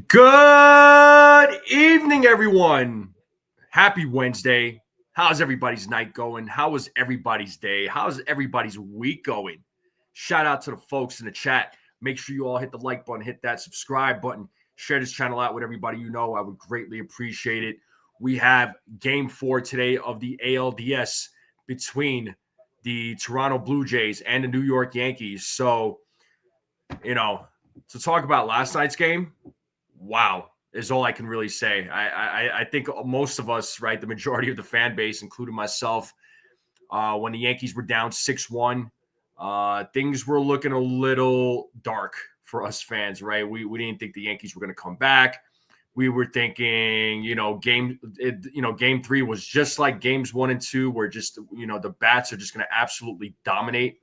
Good evening, everyone. Happy Wednesday. How's everybody's night going? How was everybody's day? How's everybody's week going? Shout out to the folks in the chat. Make sure you all hit the like button, hit that subscribe button, share this channel out with everybody you know. I would greatly appreciate it. We have game 4 today of the ALDS between the Toronto Blue Jays and the New York Yankees. So, to talk about last night's game, wow, is all I can really say. I think most of us, right, the majority of the fan base, including myself, when the Yankees were down 6-1, things were looking a little dark for us fans, right? We didn't think the Yankees were going to come back. We were thinking, game 3 was just like games 1 and 2, where just, the bats are just going to absolutely dominate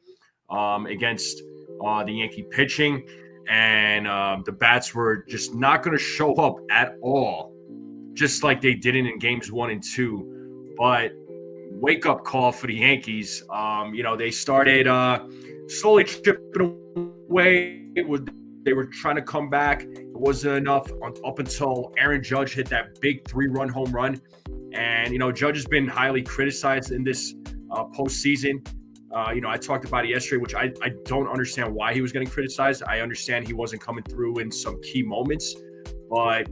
against the Yankee pitching. And the bats were just not going to show up at all, just like they didn't in games 1 and 2. But wake-up call for the Yankees. They started slowly chipping away. They were trying to come back. It wasn't enough up until Aaron Judge hit that big 3-run home run. And, Judge has been highly criticized in this postseason. I talked about it yesterday, which I don't understand why he was getting criticized. I understand he wasn't coming through in some key moments, but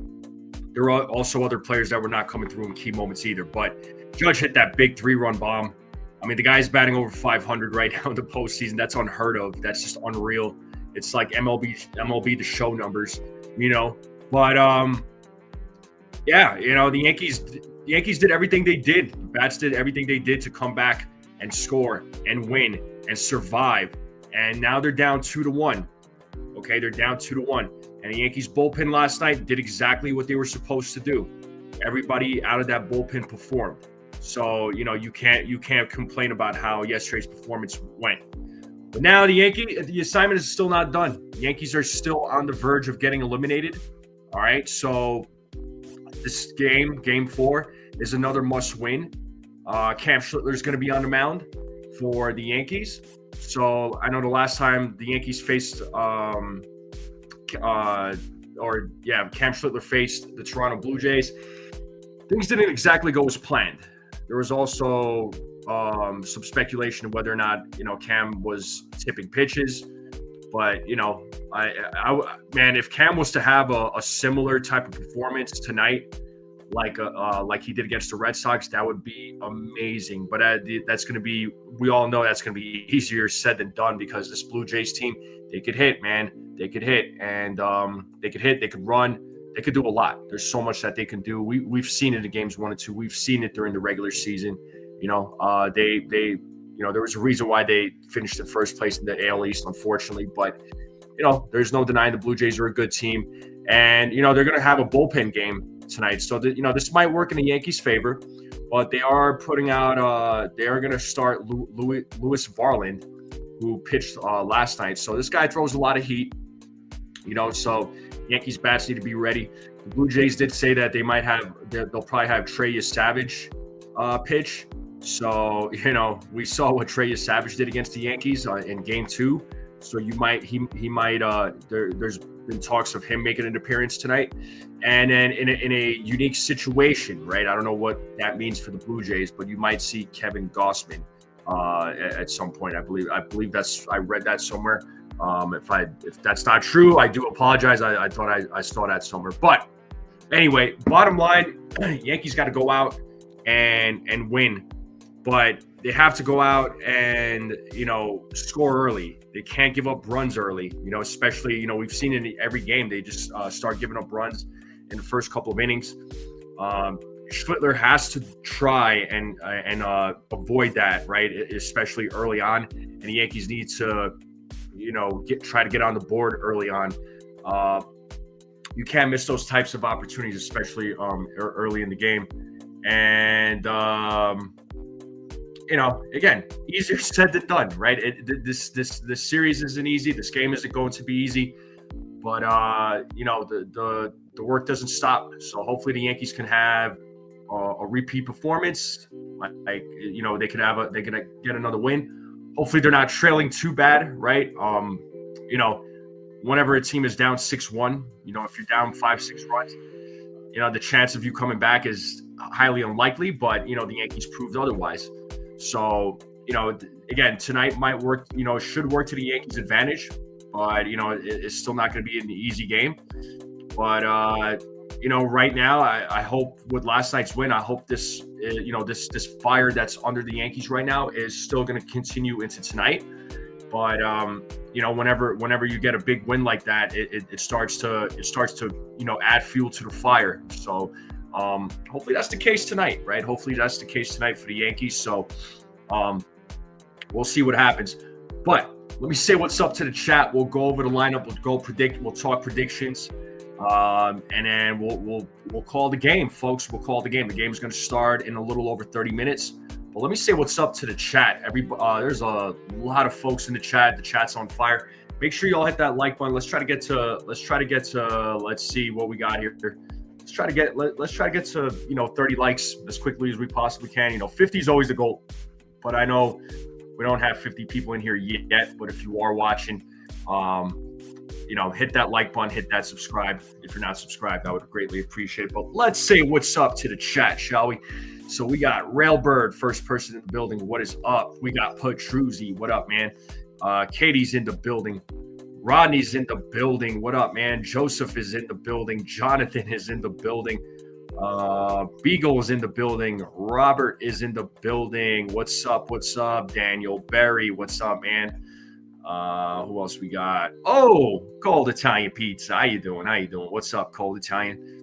there are also other players that were not coming through in key moments either. But Judge hit that big 3-run bomb. I mean, the guy's batting over 500 right now in the postseason. That's unheard of. That's just unreal. It's like MLB the Show numbers, But the Yankees did everything they did. The bats did everything they did to come back and score and win and survive. And now they're down 2-1. Okay, they're down 2-1. And the Yankees bullpen last night did exactly what they were supposed to do. Everybody out of that bullpen performed. So, you can't complain about how yesterday's performance went. But now the assignment is still not done. The Yankees are still on the verge of getting eliminated. All right, so this game 4, is another must win. Cam Schlittler is going to be on the mound for the Yankees. So I know the last time the Yankees faced, Cam Schlittler faced the Toronto Blue Jays, things didn't exactly go as planned. There was also some speculation of whether or not, Cam was tipping pitches. But, if Cam was to have a similar type of performance tonight, like he did against the Red Sox, that would be amazing. But that's going to be, we all know that's going to be easier said than done, because this Blue Jays team, they could hit, man. They could hit, and they could run. They could do a lot. There's so much that they can do. We've seen it in games 1 and 2. We've seen it during the regular season. There was a reason why they finished in first place in the AL East, unfortunately. But, there's no denying the Blue Jays are a good team. And, they're going to have a bullpen game tonight. So, this might work in the Yankees' favor. But they are putting out they are going to start Lewis Varland, who pitched last night. So this guy throws a lot of heat. So Yankees bats need to be ready. The Blue Jays did say that they'll probably have Trey Savage pitch. So, we saw what Trey Savage did against the Yankees in game 2. So he might there's been talks of him making an appearance tonight. And then in a unique situation, right? I don't know what that means for the Blue Jays, but you might see Kevin Gausman at some point. I believe I read that somewhere. If that's not true, I do apologize. I thought I saw that somewhere. But anyway, bottom line, Yankees got to go out and win. But they have to go out and, score early. They can't give up runs early, especially, we've seen in every game, they just start giving up runs in the first couple of innings. Schlittler has to try and avoid that, right? Especially early on. And the Yankees need to, try to get on the board early on. You can't miss those types of opportunities, especially early in the game. And, again, easier said than done, right? This series isn't easy. This game isn't going to be easy, but the work doesn't stop. So hopefully the Yankees can have a repeat performance. They could get another win. Hopefully they're not trailing too bad, right? whenever a team is down 6-1, if you're down 5-6 runs, the chance of you coming back is highly unlikely, but, the Yankees proved otherwise. So, again, tonight might work, should work to the Yankees' advantage, but, it's still not going to be an easy game. But, right now, I hope with last night's win, I hope this, this fire that's under the Yankees right now is still going to continue into tonight. But, whenever you get a big win like that, it starts to add fuel to the fire. So, hopefully that's the case tonight, right? Hopefully that's the case tonight for the Yankees. So, we'll see what happens. But let me say what's up to the chat. We'll go over the lineup. We'll talk predictions. And then we'll call the game, folks. We'll call the game. The game is going to start in a little over 30 minutes. But let me say what's up to the chat. There's a lot of folks in the chat. The chat's on fire. Make sure you all hit that like button. Let's try to get to. Let's see what we got here. Let's try to get to 30 likes as quickly as we possibly can. 50 is always the goal. But I know we don't have 50 people in here yet. But if you are watching, hit that like button, hit that subscribe. If you're not subscribed, I would greatly appreciate it. But let's say what's up to the chat, shall we? So we got Railbird, first person in the building. What is up? We got Petruzzi. What up, man? Katie's in the building. Rodney's in the building. What up, man? Joseph is in the building. Jonathan is in the building. Beagle is in the building. Robert is in the building. What's up? What's up? Daniel Berry. What's up, man? Who else we got? Oh, Cold Italian Pizza. How you doing? What's up, Cold Italian?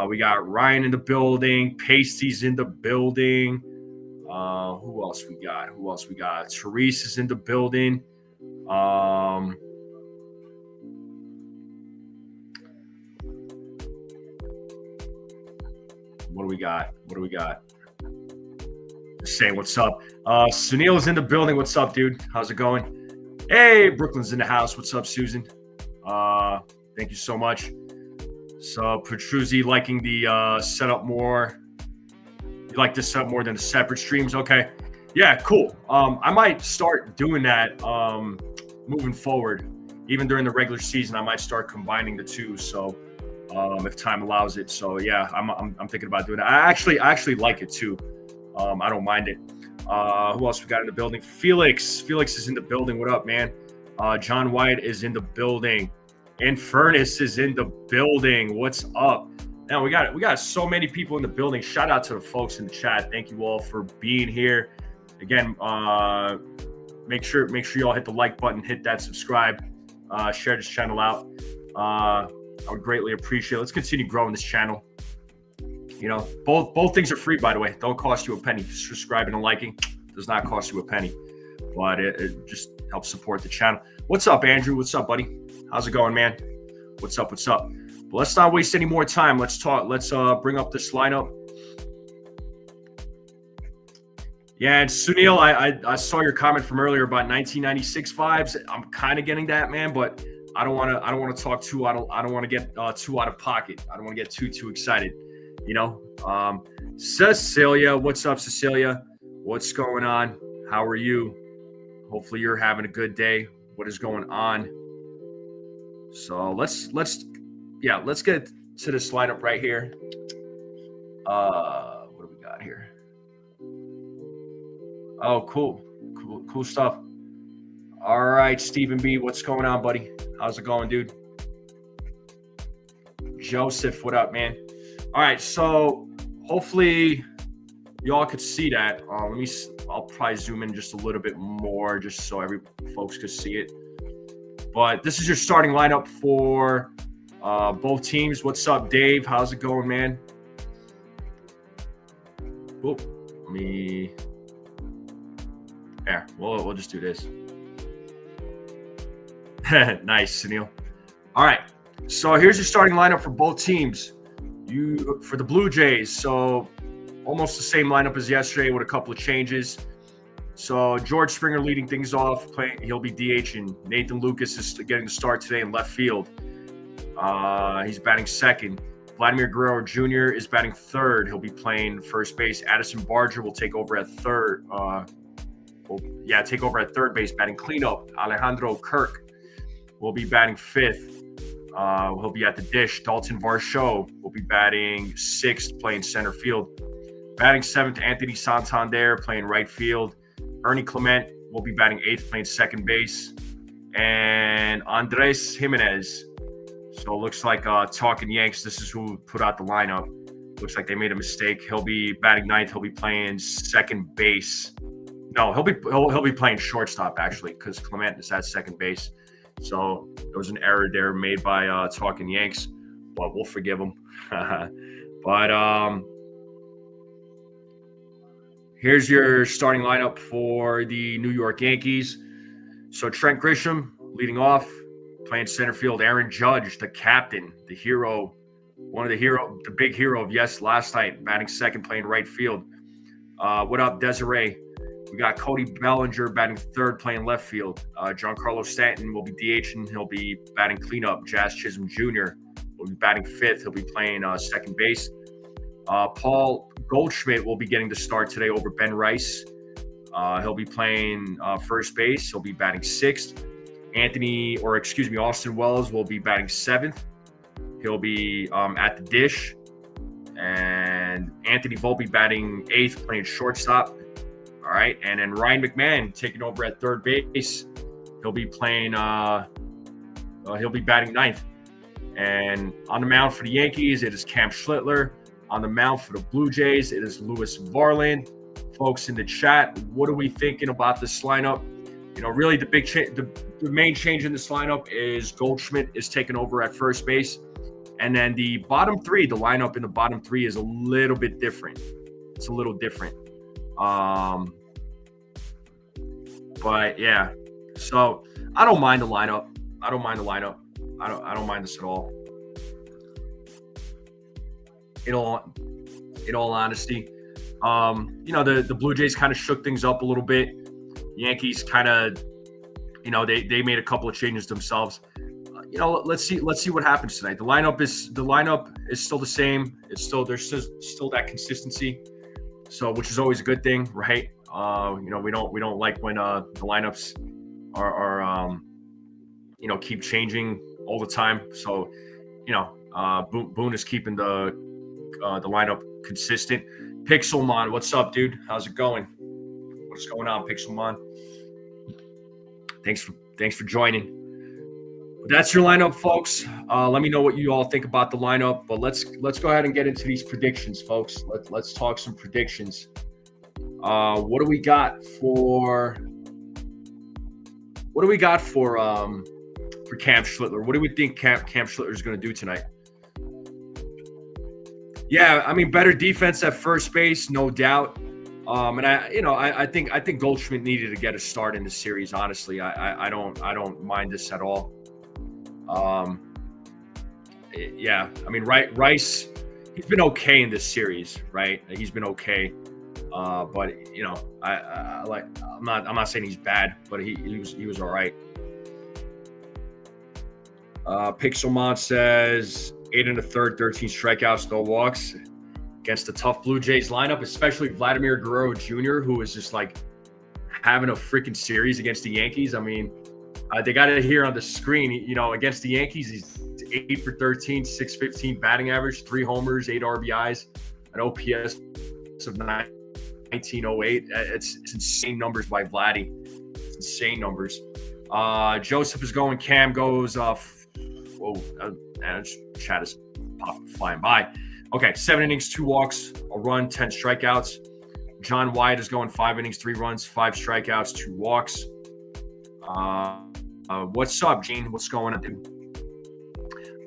We got Ryan in the building. Pasty's in the building. Who else we got? Therese is in the building. What do we got? Just saying what's up. Sunil's in the building. What's up, dude? How's it going? Hey, Brooklyn's in the house. What's up, Susan? Thank you so much. So Petruzzi liking the setup more. You like this setup more than the separate streams? Okay. Yeah, cool. I might start doing that moving forward. Even during the regular season, I might start combining the two. So if time allows it. So yeah, I'm thinking about doing that. I actually like it too. I don't mind it. Who else we got in the building? Felix is in the building. What up, man? John White is in the building. Infernus is in the building. What's up? Now we got so many people in the building. Shout out to the folks in the chat. Thank you all for being here. Again, make sure you all hit the like button, hit that subscribe, share this channel out. I would greatly appreciate it. Let's continue growing this channel. Both things are free, by the way. Don't cost you a penny. Subscribing and liking does not cost you a penny, but it just helps support the channel. What's up, Andrew? What's up, buddy? How's it going, man? What's up? But let's not waste any more time. Let's talk. Let's bring up this lineup. Yeah, and Sunil, I saw your comment from earlier about 1996 vibes. I'm kind of getting that, man, but I don't want to talk too. I don't want to get too out of pocket. I don't want to get too excited. Cecilia, what's up, Cecilia? What's going on? How are you? Hopefully you're having a good day. What is going on? So let's get to this lineup right here. What do we got here? Oh, cool stuff. All right, Stephen B, what's going on, buddy? How's it going, dude? Joseph, what up, man? All right, so hopefully y'all could see that. I'll probably zoom in just a little bit more, just so every folks could see it. But this is your starting lineup for both teams. What's up, Dave? How's it going, man? Oop, there. We'll just do this. Nice, Sunil. All right, so here's your starting lineup for both teams. For the Blue Jays, so almost the same lineup as yesterday with a couple of changes. So George Springer leading things off. He'll be DHing. Nathan Lucas is getting the start today in left field. He's batting second. Vladimir Guerrero Jr. is batting third. He'll be playing first base. Addison Barger will take over at third. Take over at third base, batting cleanup. Alejandro Kirk will be batting 5th. He'll be at the dish. Dalton Varsho will be batting 6th, playing center field. Batting 7th, Anthony Santander, playing right field. Ernie Clement will be batting 8th, playing second base. And Andres Jimenez. So it looks like talking Yanks, this is who put out the lineup. Looks like they made a mistake. He'll be batting 9th. He'll be playing second base. No, he'll be playing shortstop, actually, because Clement is at second base. So there was an error there made by talking Yanks, but we'll forgive him. But here's your starting lineup for the New York Yankees. So Trent Grisham leading off, playing center field. Aaron Judge, the captain, the hero, the big hero of last night, batting second, playing right field. What up, Desiree? We got Cody Bellinger batting third, playing left field. Giancarlo Stanton will be DHing. He'll be batting cleanup. Jazz Chisholm Jr. will be batting 5th. He'll be playing second base. Paul Goldschmidt will be getting the start today over Ben Rice. He'll be playing first base. He'll be batting 6th. Austin Wells will be batting 7th. He'll be at the dish. And Anthony Volpe batting 8th, playing shortstop. All right. And then Ryan McMahon taking over at third base. He'll be playing, he'll be batting 9th. And on the mound for the Yankees, it is Cam Schlittler. On the mound for the Blue Jays, it is Lewis Varland. Folks in the chat, what are we thinking about this lineup? You know, really the big the main change in this lineup is Goldschmidt is taking over at first base. And then the bottom three, the lineup in the bottom three is a little bit different. It's a little different. But yeah, so I don't mind the lineup. I don't mind this at all. In all honesty, the Blue Jays kind of shook things up a little bit. Yankees kind of, they made a couple of changes themselves. Let's see what happens tonight. The lineup is still the same. There's still that consistency. So, which is always a good thing, right? We don't like when the lineups are keep changing all the time. So, Boone is keeping the lineup consistent. Pixelmon, what's up, dude? How's it going? What's going on, Pixelmon? Thanks for joining. That's your lineup, folks. Let me know what you all think about the lineup. But let's go ahead and get into these predictions, folks. Let's talk some predictions. What do we got for Cam Schlittler? What do we think Cam Schlittler is going to do tonight? Yeah, I mean, better defense at first base, no doubt. And I think Goldschmidt needed to get a start in the series. Honestly, I don't mind this at all. Yeah, I mean, Rice, he's been okay in this series, right? He's been okay. But I'm not saying he's bad, but he was all right. Pixelmon says 8 1/3, 13 strikeouts, no walks against the tough Blue Jays lineup, especially Vladimir Guerrero Jr., who is just like having a freaking series against the Yankees. I mean, they got it here on the screen. Against the Yankees, he's 8 for 13, 615 batting average, 3 homers, 8 RBIs, an OPS of 1908. It's insane numbers by Vladdy. It's insane numbers. Joseph is going. Cam goes off. Whoa, chat is flying by. Okay, 7 innings, 2 walks, a run, 10 strikeouts. John Wyatt is going 5 innings, 3 runs, 5 strikeouts, 2 walks. What's up, Gene? What's going on, dude?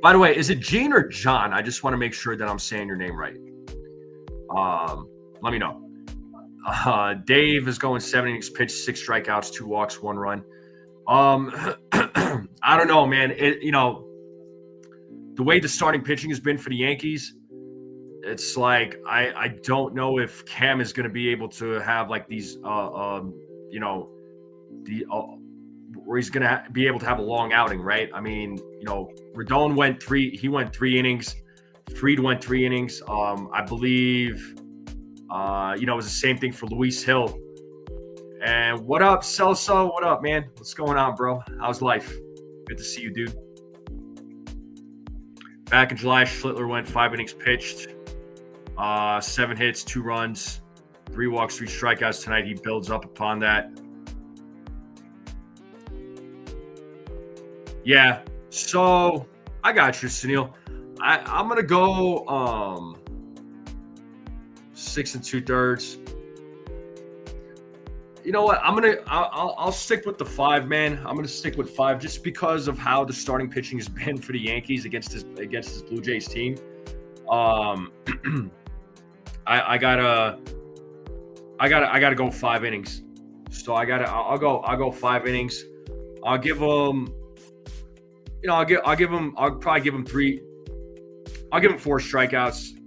By the way, is it Gene or John? I just want to make sure that I'm saying your name right. Let me know. Dave is going 7 innings pitched, 6 strikeouts, 2 walks, 1 run. I don't know, man. The way the starting pitching has been for the Yankees, it's like I don't know if Cam is going to be able to have like these, where he's going to be able to have a long outing, right? I mean, Rodon went 3 innings. Fried went 3 innings. I believe, it was the same thing for Luis Hill. And what up, Celso? What up, man? What's going on, bro? How's life? Good to see you, dude. Back in July, Schlittler went 5 innings pitched, 7 hits, 2 runs, 3 walks, 3 strikeouts. Tonight he builds up upon that. Yeah, so I got you, Sunil. I'm gonna go 6 2/3. You know what? I'll stick with the 5, man. I'm gonna stick with 5 just because of how the starting pitching has been for the Yankees against this Blue Jays team. I gotta go 5 innings. So I'll go 5 innings. I'll give him. I'll probably give him 3. I'll give him 4 strikeouts,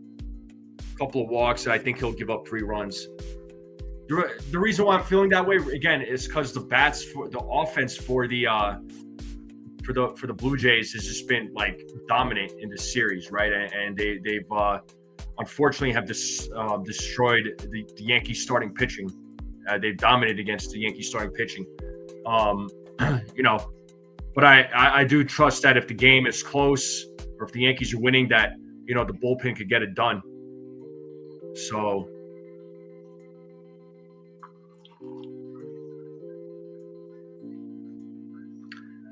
a couple of walks. I think he'll give up 3 runs. The reason why I'm feeling that way again is because the offense for the Blue Jays has just been like dominant in this series, right? And they've unfortunately have destroyed the Yankees starting pitching. They've dominated against the Yankees starting pitching. But I do trust that if the game is close or if the Yankees are winning, that the bullpen could get it done. So.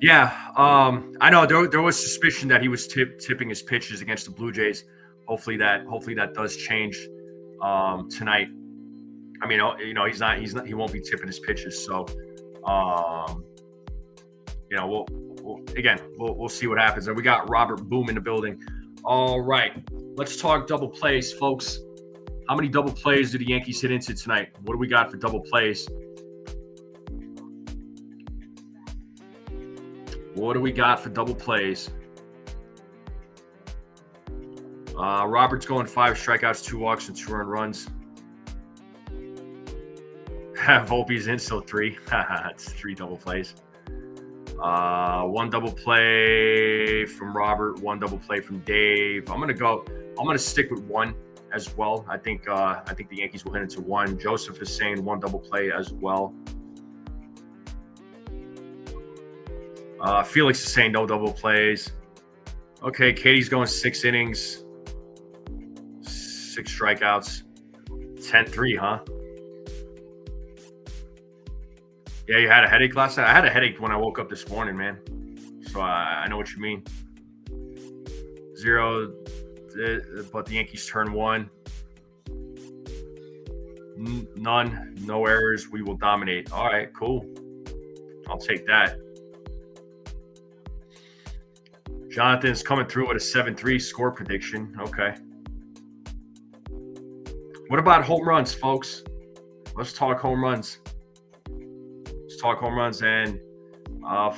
Yeah, I know there was suspicion that he was tipping his pitches against the Blue Jays. Hopefully that does change tonight. I mean, he's not he won't be tipping his pitches. So, we'll see what happens. And we got Robert Boom in the building. All right, let's talk double plays, folks. How many double plays do the Yankees hit into tonight? What do we got for double plays? What do we got for double plays? Robert's going 5 strikeouts, 2 walks, and 2 earned runs. Volpe's in, so 3. It's 3 double plays. 1 double play from Robert, 1 double play from Dave. I'm gonna stick with 1 as well. I think the Yankees will hit into 1. Joseph is saying 1 double play as well. Felix is saying no double plays. Okay, Katie's going 6 innings, 6 strikeouts, 10-3, huh? Yeah, you had a headache last night? I had a headache when I woke up this morning, man. So I know what you mean. 0, but the Yankees turn 1. None, no errors. We will dominate. All right, cool. I'll take that. Jonathan's coming through with a 7-3 score prediction. Okay. What about home runs, folks? Let's talk home runs. And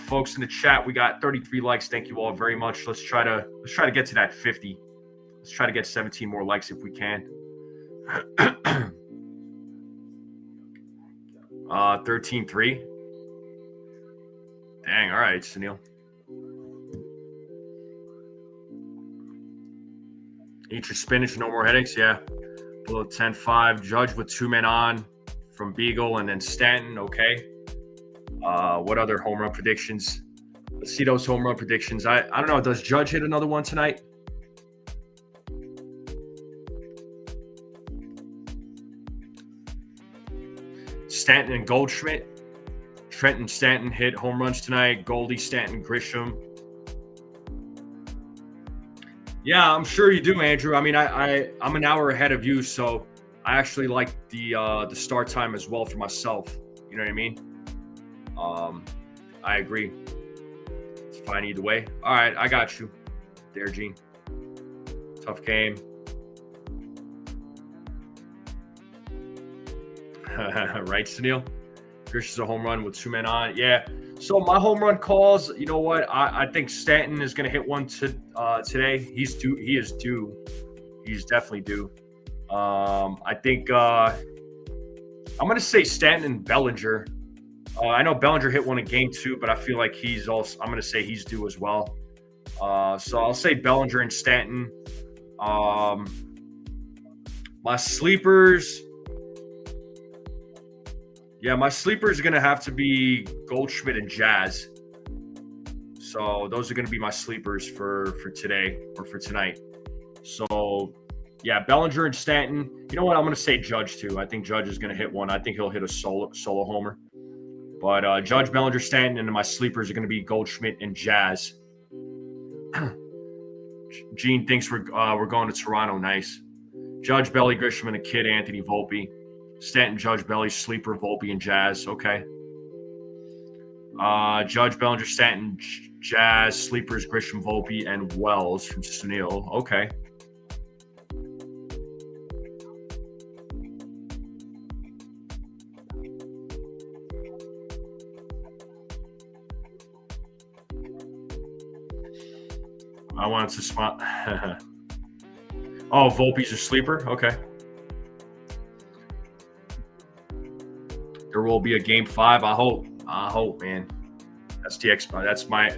folks in the chat, we got 33 likes. Thank you all very much. Let's try to get to that 50. Let's try to get 17 more likes if we can. 13-3. Dang. All right, Sunil. Eat your spinach, no more headaches. Yeah. Below 10-5. Judge with 2 men on from Beagle and then Stanton. Okay. What other home run predictions? Let's see those home run predictions. I don't know. Does Judge hit another one tonight? Stanton and Goldschmidt. Trenton Stanton hit home runs tonight. Goldie, Stanton, Grisham. Yeah, I'm sure you do, Andrew. I mean, I'm an hour ahead of you, so I actually like the start time as well for myself. You know what I mean? I agree. It's fine either way. All right, I got you there, Gene. Tough game. Right, Sunil? Grish is a home run with 2 men on. Yeah. So my home run calls, you know what? I think Stanton is going to hit one today. He's due. He is due. He's definitely due. I think I'm going to say Stanton and Bellinger. I know Bellinger hit one in game 2, but I feel like he's also. I'm going to say he's due as well. So I'll say Bellinger and Stanton. My sleepers. Yeah, my sleepers are going to have to be Goldschmidt and Jazz. So those are going to be my sleepers for today or for tonight. So, yeah, Bellinger and Stanton. You know what? I'm going to say Judge, too. I think Judge is going to hit one. I think he'll hit a solo homer. But Judge, Bellinger, Stanton, and my sleepers are going to be Goldschmidt and Jazz. Gene thinks we're going to Toronto. Nice. Judge, Belly, Grisham, and a kid, Anthony Volpe. Stanton, Judge, Belly, sleeper, Volpe, and Jazz. Okay. Judge, Bellinger, Stanton, Jazz, sleepers, Grisham, Volpe, and Wells from Sunil. Okay. I wanted to spot. Oh, Volpe's a sleeper. Okay. There will be a game 5. I hope, man. That's my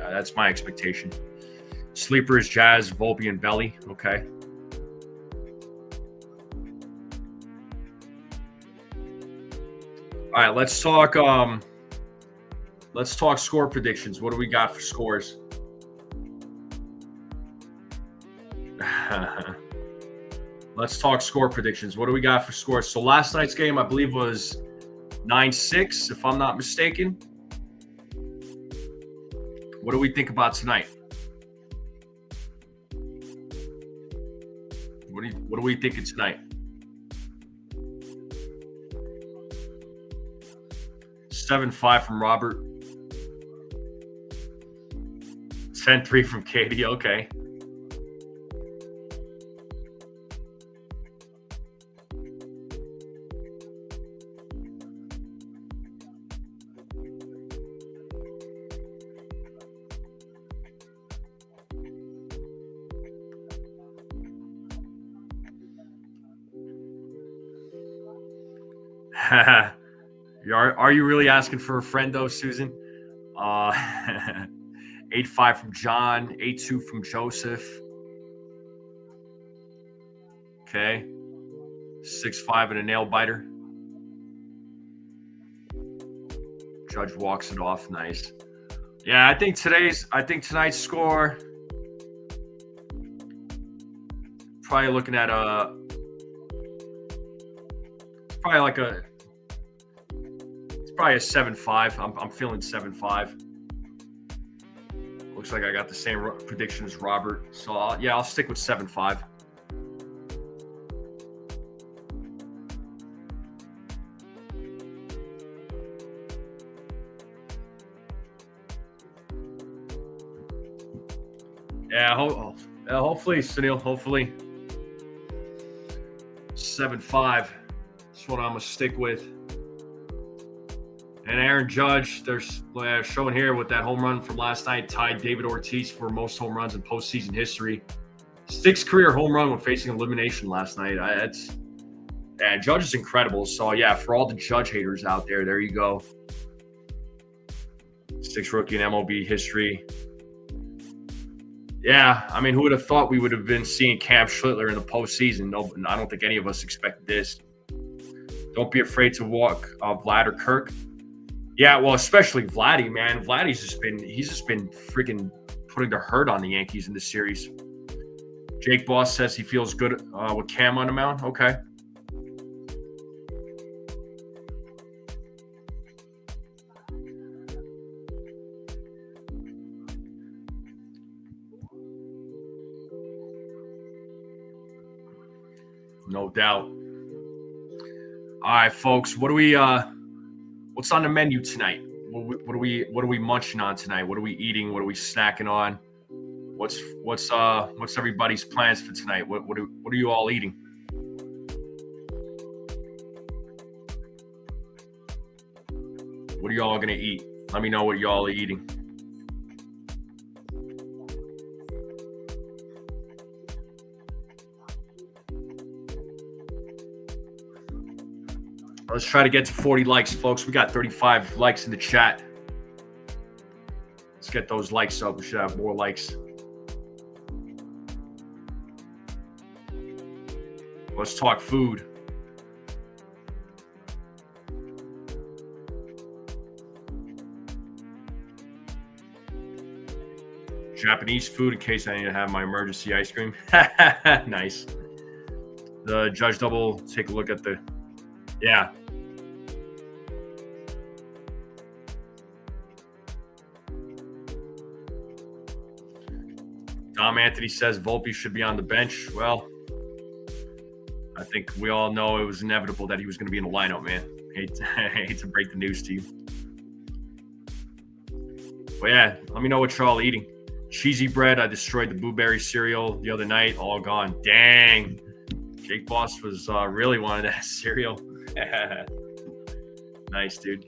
expectation. Sleepers, Jazz, Volpe, and Belly. Okay. All right, let's talk score predictions. What do we got for scores? Let's talk score predictions. What do we got for scores? So last night's game, I believe, was 9-6, if I'm not mistaken. What do we think about tonight? What are we thinking tonight? 7-5 from Robert. 10-3 from Katie. Okay. Are you really asking for a friend though, Susan? 8-5 from John, 8-2 from Joseph. Okay. 6-5 and a nail biter. Judge walks it off. Nice. Yeah, I think tonight's score, probably looking at it's probably a 7-5. I'm feeling 7-5. Looks like I got the same prediction as Robert. So I'll stick with 7-5. Yeah, hopefully, Sunil. Hopefully, 7-5. That's what I'm gonna stick with. And Aaron Judge, there's showing here with that home run from last night, tied David Ortiz for most home runs in postseason history. 6th career home run when facing elimination last night. Judge is incredible. So yeah, for all the Judge haters out there you go. 6th rookie in MLB history. Yeah, I mean, who would have thought we would have been seeing Cam Schlittler in the postseason? No, I don't think any of us expected this. Don't be afraid to walk Vlad or Kirk. Yeah, well, especially Vladdy, man. Vladdy's just been freaking putting the hurt on the Yankees in this series. Jake Boss says he feels good with Cam on the mound. Okay. No doubt. All right, folks. What's on the menu tonight? What are we munching on tonight? What are we eating? What are we snacking on? What's everybody's plans for tonight? What are you all eating? What are you all gonna eat? Let me know what you all are eating. Let's try to get to 40 likes, folks. We got 35 likes in the chat. Let's get those likes up. We should have more likes. Let's talk food. Japanese food in case I need to have my emergency ice cream. Nice. The Judge double. Take a look at the. Yeah. Dom Anthony says Volpe should be on the bench. Well, I think we all know it was inevitable that he was going to be in the lineup, man. I hate to break the news to you. But yeah, let me know what y'all eating. Cheesy bread. I destroyed the blueberry cereal the other night. All gone. Dang. Jake Boss was really wanted that cereal. Nice, dude.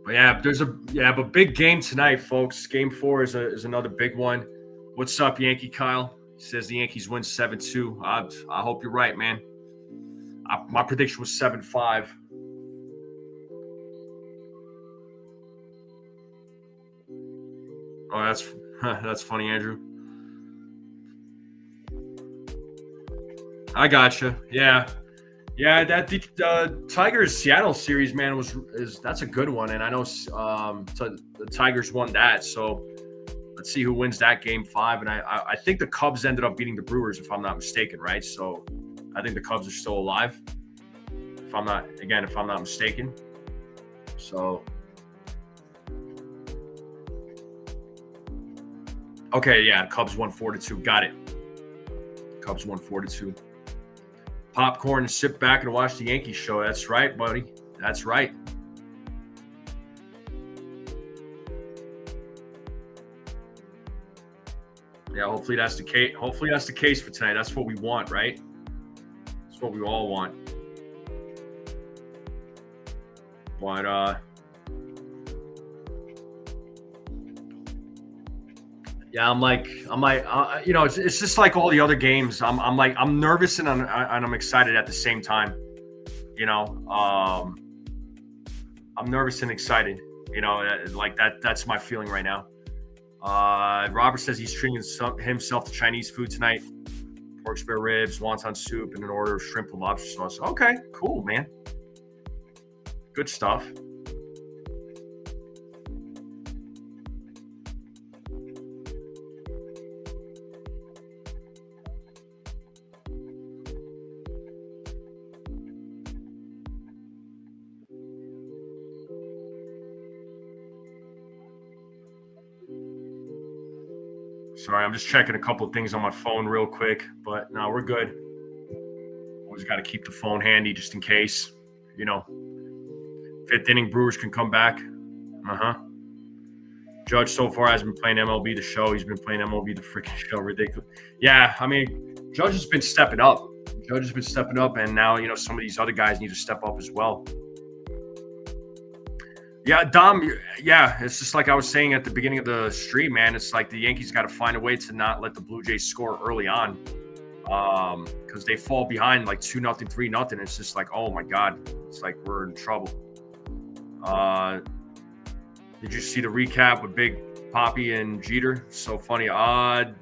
But yeah, but big game tonight, folks. Game 4 is another big one. What's up, Yankee Kyle? He says the Yankees win 7-2. I hope you're right, man. My prediction was 7-5. Oh, that's funny, Andrew. I gotcha. Yeah. That the Tigers Seattle series, man, that's a good one, and I know the Tigers won that. So let's see who wins that game 5. And I think the Cubs ended up beating the Brewers, if I'm not mistaken, right? So I think the Cubs are still alive, if I'm not mistaken. So okay, yeah, Cubs won 4-2. Got it. Cubs won 4-2. Popcorn and sit back and watch the Yankees show. That's right, buddy. That's right. Yeah, hopefully that's the case. Hopefully that's the case for tonight. That's what we want, right? That's what we all want. But yeah, I'm like, it's just like all the other games. I'm nervous and I'm excited at the same time. I'm nervous and excited. Like that's my feeling right now. Robert says he's treating himself to Chinese food tonight. Pork spare ribs, wonton soup, and an order of shrimp and lobster sauce. Okay, cool, man. Good stuff. Sorry, I'm just checking a couple of things on my phone real quick, but no, we're good. Always got to keep the phone handy just in case, 5th inning, Brewers can come back. Judge so far hasn't been playing MLB The Show. He's been playing MLB The freaking show. Ridiculous. Yeah, I mean, Judge has been stepping up. And now, some of these other guys need to step up as well. Yeah, Dom, yeah, it's just like I was saying at the beginning of the stream, man. It's like the Yankees got to find a way to not let the Blue Jays score early on because they fall behind like 2-0, 3-0. It's just like, oh, my God. It's like we're in trouble. Did you see the recap with Big Poppy and Jeter? So funny. I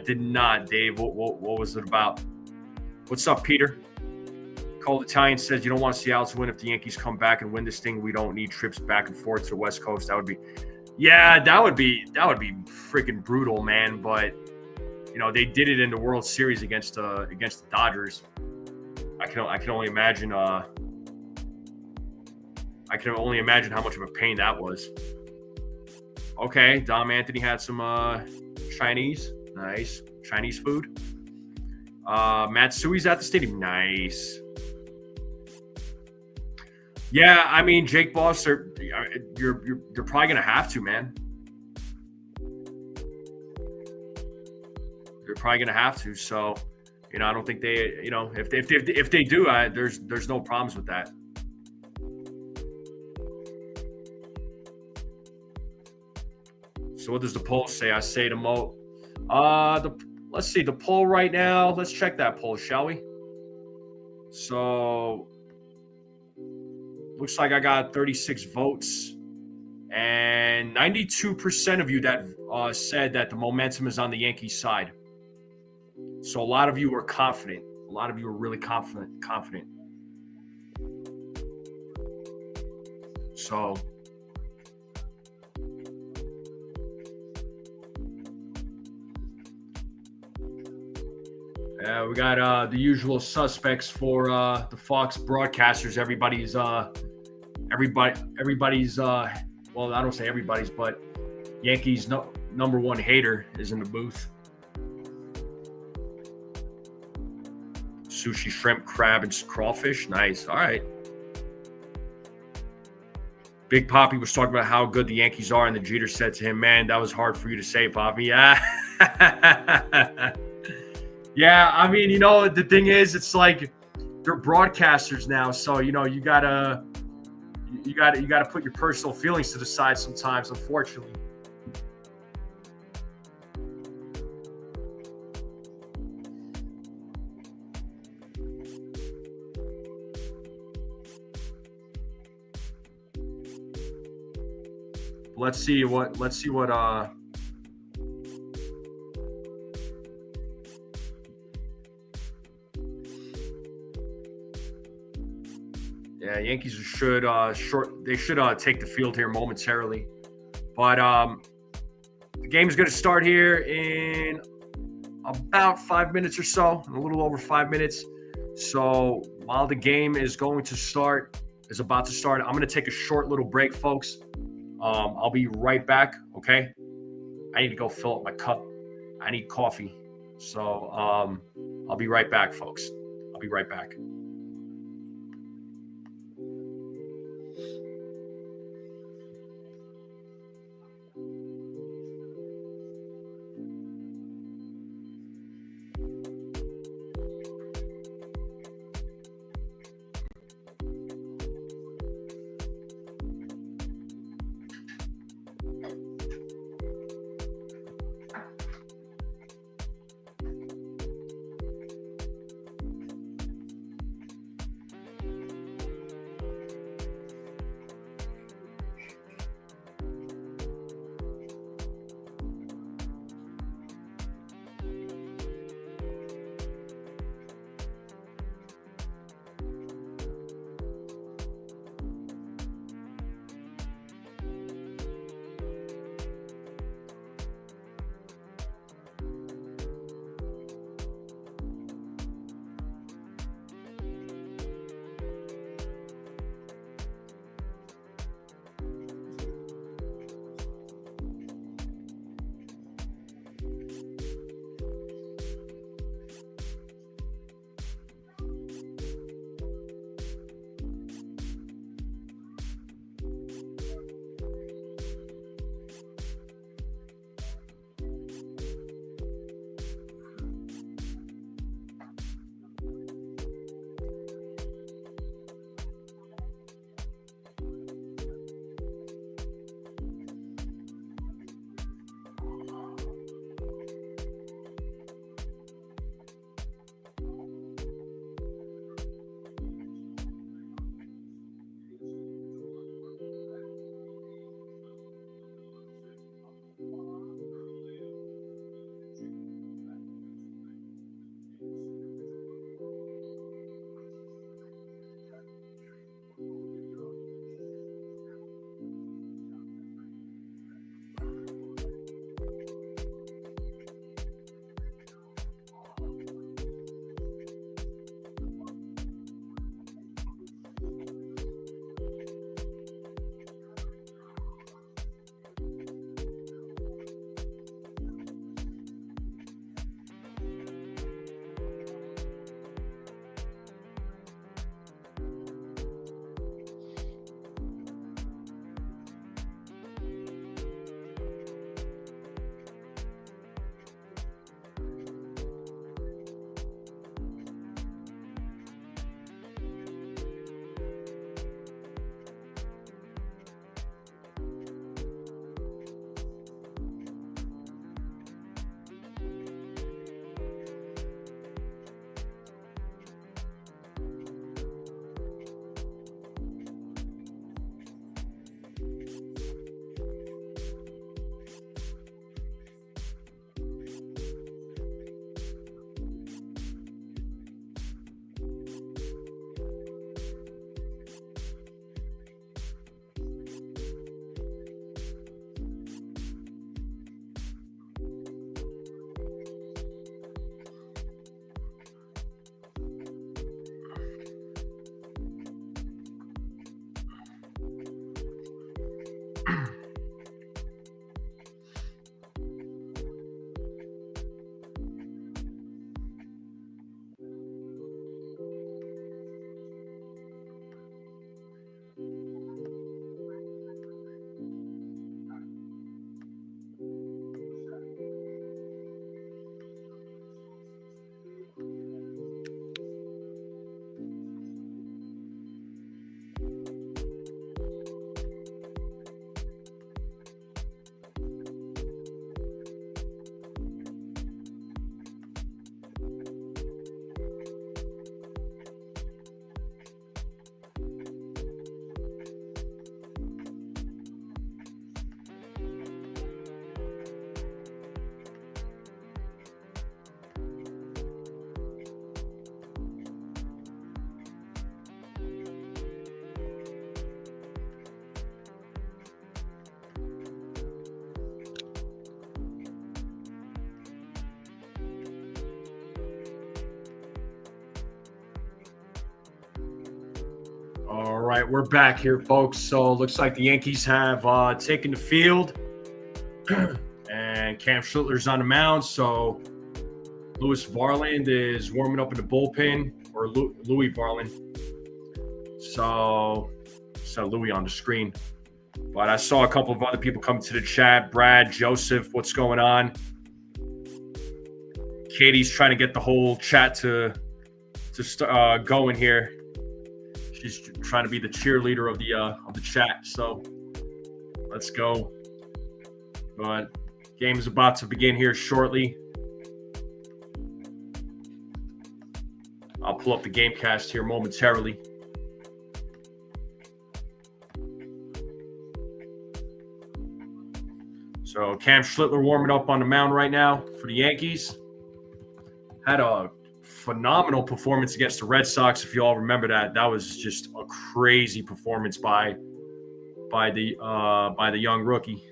did not, Dave. What was it about? What's up, Peter? Cold Italian says you don't want Seattle to win. If the Yankees come back and win this thing, we don't need trips back and forth to the West Coast. That would be freaking brutal, man. But they did it in the World Series against the Dodgers. I can only imagine. I can only imagine how much of a pain that was. Okay, Dom Anthony had some Chinese, nice Chinese food. Matsui's at the stadium, nice. Yeah, I mean, Jake Boss, you're probably gonna have to, man. You're probably gonna have to. So, I don't think they, if they do, there's no problems with that. So what does the poll say? I say to Mo, let's see the poll right now. Let's check that poll, shall we? So. Looks like I got 36 votes, and 92% of you that said that the momentum is on the Yankees side. So a lot of you were confident. A lot of you were really confident. So we got the usual suspects for the Fox broadcasters. Everybody's well, I don't say everybody's, but Yankees number one hater is in the booth. Sushi, shrimp, crab, and crawfish. Nice. All right. Big Poppy was talking about how good the Yankees are, and the Jeter said to him, "Man, that was hard for you to say, Poppy." Yeah. Yeah, I mean, the thing is, it's like they're broadcasters now, so you gotta put your personal feelings to the side sometimes, unfortunately. Let's see what yeah, Yankees should take the field here momentarily. But the game's going to start here in about 5 minutes or so, a little over 5 minutes. So while the game is about to start, I'm going to take a short little break, folks. I'll be right back, okay? I need to go fill up my cup. I need coffee. So I'll be right back, folks. I'll be right back. All right, we're back here, folks. So it looks like the Yankees have taken the field, and Cam Schlittler's on the mound. So Louis Varland is warming up in the bullpen, or Louis Varland. So Louis on the screen. But I saw a couple of other people come to the chat. Brad, Joseph, what's going on? Katie's trying to get the whole chat to start going here. She's trying to be the cheerleader of the chat. So let's go. But game is about to begin here shortly. I'll pull up the game cast here momentarily. So Cam Schlittler warming up on the mound right now for the Yankees. Had a phenomenal performance against the Red Sox. If you all remember that, that was just a crazy performance by the young rookie.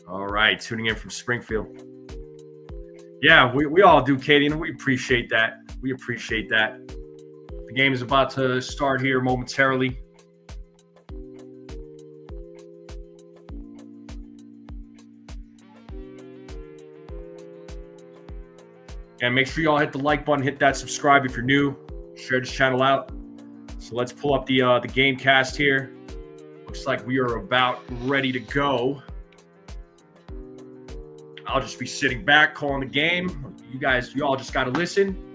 All right, tuning in from Springfield. Yeah, we all do, Katie, and we appreciate that. We appreciate that. The game is about to start here momentarily. And make sure you all hit the like button, hit that subscribe if you're new. Share this channel out. So let's pull up the game cast here. Looks like we are about ready to go. I'll just be sitting back calling the game. You all just got to listen.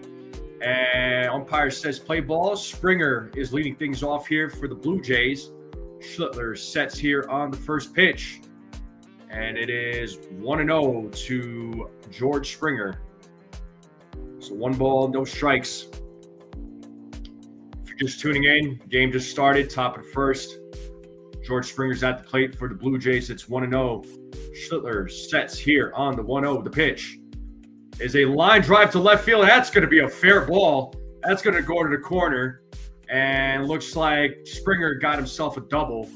And umpire says play ball. Springer is leading things off here for the Blue Jays. Schlittler sets here on the first pitch. And it is 1-0 to George Springer. So 1 ball, no strikes. If you're just tuning in, game just started, top of the first. George Springer's at the plate for the Blue Jays. It's 1-0. Schlittler sets here on the 1-0. The pitch is a line drive to left field. That's going to be a fair ball. That's going to go to the corner. And looks like Springer got himself a double.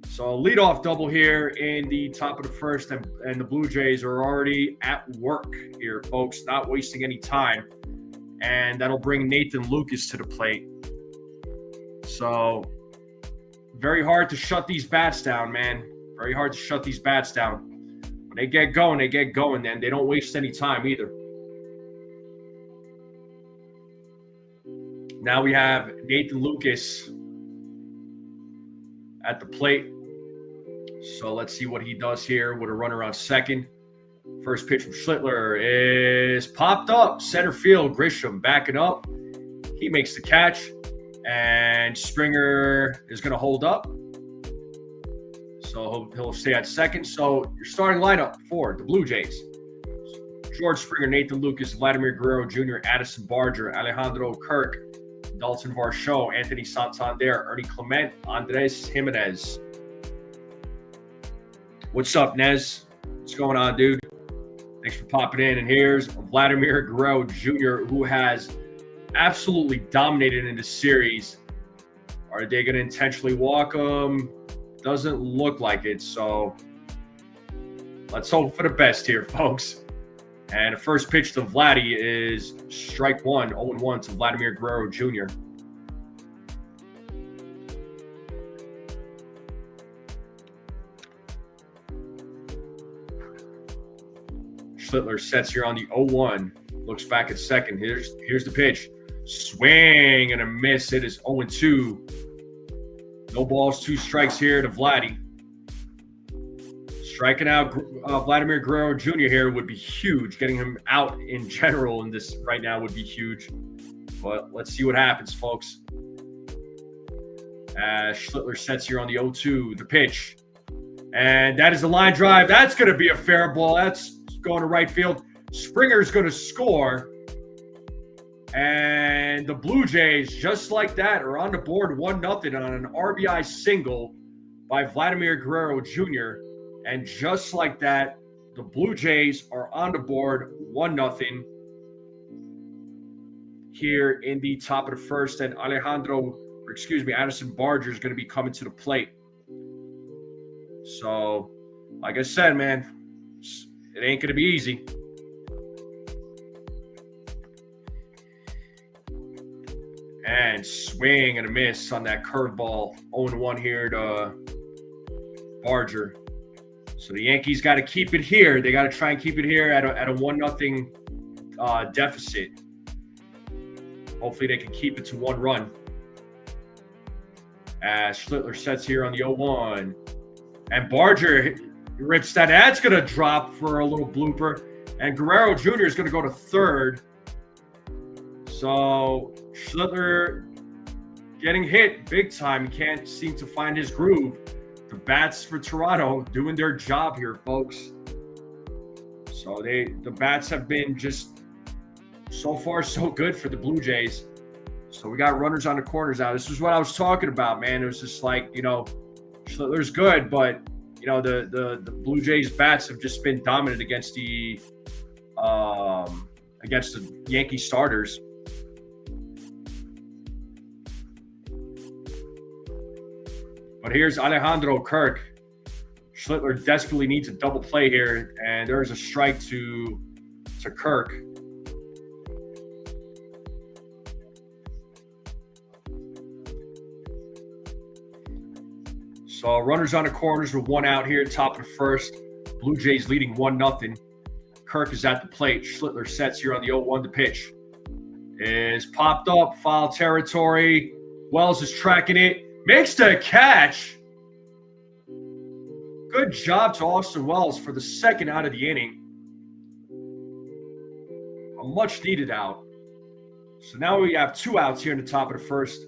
So a leadoff double here in the top of the first, and the Blue Jays are already at work here, folks, not wasting any time. And that'll bring Nathan Lucas to the plate. So very hard to shut these bats down, man. Very hard to shut these bats down. When they get going, and they don't waste any time either. Now we have Nathan Lucas at the plate. So let's see what he does here with a runner on second. First pitch from Schlittler is popped up. Center field, Grisham backing up. He makes the catch. And Springer is going to hold up. So he'll stay at second. So your starting lineup for the Blue Jays: George Springer, Nathan Lucas, Vladimir Guerrero Jr., Addison Barger, Alejandro Kirk, Dalton Varsho, Anthony Santander, Ernie Clement, Andres Jimenez. What's up, Nez? What's going on, dude? Thanks for popping in. And here's Vladimir Guerrero Jr., who has absolutely dominated in this series. Are they going to intentionally walk him? Doesn't look like it. So let's hope for the best here, folks. And the first pitch to Vladdy is strike one, 0-1 to Vladimir Guerrero Jr. Schlittler sets here on the 0-1. Looks back at second. Here's the pitch. Swing and a miss. It is 0-2. No balls, 2 strikes here to Vladdy. Striking out Vladimir Guerrero Jr. here would be huge. Getting him out in general in this right now would be huge. But let's see what happens, folks. Schlittler sets here on the 0-2. The pitch. And that is a line drive. That's going to be a fair ball. That's going to right field. Springer's going to score. And the Blue Jays, just like that, are on the board 1-0 on an RBI single by Vladimir Guerrero Jr. And just like that, the Blue Jays are on the board 1-0 here in the top of the first. And Addison Barger is going to be coming to the plate. So, like I said, man, It ain't going to be easy. And swing and a miss on that curveball. 0-1 here to Barger. So the Yankees got to keep it here. They got to try and keep it here at a 1-0 deficit. Hopefully they can keep it to 1 run. As Schlittler sets here on the 0-1. And Barger rips that. That's going to drop for a little blooper. And Guerrero Jr. is going to go to third. So Schlittler getting hit big time. Can't seem to find his groove. The bats for Toronto doing their job here, folks. So the bats have been just so far so good for the Blue Jays. So we got runners on the corners now. This is what I was talking about, man. It was just like, Schlittler's good, but the Blue Jays bats have just been dominant against the Yankee starters. But here's Alejandro Kirk. Schlittler desperately needs a double play here, and there's a strike to Kirk. So runners on the corners with 1 out here, top of the first. Blue Jays leading 1-0. Kirk is at the plate. Schlittler sets here on the 0-1 to pitch. Is popped up, foul territory. Wells is tracking it. Makes the catch. Good job to Austin Wells for the second out of the inning. A much needed out. So now we have 2 outs here in the top of the first.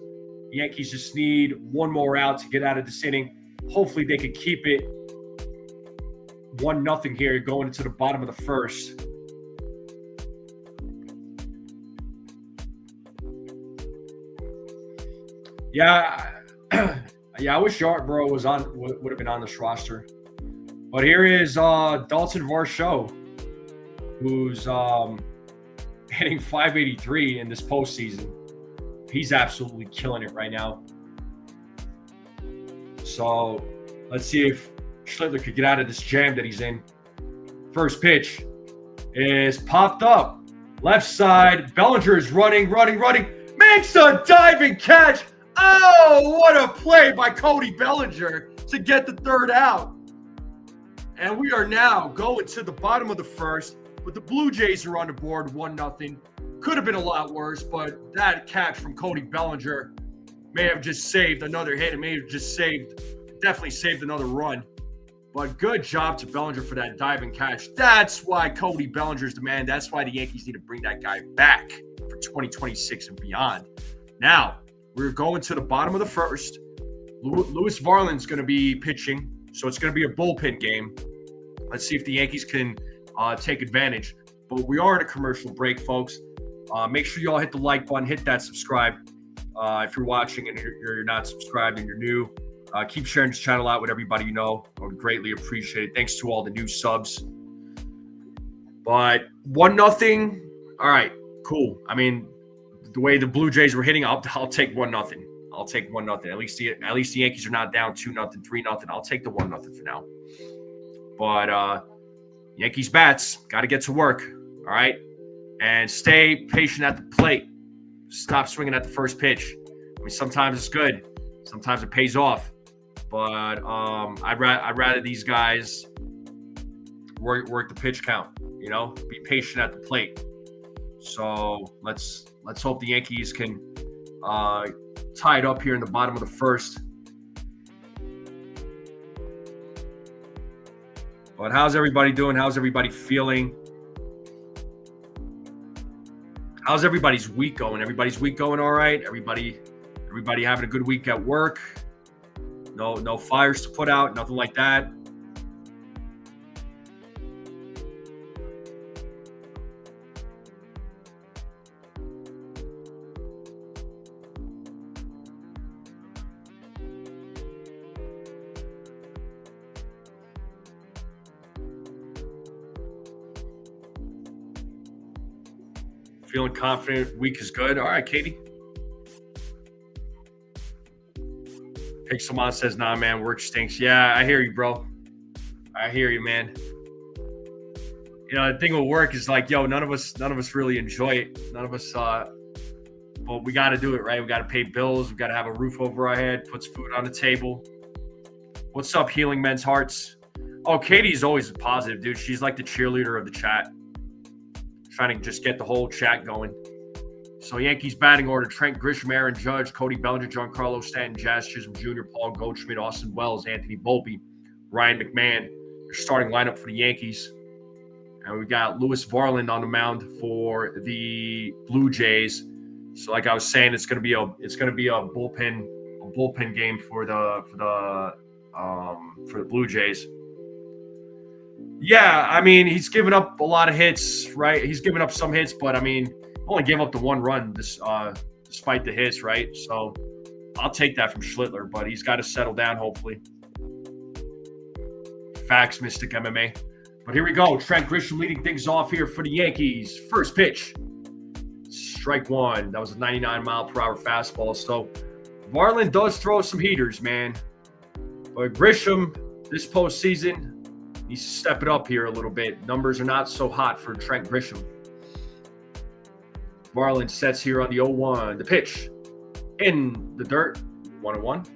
The Yankees just need 1 more out to get out of this inning. Hopefully they can keep it 1-0 here going into the bottom of the first. Yeah, I wish Yarbrough would have been on this roster. But here is Dalton Varsho, who's hitting .583 in this postseason. He's absolutely killing it right now. So let's see if Schlittler could get out of this jam that he's in. First pitch is popped up. Left side. Bellinger is running. Makes a diving catch. Oh, what a play by Cody Bellinger to get the third out. And we are now going to the bottom of the first, but the Blue Jays are on the board 1-0. Could have been a lot worse, but that catch from Cody Bellinger may have just saved another hit. It may have just definitely saved another run. But good job to Bellinger for that diving catch. That's why Cody Bellinger's the man. That's why the Yankees need to bring that guy back for 2026 and beyond. Now, we're going to the bottom of the first. Lewis Varland's going to be pitching, so it's going to be a bullpen game. Let's see if the Yankees can take advantage. But we are in a commercial break, folks. Make sure you all hit the like button, hit that subscribe. If you're watching and you're not subscribed and you're new, keep sharing this channel out with everybody you know. I would greatly appreciate it. Thanks to all the new subs. But 1-0. All right, cool. I mean, the way the Blue Jays were hitting, I'll take 1-0. I'll take 1-0. At least the Yankees are not down 2-0, 3-0. I'll take the 1-0 for now. But Yankees bats got to get to work. All right, and stay patient at the plate. Stop swinging at the first pitch. I mean, sometimes it's good, sometimes it pays off. But I'd rather these guys work the pitch count. Be patient at the plate. So let's hope the Yankees can tie it up here in the bottom of the first. But how's everybody doing? How's everybody feeling? How's everybody's week going? Everybody's week going all right? Everybody having a good week at work? No fires to put out, nothing like that. Feeling confident, week is good. All right, Katie. Pick someone says, nah, man, work stinks. Yeah, I hear you, bro. I hear you, man. The thing with work is like, yo, none of us really enjoy it. None of us, but we got to do it, right? We got to pay bills. We got to have a roof over our head, puts food on the table. What's up, Healing Men's Hearts? Oh, Katie's always positive, dude. She's like the cheerleader of the chat, trying to just get the whole chat going. So Yankees batting order: Trent Grisham, Aaron Judge, Cody Bellinger, Giancarlo Stanton, Jazz Chisholm Jr., Paul Goldschmidt, Austin Wells, Anthony Volpe, Ryan McMahon. Their starting lineup for the Yankees. And we got Lewis Varland on the mound for the Blue Jays. So like I was saying, it's gonna be a bullpen game for the Blue Jays. Yeah, I mean, he's given up a lot of hits, right? He's given up some hits, but I mean, only gave up the one run despite the hits, right? So I'll take that from Schlittler, but he's got to settle down, hopefully. Facts, Mystic MMA. But here we go. Trent Grisham leading things off here for the Yankees. First pitch. Strike one. That was a 99-mile-per-hour fastball. So Varland does throw some heaters, man. But Grisham, this postseason, needs to step it up here a little bit. Numbers are not so hot for Trent Grisham. Varland sets here on the 0-1. The pitch in the dirt. 1-1.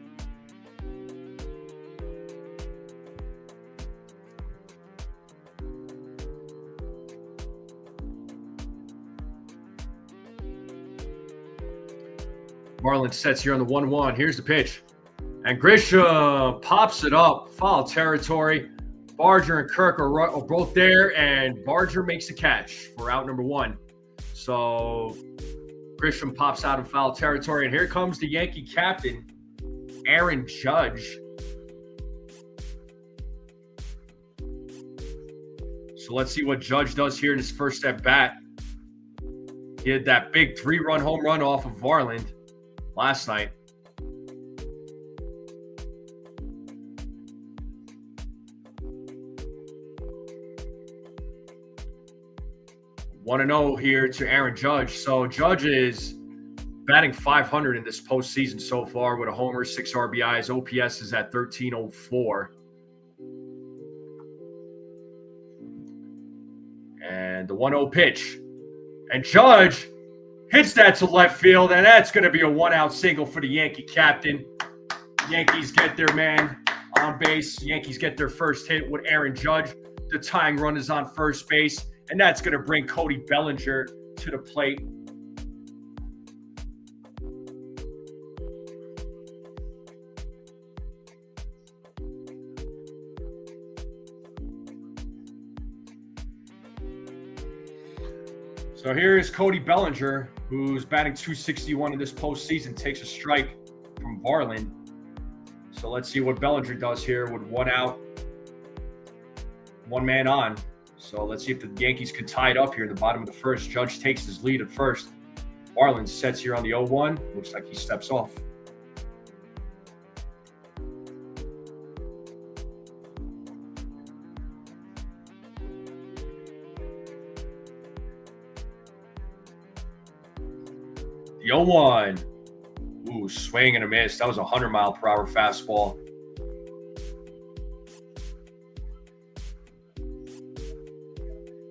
Varland sets here on the 1-1. Here's the pitch. And Grisham pops it up. Foul territory. Barger and Kirk are both there, and Barger makes the catch for out number one. So Grisham pops out of foul territory, and here comes the Yankee captain, Aaron Judge. So let's see what Judge does here in his first at bat. He had that big 3-run home run off of Varland last night. Want to know here to Aaron Judge. So Judge is batting .500 in this postseason so far with a homer, 6 RBIs. OPS is at 1304. And the 1-0 pitch. And Judge hits that to left field, and that's going to be a 1-out single for the Yankee captain. Yankees get their man on base. Yankees get their first hit with Aaron Judge. The tying run is on first base, and that's going to bring Cody Bellinger to the plate. So here is Cody Bellinger, who's batting .261 in this postseason, takes a strike from Varland. So let's see what Bellinger does here with 1 out, 1 man on. So let's see if the Yankees could tie it up here in the bottom of the first. Judge takes his lead at first. Varland sets here on the 0-1. Looks like he steps off. The 0-1. Ooh, swing and a miss. That was a 100-mile-per-hour fastball.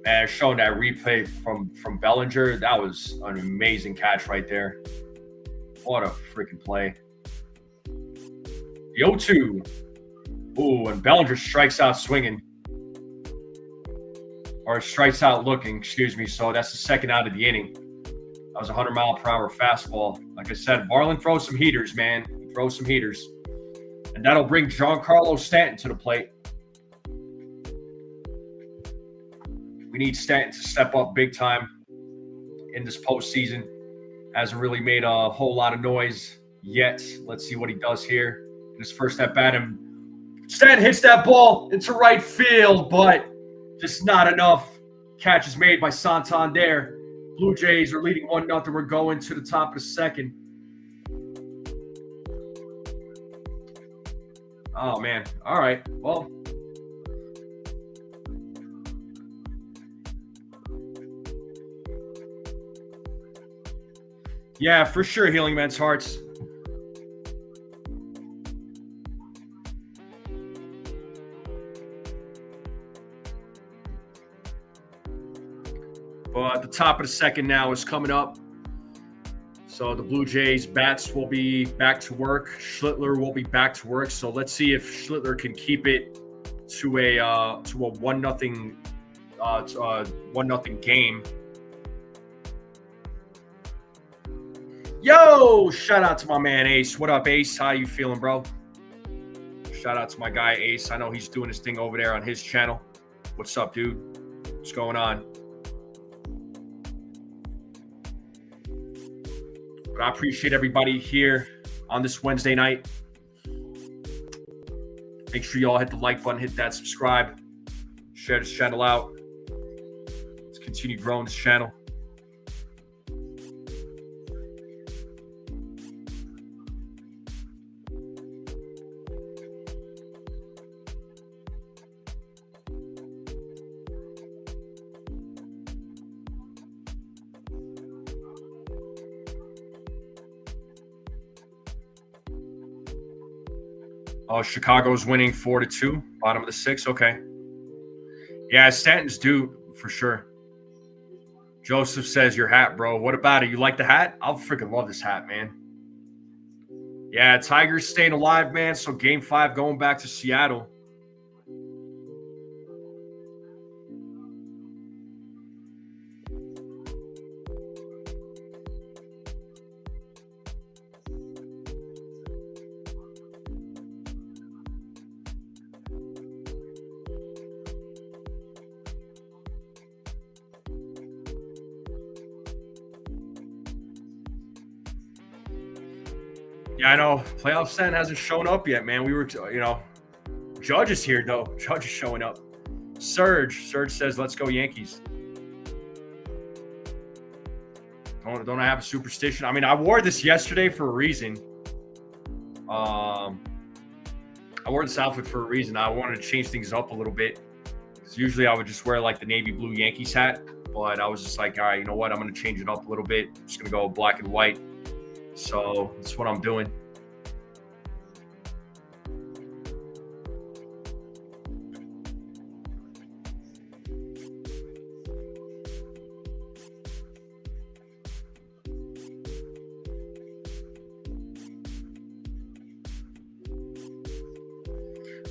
Man, showing that replay from Bellinger, that was an amazing catch right there. What a freaking play. The 0-2. Ooh, and Bellinger strikes out swinging. Or strikes out looking, excuse me. So that's the second out of the inning. That was a 100-mile-per-hour fastball. Like I said, Varland throws some heaters, man. He throws some heaters. And that'll bring Giancarlo Stanton to the plate. We need Stanton to step up big time in this postseason. Hasn't really made a whole lot of noise yet. Let's see what he does here in his first at bat. And Stanton hits that ball into right field, but just not enough. Catch is made by Santander. Blue Jays are leading 1-0. We're going to the top of the second. Oh, man. All right. Well, yeah, for sure, Healing Men's Hearts. But the top of the second now is coming up. So the Blue Jays bats will be back to work. Schlittler will be back to work. So let's see if Schlittler can keep it to a 1-0 game. Yo, shout out to my man Ace. What up, Ace? How you feeling, bro? Shout out to my guy Ace. I know he's doing his thing over there on his channel. What's up, dude? What's going on? But I appreciate everybody here on this Wednesday night. Make sure you all hit the like button, hit that subscribe, share this channel out. Let's continue growing this channel. Oh, Chicago's winning 4-2, bottom of the 6th. Okay. Yeah, Stanton's due for sure. Joseph says your hat, bro. What about it? You like the hat? I'll freaking love this hat, man. Yeah, Tigers staying alive, man. So game 5 going back to Seattle. Yeah, I know. Playoff Sen hasn't shown up yet, man. We were, Judge is here, though. Judge is showing up. Surge says, let's go Yankees. Don't I have a superstition? I mean, I wore this yesterday for a reason. I wore this outfit for a reason. I wanted to change things up a little bit. Because usually I would just wear, like, the navy blue Yankees hat. But I was just like, all right, you know what? I'm going to change it up a little bit. I'm just going to go black and white. So that's what I'm doing.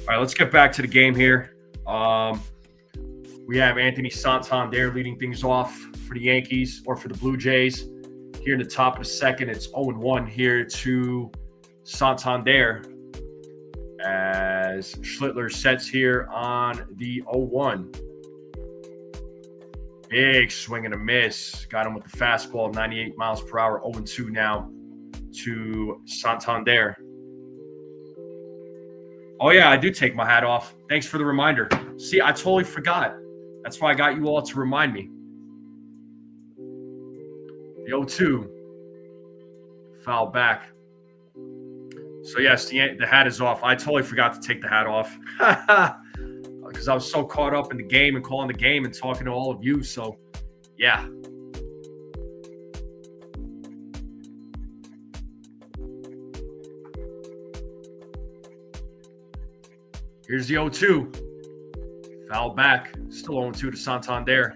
All right, let's get back to the game here. We have Anthony Santander leading things off for the Yankees or for the Blue Jays. Here in the top of the second, it's 0-1 here to Santander as Schlittler sets here on the 0-1. Big swing and a miss. Got him with the fastball, 98 miles per hour, 0-2 now to Santander. Oh, yeah, I do take my hat off. Thanks for the reminder. See, I totally forgot. That's why I got you all to remind me. The 0-2. Foul back. So, yes, the hat is off. I totally forgot to take the hat off because I was so caught up in the game and calling the game and talking to all of you. So, yeah. Here's the 0-2. Foul back. Still 0-2 to Santander.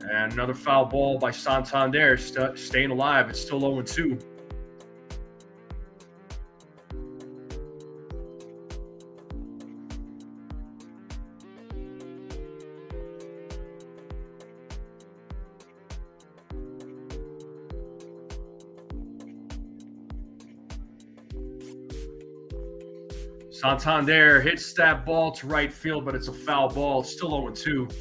And another foul ball by Santander, staying alive. It's still 0-2. Santander hits that ball to right field, but it's a foul ball. It's still 0-2.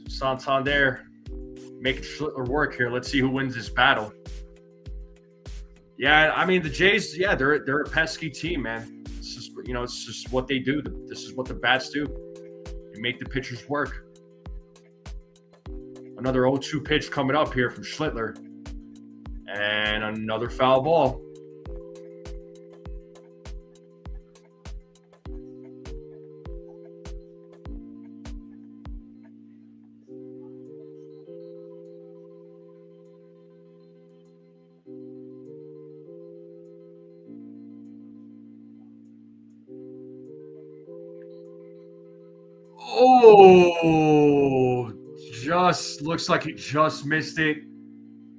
Santander making Schlittler work here. Let's see who wins this battle. Yeah, I mean the Jays. Yeah, they're a pesky team, man. It's just it's just what they do. This is what the bats do. They make the pitchers work. Another 0-2 pitch coming up here from Schlittler, and another foul ball. Oh, just looks like he just missed it.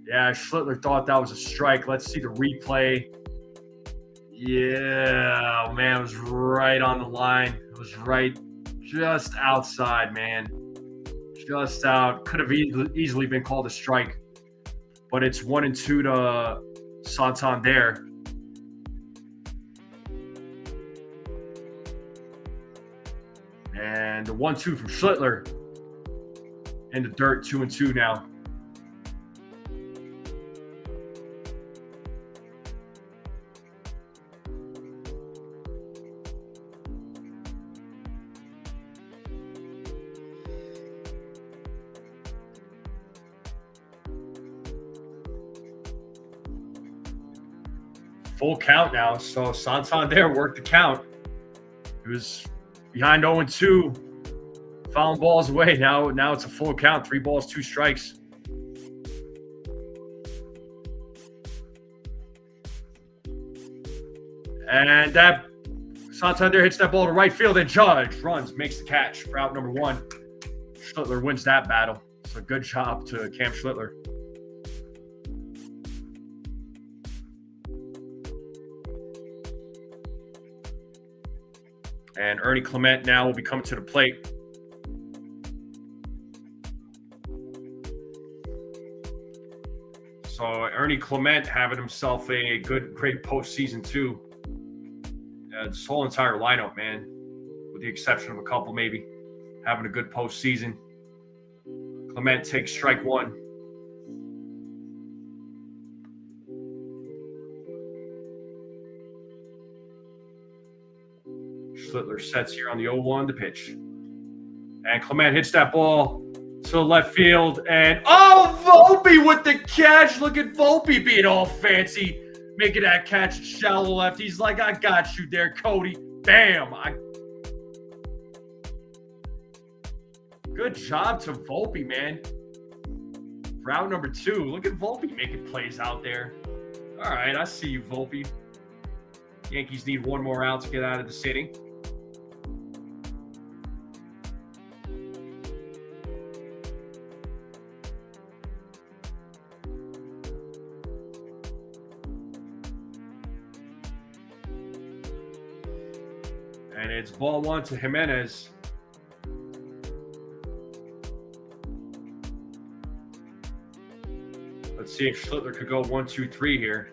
Yeah, Schlittler thought that was a strike. Let's see the replay. Yeah, man, it was right on the line. It was right just outside, man. Just out. Could have easily been called a strike. But it's 1-2 to Santander. And the 1-2 from Schlittler. In the dirt, 2-2 now. Full count now. So Santander worked the count. He was behind 0-2. Fouling balls away. Now it's a full count. 3 balls, 2 strikes. And that Santander hits that ball to right field, and Judge runs, makes the catch for out number 1. Schlittler wins that battle. So good job to Cam Schlittler. And Ernie Clement now will be coming to the plate. So Ernie Clement having himself a great postseason too. This whole entire lineup, man, with the exception of a couple maybe, having a good postseason. Clement takes strike 1. Schlittler sets here on the 0-1 to pitch. And Clement hits that ball to the left field. And, Volpe with the catch. Look at Volpe being all fancy, making that catch shallow left. He's like, I got you there, Cody. Bam. Good job to Volpe, man. Round number 2. Look at Volpe making plays out there. All right, I see you, Volpe. Yankees need 1 more out to get out of this inning. And it's ball 1 to Jimenez. Let's see if Schlittler could go 1-2-3 here.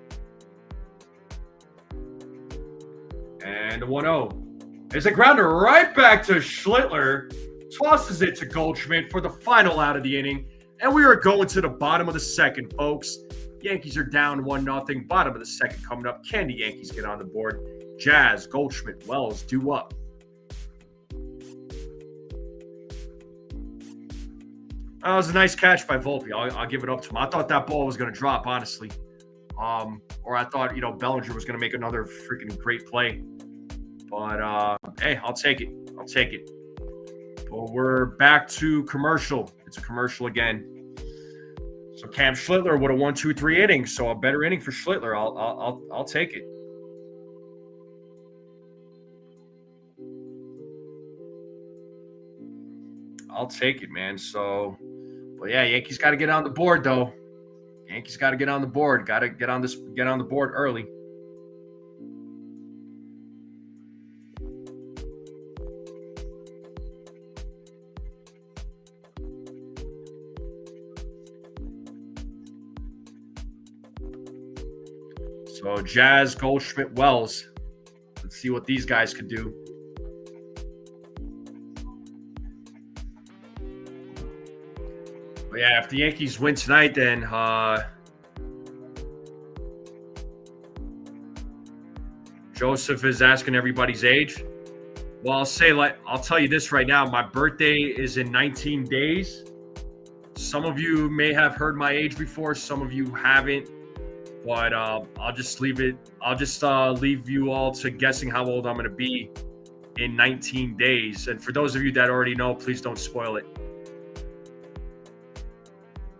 And a 1-0. There's a grounder right back to Schlittler. Tosses it to Goldschmidt for the final out of the inning. And we are going to the bottom of the second, folks. Yankees are down 1-0. Bottom of the second coming up. Can the Yankees get on the board? Jazz, Goldschmidt, Wells due up. That was a nice catch by Volpe. I'll give it up to him. I thought that ball was going to drop, honestly. Or I thought, Bellinger was going to make another freaking great play. But, hey, I'll take it. I'll take it. But we're back to commercial. It's a commercial again. So Cam Schlittler with a 1-2-3 inning. So a better inning for Schlittler. I'll take it. I'll take it, man. So, but yeah, Yankees got to get on the board, though. Yankees got to get on the board. Got to get on the board early. So Jazz, Goldschmidt, Wells. Let's see what these guys could do. But yeah, if the Yankees win tonight, then Joseph is asking everybody's age. Well, I'll tell you this right now. My birthday is in 19 days. Some of you may have heard my age before. Some of you haven't. But I'll just leave it. I'll just leave you all to guessing how old I'm going to be in 19 days. And for those of you that already know, please don't spoil it.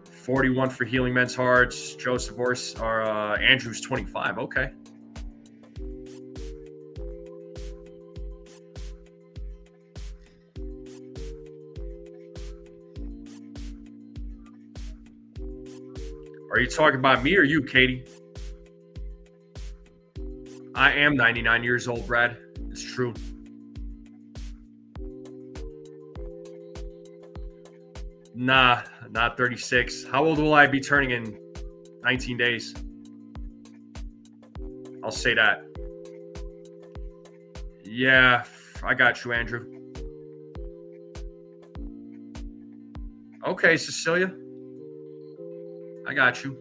41 for Healing Men's Hearts. Joseph Andrews 25. Okay. Are you talking about me or you, Katie? I am 99 years old, Brad. It's true. Nah, not 36. How old will I be turning in 19 days? I'll say that. Yeah, I got you, Andrew. Okay, Cecilia. I got you.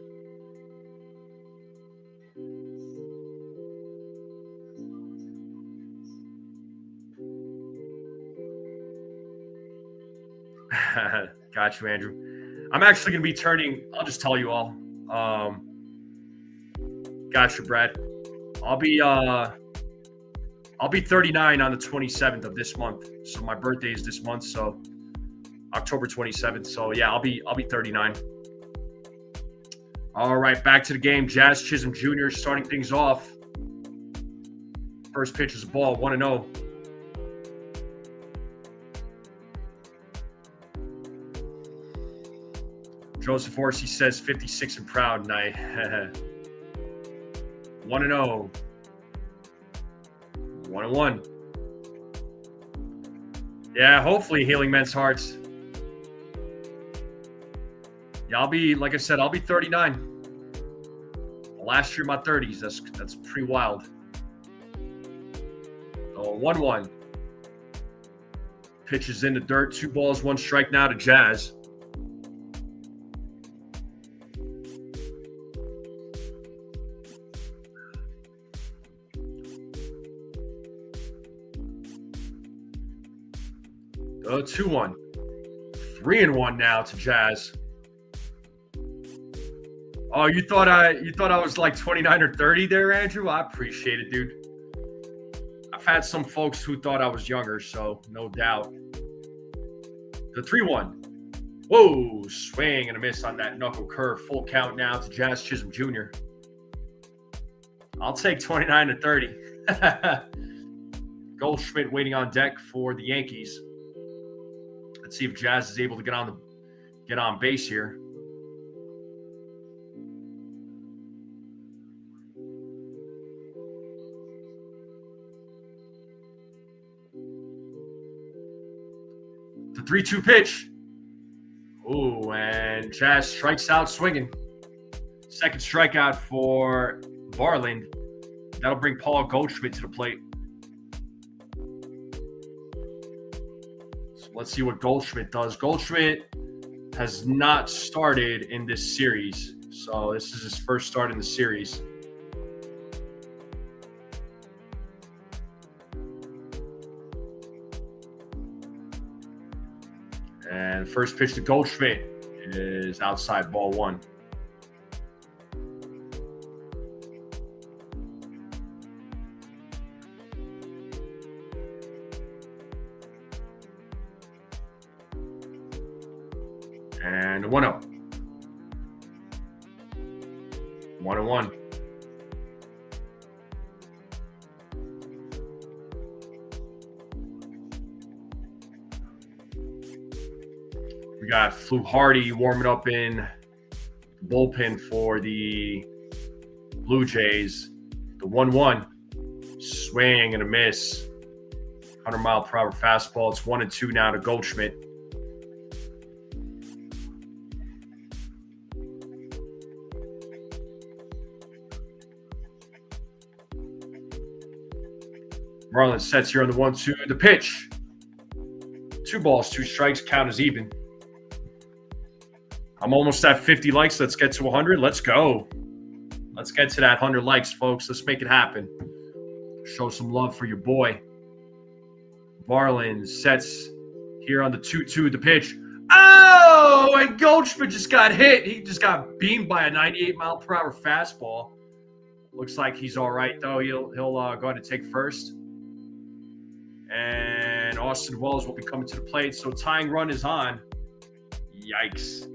Got you, Andrew. I'm actually going to be turning, I'll just tell you all. Got you, Brad. I'll be 39 on the 27th of this month. So my birthday is this month, so October 27th. So yeah, I'll be 39. All right, back to the game. Jazz Chisholm Jr. starting things off. First pitch is a ball, 1-0. Joseph Horsey says 56 and proud, and I 1-0. 1-1. Yeah, hopefully healing men's hearts. Yeah, I'll be, like I said, I'll be 39. Last year, my 30s. That's pretty wild. So 1-1. Pitch is in the dirt. 2 balls, 1 strike now to Jazz. Oh, 2-1. 3-1 now to Jazz. Oh, you thought I was like 29 or 30 there, Andrew? I appreciate it, dude. I've had some folks who thought I was younger, so no doubt. The 3-1. Whoa, swing and a miss on that knuckle curve. Full count now to Jazz Chisholm Jr. I'll take 29 to 30. Goldschmidt waiting on deck for the Yankees. Let's see if Jazz is able to get on base here. The 3-2 pitch. Ooh, and Jazz strikes out swinging. Second strikeout for Varland. That'll bring Paul Goldschmidt to the plate. So let's see what Goldschmidt does. Goldschmidt has not started in this series. So this is his first start in the series. And first pitch to Goldschmidt is outside, ball 1. And 1-0. 1-1. We got Fluharty warming up in the bullpen for the Blue Jays. The 1-1. Swing and a miss. 100-mile-per-hour fastball. It's 1-2 now to Goldschmidt. Marlin sets here on the 1-2. The pitch. 2 balls, 2 strikes. Count is even. I'm almost at 50 likes. Let's get to 100. Let's go. Let's get to that 100 likes, folks. Let's make it happen. Show some love for your boy. Varland sets here on the 2-2. The pitch. Oh, and Goldschmidt just got hit. He just got beamed by a 98-mile-per-hour fastball. Looks like he's all right, though. He'll go ahead and take first. And Austin Wells will be coming to the plate. So tying run is on. Yikes.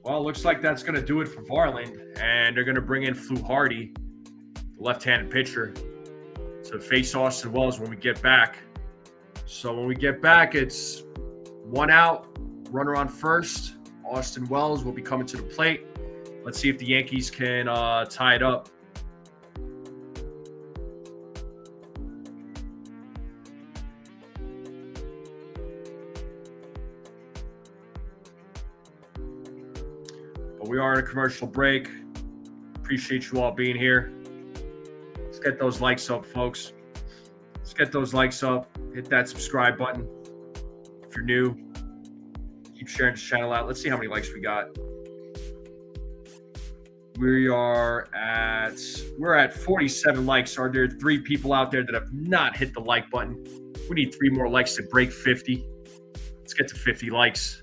Well, looks like that's going to do it for Varland. And they're going to bring in Fluharty, the left-handed pitcher, to to face Austin Wells when we get back. So when we get back, it's 1 out, runner on first. Austin Wells will be coming to the plate. Let's see if the Yankees can tie it up. But we are in a commercial break. Appreciate you all being here. Let's get those likes up, folks. Let's get those likes up. Hit that subscribe button. If you're new, keep sharing this channel out. Let's see how many likes we got. We're at 47 likes. Are there 3 people out there that have not hit the like button? We need 3 more likes to break 50. Let's get to 50 likes.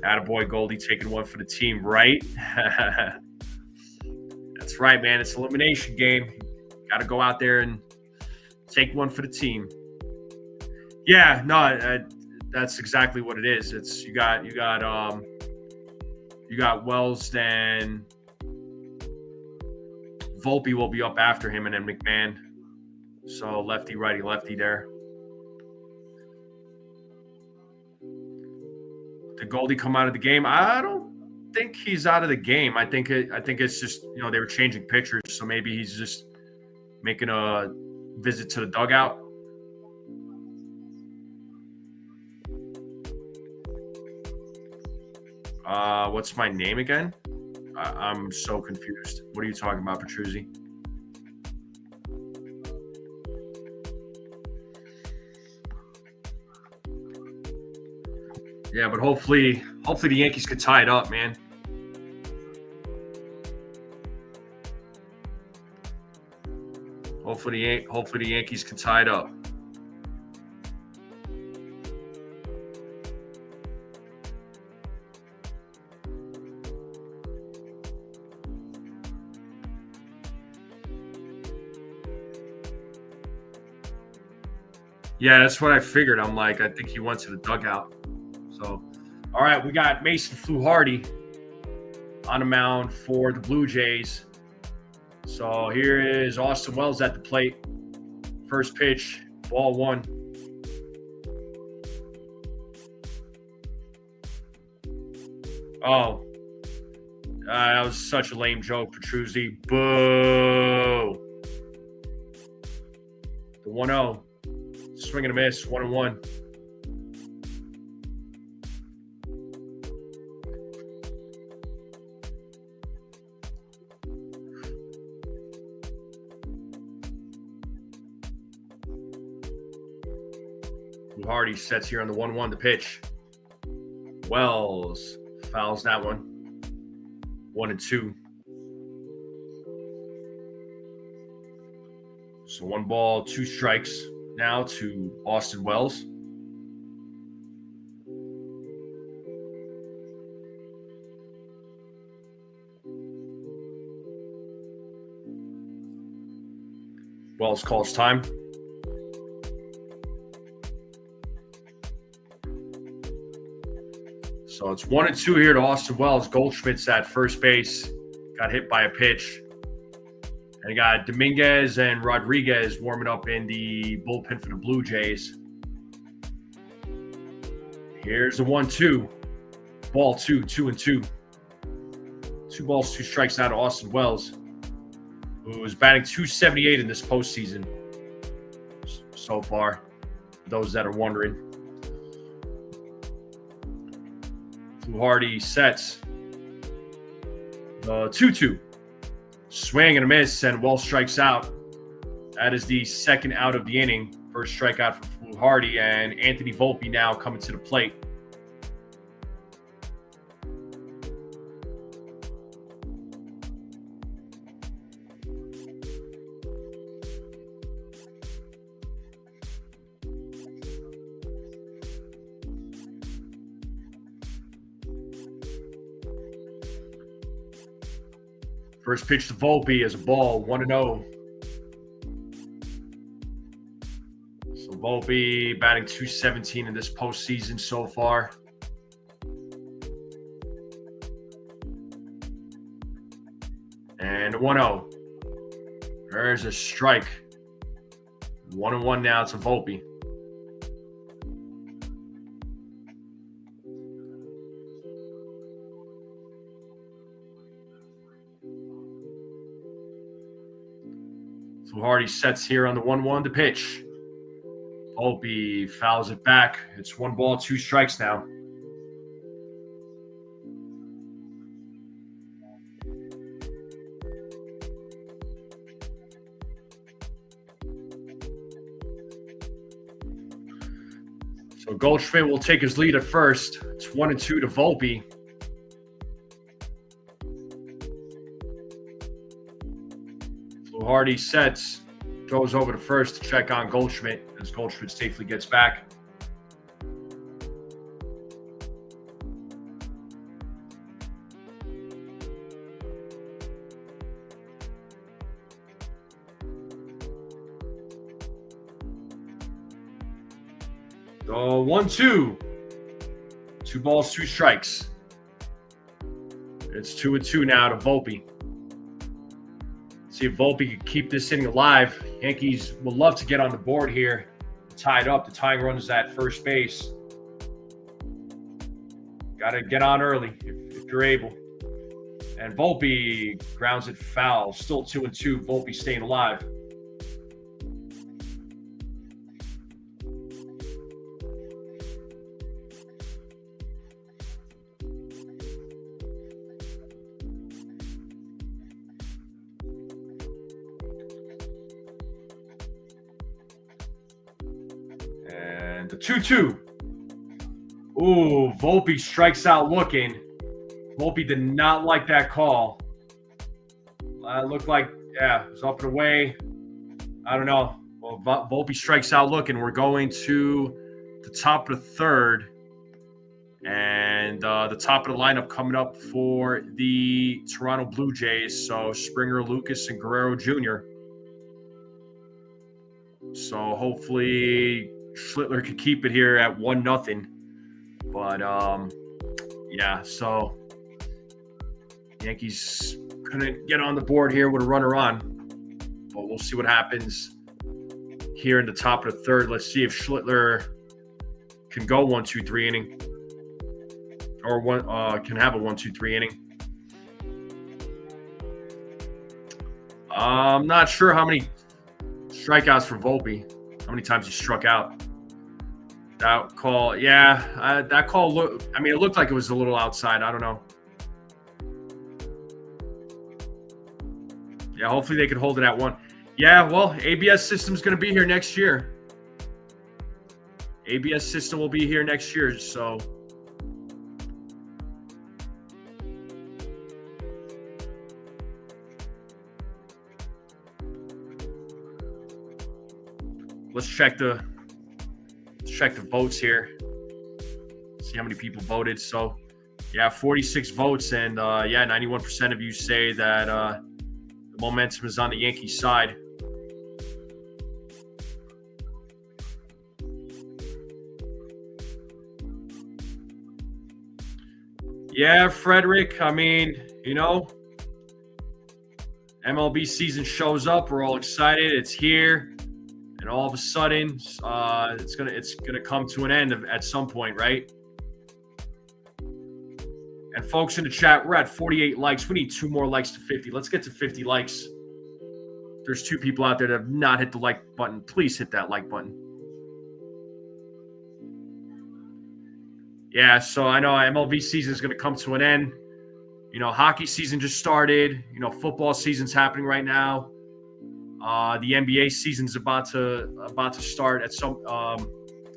Attaboy Goldie taking one for the team, right? That's right, man. It's an elimination game. Got to go out there and take one for the team. Yeah, no, that's exactly what it is. It's you got Wells, then Volpe will be up after him, and then McMahon. So lefty, righty, lefty there. Did Goldie come out of the game? I don't think he's out of the game. I think it's just, they were changing pitchers, so maybe he's just making a visit to the dugout. What's my name again? I'm so confused. What are you talking about, Petruzzi? Yeah, but hopefully the Yankees could tie it up, man. Hopefully the Yankees can tie it up. Yeah, that's what I figured. I'm like, I think he went to the dugout. So, all right, we got Mason Fluharty on the mound for the Blue Jays. So here is Austin Wells at the plate. First pitch, ball 1. Oh, that was such a lame joke, Petruzzi. Boo. The 1-0. Swing and a miss, 1-1. Hardy sets here on the 1-1 to pitch. Wells fouls that one. 1-2. So 1 ball, 2 strikes now to Austin Wells. Wells calls time. So it's 1-2 here to Austin Wells. Goldschmidt's at first base. Got hit by a pitch. And you got Dominguez and Rodriguez warming up in the bullpen for the Blue Jays. Here's the 1-2. Ball 2, 2-2. 2 balls, 2 strikes out of Austin Wells, who is batting .278 in this postseason so far, those that are wondering. Hardy sets the 2-2. Swing and a miss, and Wells strikes out. That is the second out of the inning. First strikeout for Hardy, and Anthony Volpe now coming to the plate. First pitch to Volpe is a ball, 1-0. So Volpe batting .217 in this postseason so far. And 1-0. There's a strike. 1-1 now to Volpe. So Hardy sets here on the 1-1 to pitch. Volpe fouls it back. It's 1 ball, 2 strikes now. So Goldschmidt will take his lead at first. It's 1-2 to Volpe. So Hardy sets, goes over to first to check on Goldschmidt as Goldschmidt safely gets back. So 1-2. 2 balls, 2 strikes. It's 2-2 now to Volpe. See if Volpe can keep this inning alive. Yankees will love to get on the board here. Tied up. The tying run is at first base. Got to get on early if you're able. And Volpe grounds it foul. Still 2-2. Volpe staying alive. And the 2-2. Ooh, Volpe strikes out looking. Volpe did not like that call. Looked like, yeah, it was up and away. I don't know. Well, Volpe strikes out looking. We're going to the top of the third. And the top of the lineup coming up for the Toronto Blue Jays. So Springer, Lucas, and Guerrero Jr. So hopefully Schlittler could keep it here at 1-0. But, yeah, so Yankees couldn't get on the board here with a runner on. But we'll see what happens here in the top of the third. Let's see if Schlittler can go 1-2-3 inning. Or can have a 1-2-3 inning. I'm not sure how many strikeouts for Volpe. How many times he struck out. That call, yeah. That call, it looked like it was a little outside. I don't know. Yeah, hopefully they could hold it at 1. Yeah, well, ABS system's going to be here next year. ABS system will be here next year, so... Let's check the votes here. See how many people voted. So, yeah, 46 votes, and 91% of you say that the momentum is on the Yankees side. Yeah, Frederick. MLB season shows up. We're all excited. It's here. And all of a sudden, it's gonna come to an end at some point, right? And folks in the chat, we're at 48 likes. We need 2 more likes to 50. Let's get to 50 likes. There's 2 people out there that have not hit the like button. Please hit that like button. Yeah, so I know MLB season is going to come to an end. Hockey season just started. Football season's happening right now. The NBA season's about to start at some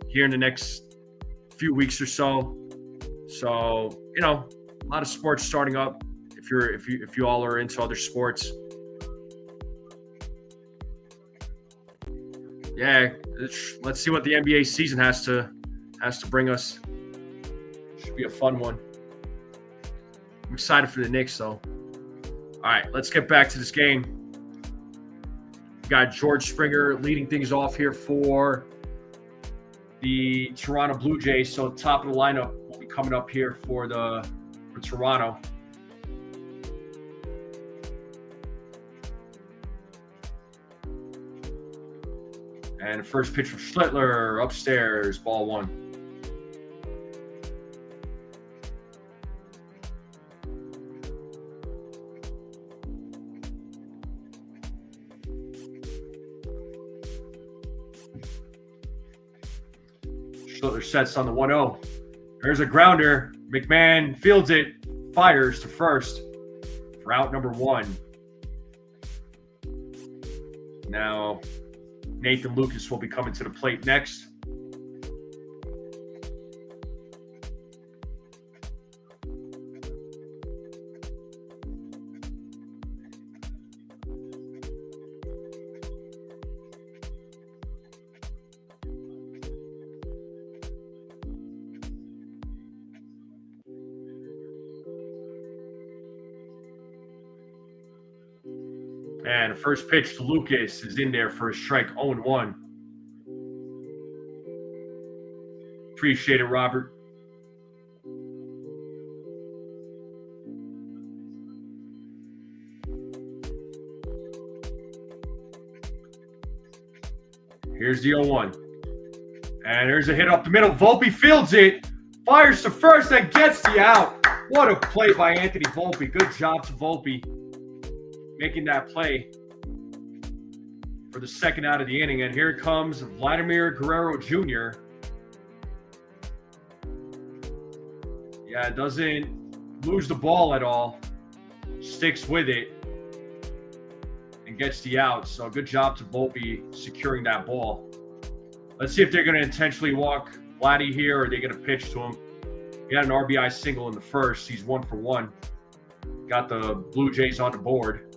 here in the next few weeks or so. So a lot of sports starting up. If you all are into other sports, yeah. Let's see what the NBA season has to bring us. Should be a fun one. I'm excited for the Knicks, though. All right, let's get back to this game. We got George Springer leading things off here for the Toronto Blue Jays. So top of the lineup will be coming up here for Toronto. And the first pitch from Schlittler, upstairs, ball 1. Schlittler sets on the 1-0. There's a grounder. McMahon fields it, fires to first for out number 1. Now, Nathan Lucas will be coming to the plate next. And the first pitch to Lucas is in there for a strike, 0-1. Appreciate it, Robert. Here's the 0-1. And there's a hit up the middle. Volpe fields it, fires to first, and gets the out. What a play by Anthony Volpe. Good job to Volpe making that play for the second out of the inning. And here comes Vladimir Guerrero Jr. Yeah, doesn't lose the ball at all. Sticks with it and gets the out. So good job to Volpe securing that ball. Let's see if they're going to intentionally walk Vladdy here, or are they going to pitch to him. He had an RBI single in the first. He's 1 for 1. Got the Blue Jays on the board.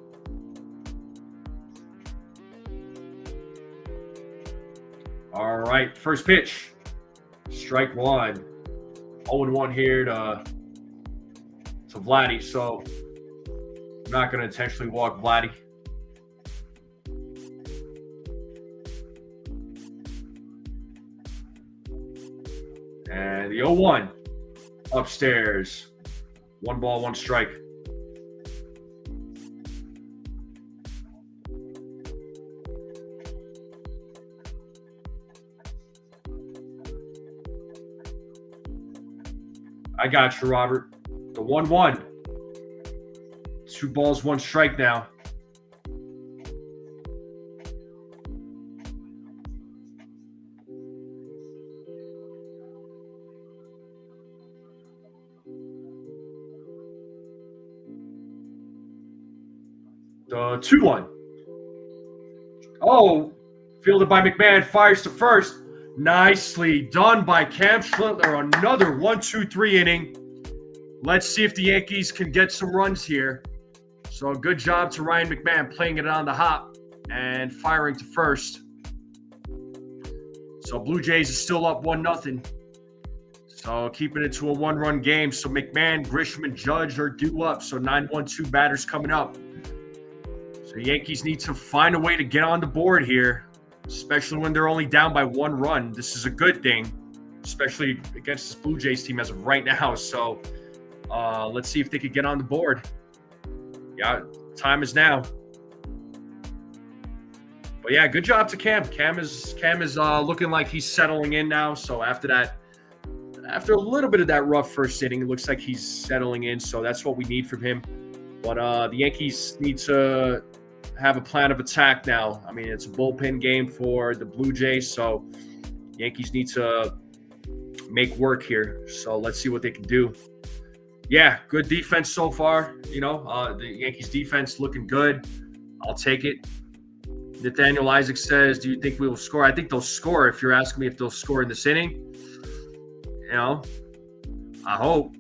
All right, first pitch. Strike 1. 0-1 here to Vladdy. So I'm not going to intentionally walk Vladdy. And the 0-1 upstairs. 1 ball, 1 strike. I got you, Robert. The 1-1. 2 balls, 1 strike now. The 2-1. Oh, fielded by McMahon, fires to first. Nicely done by Cam Schlittler. Another 1-2-3 inning. Let's see if the Yankees can get some runs here. So good job to Ryan McMahon playing it on the hop and firing to first. So Blue Jays is still up 1-0. So keeping it to a 1-run game. So McMahon, Grisham, and Judge are due up. So 9-1-2 batters coming up. So the Yankees need to find a way to get on the board here, especially when they're only down by 1 run. This is a good thing, especially against this Blue Jays team as of right now. So let's see if they could get on the board. Yeah, time is now. But yeah, good job to Cam. Cam is looking like he's settling in now. So after a little bit of that rough first inning, it looks like he's settling in. So that's what we need from him. But the Yankees need to have a plan of attack now. I mean, it's a bullpen game for the Blue Jays, so Yankees need to make work here. So let's see what they can do. Yeah, good defense so far. You know, the Yankees defense looking good. I'll take it. Nathaniel Isaac says, do you think we will score? I think they'll score. If you're asking me if they'll score in this inning, you know, I hope.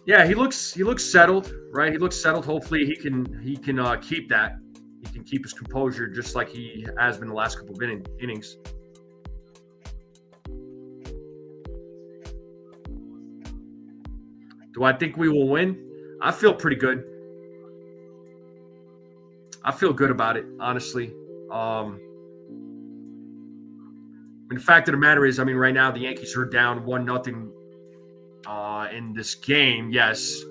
Yeah, he looks settled, right? He looks settled. Hopefully he can keep that. He can keep his composure just like he has been the last couple of innings. Do I think we will win? I feel pretty good. I feel good about it, honestly. The fact of the matter is, I mean, right now the Yankees are down 1-0 in this game. Yes,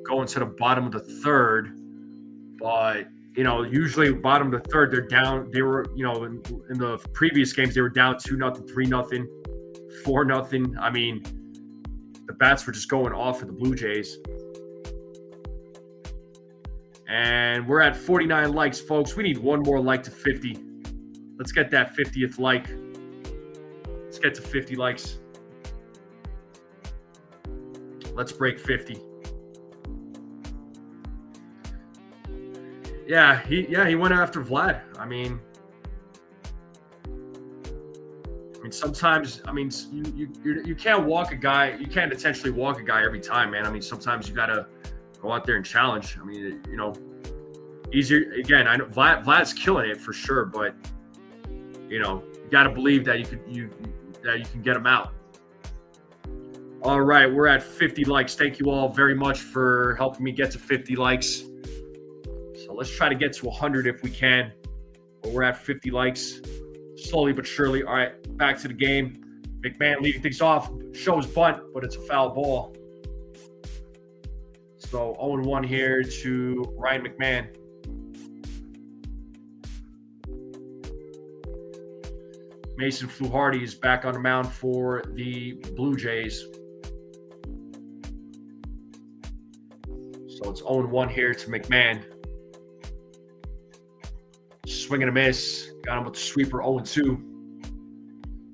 going to the bottom of the third. But, usually bottom of the third, they're down. They were, in the previous games, they were down 2-0, 3-0, 4-0. I mean, the bats were just going off for the Blue Jays. And we're at 49 likes, folks. We need one more like to 50. Let's get that 50th like. Let's get to 50 likes. Let's break 50. Yeah, he went after Vlad. I mean, sometimes, you can't walk a guy. You can't intentionally walk a guy every time, man. I mean, sometimes you gotta go out there and challenge. I mean, easier again. I know Vlad's killing it for sure, but you gotta believe that you can get him out. All right, we're at 50 likes. Thank you all very much for helping me get to 50 likes. So let's try to get to 100 if we can. But we're at 50 likes, slowly but surely. All right, back to the game. McMahon leading things off. Shows bunt, but it's a foul ball. So 0-1 here to Ryan McMahon. Mason Fluharty is back on the mound for the Blue Jays. So it's 0-1 here to McMahon. Swing and a miss. Got him with the sweeper, 0-2.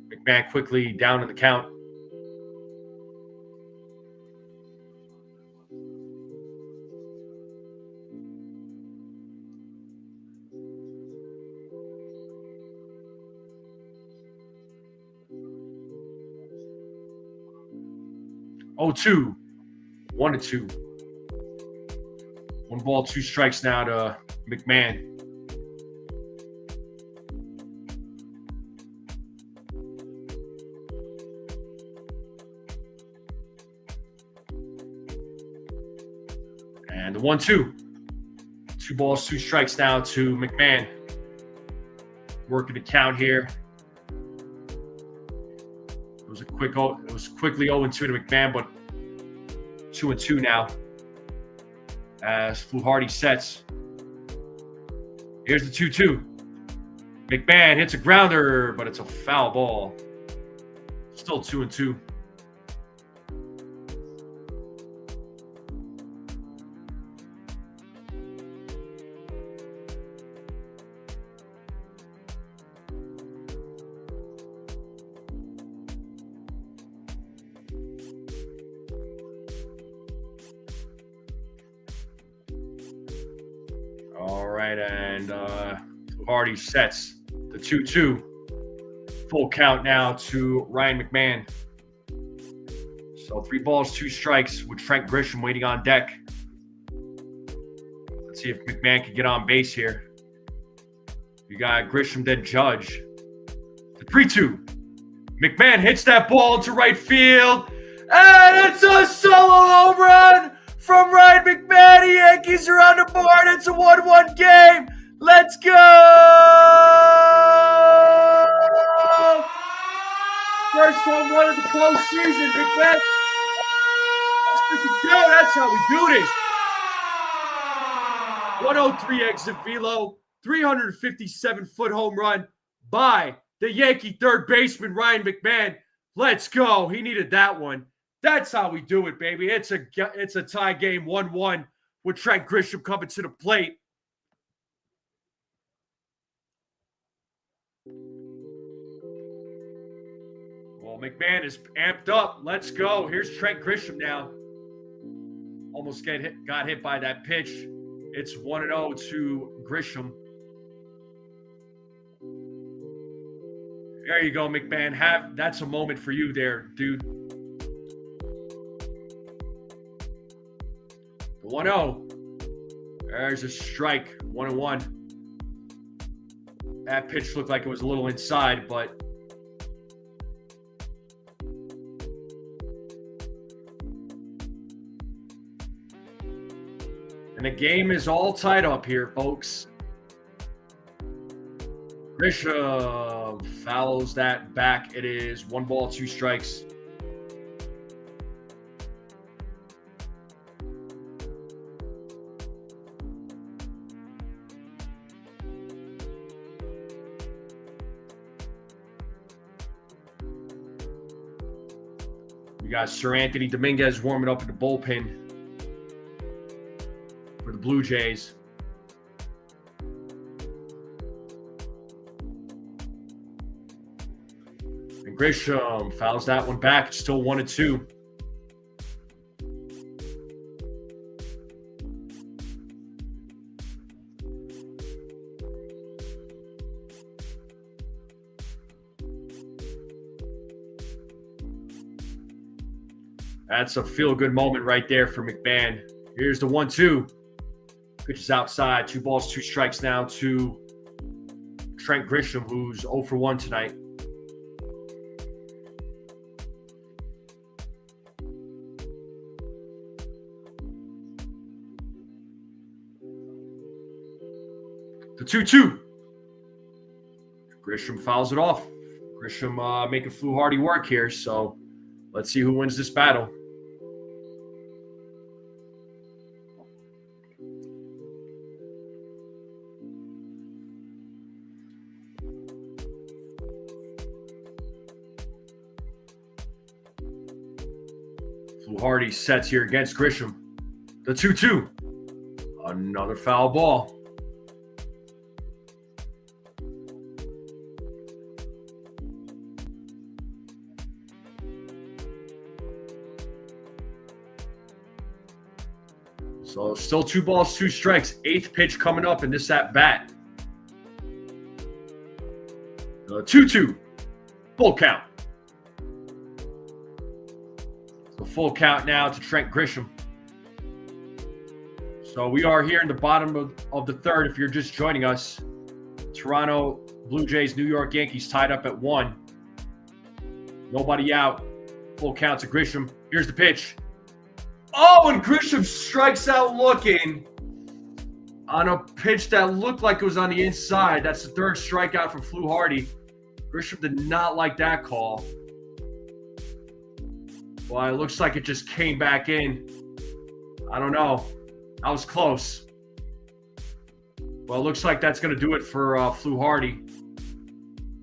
McMahon quickly down in the count. Oh, 2. 1-2. 1 ball, 2 strikes now to McMahon. And the 1-2. 2 balls, 2 strikes now to McMahon. Working the count here. It was quickly 0-2 to McMahon, but 2-2 now. As Fluharty sets. Here's the 2-2. McMahon hits a grounder, but it's a foul ball. Still 2-2. All right, and Fluharty sets the 2-2. Full count now to Ryan McMahon. So 3 balls, 2 strikes with Trent Grisham waiting on deck. Let's see if McMahon can get on base here. You got Grisham, then Judge. The 3-2. McMahon hits that ball into right field. And it's a solo home run from Ryan McMahon. The Yankees are on the board. It's a 1-1 game. Let's go! First home run of the postseason. McMahon. Let's freaking go. That's how we do this. 103 exit velo. 357-foot home run by the Yankee third baseman, Ryan McMahon. Let's go. He needed that one. That's how we do it, baby. It's a tie game, 1-1, with Trent Grisham coming to the plate. Well, McMahon is amped up. Let's go. Here's Trent Grisham now. Almost got hit by that pitch. It's 1-0 to Grisham. There you go, McMahon. That's a moment for you there, dude. The 1-0. There's a strike. 1-1. That pitch looked like it was a little inside, but and the game is all tied up here, folks. Grisham fouls that back. It is 1 ball, 2 strikes. got Sir Anthony Dominguez warming up in the bullpen for the Blue Jays. And Grisham fouls that one back. It's still 1-2. That's a feel-good moment right there for McMahon. Here's the 1-2. Pitch is outside. 2 balls, 2 strikes now to Trent Grisham, who's 0 for 1 tonight. The 2-2. Grisham fouls it off. Grisham making Fluharty work here, so let's see who wins this battle. Fluharty sets here against Grisham. The 2-2. Another foul ball. So still 2 balls, 2 strikes. 8th pitch coming up in this at-bat. 2-2. Full count. The full count now to Trent Grisham. So we are here in the bottom of the 3rd if you're just joining us. Toronto Blue Jays, New York Yankees tied up at 1. Nobody out. Full count to Grisham. Here's the pitch. Oh, and Grisham strikes out looking on a pitch that looked like it was on the inside. That's the 3rd strikeout from Fluharty. Grisham did not like that call. Well, it looks like it just came back in. I don't know. That was close. Well, it looks like that's going to do it for Fluharty.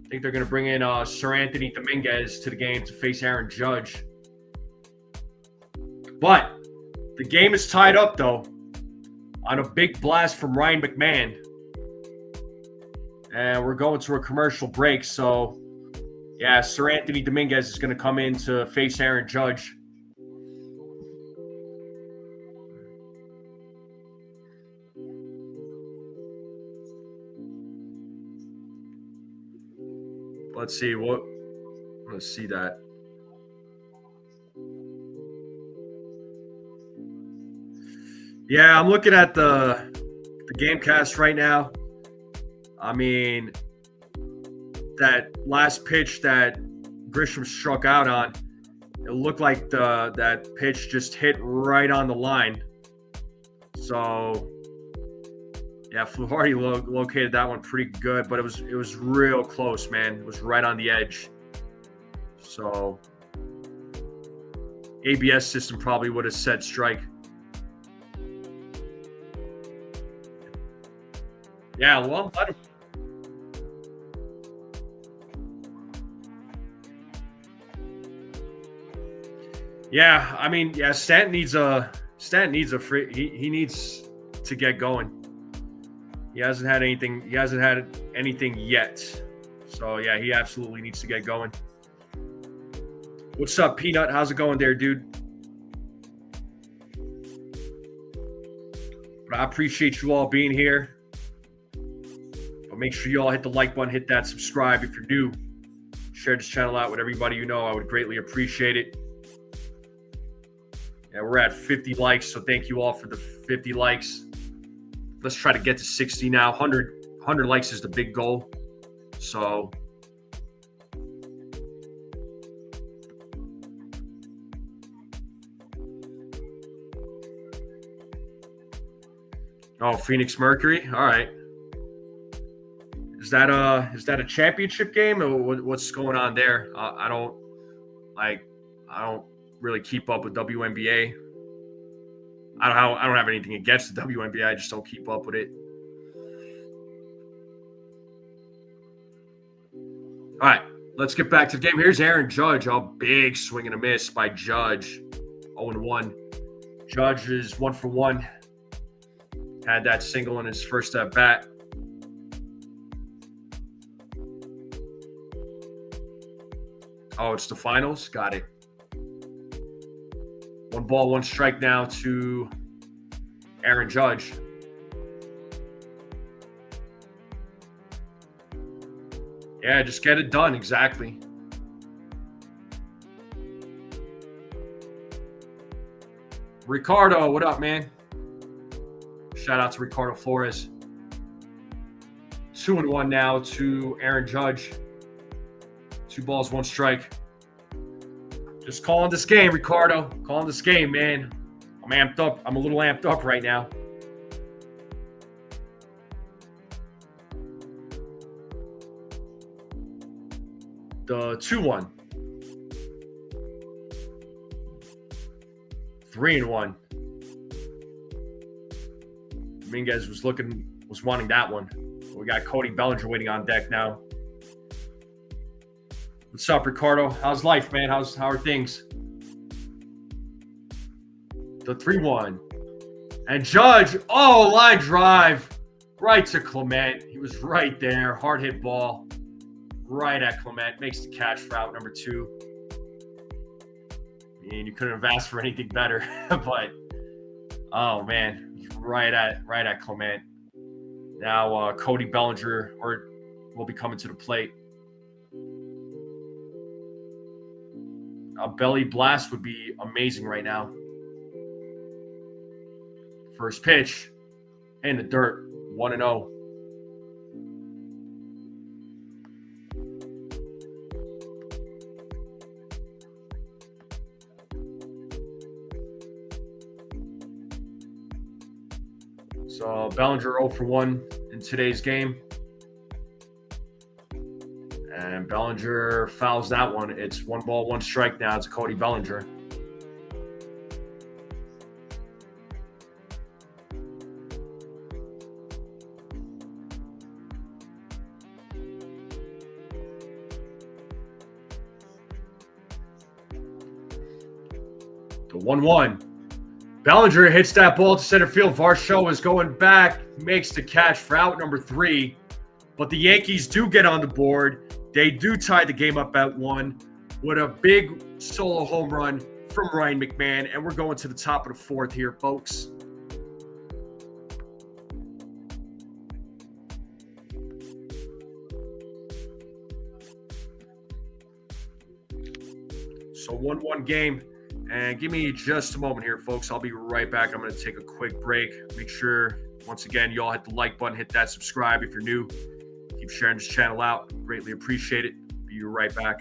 I think they're going to bring in Sir Anthony Dominguez to the game to face Aaron Judge. But the game is tied up, though, on a big blast from Ryan McMahon. And we're going to a commercial break. So, yeah, Sir Anthony Dominguez is going to come in to face Aaron Judge. Let's see what. Let's see that. Yeah, I'm looking at the Gamecast right now. I mean, that last pitch that Grisham struck out on, it looked like that pitch just hit right on the line. So, yeah, Fluharty located that one pretty good, but it was real close, man. It was right on the edge. So, ABS system probably would have said strike. Yeah, well, let him. Yeah, I mean, yeah, Stanton needs a free. He needs to get going. He hasn't had anything. He hasn't had anything yet. So yeah, he absolutely needs to get going. What's up, Peanut? How's it going there, dude? But I appreciate you all being here. But make sure you all hit the like button, hit that subscribe if you're new. Share this channel out with everybody you know. I would greatly appreciate it. Yeah, we're at 50 likes, so thank you all for the 50 likes. Let's try to get to 60 now. 100 likes is the big goal. So, oh, Phoenix Mercury. All right. Is that a championship game, or what's going on there? I don't really keep up with WNBA. I don't have anything against the WNBA. I just don't keep up with it. All right, Let's get back to the game. Here's Aaron Judge. A big swing and a miss by Judge. 0-1. Judge is 1 for 1. Had that single in his first at bat. Oh, it's the finals? Got it. 1 ball, 1 strike now to Aaron Judge. Yeah, just get it done. Exactly. Ricardo, what up, man? Shout out to Ricardo Flores. 2-1 now to Aaron Judge. 2 balls, 1 strike. Just calling this game, Ricardo. Calling this game, man. I'm amped up. I'm a little amped up right now. The 2-1. 3-1. Dominguez was wanting that one. We got Cody Bellinger waiting on deck now. What's up, Ricardo? How's life, man? How are things? The 3-1. And Judge, line drive. Right to Clement. He was right there. Hard hit ball. Right at Clement. Makes the catch for out number 2. I mean, you couldn't have asked for anything better. But, oh, man. Right at Clement. Now Cody Bellinger will be coming to the plate. A belly blast would be amazing right now. First pitch in the dirt, 1-0. So Bellinger 0 for 1 in today's game. And Bellinger fouls that one. It's 1 ball, 1 strike now. It's Cody Bellinger. The 1-1. Bellinger hits that ball to center field. Varsho is going back, makes the catch for out number 3. But the Yankees do get on the board. They do tie the game up at 1 with a big solo home run from Ryan McMahon. And we're going to the top of the 4th here, folks. So 1-1 game. And give me just a moment here, folks. I'll be right back. I'm going to take a quick break. Make sure, once again, you all hit the like button, hit that subscribe if you're new. Keep sharing this channel out. Greatly appreciate it. Be right back.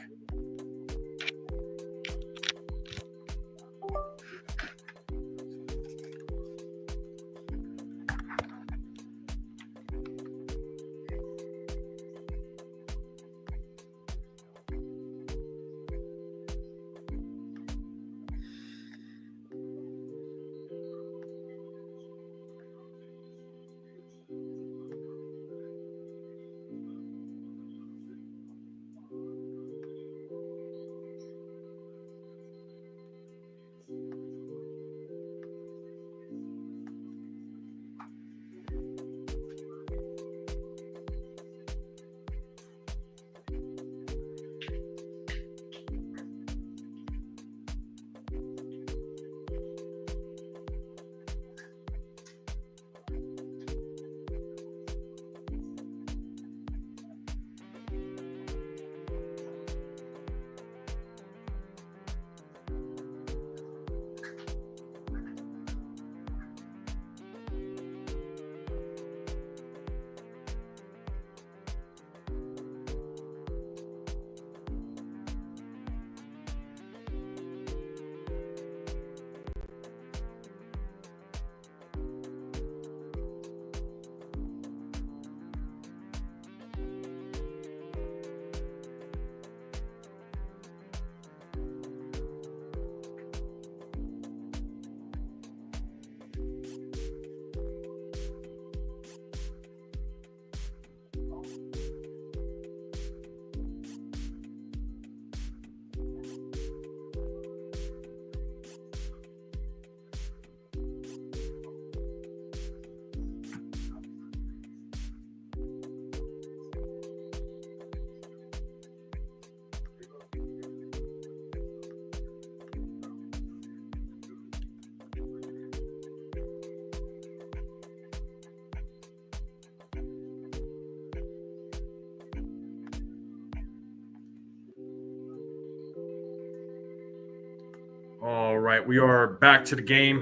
All right, we are back to the game.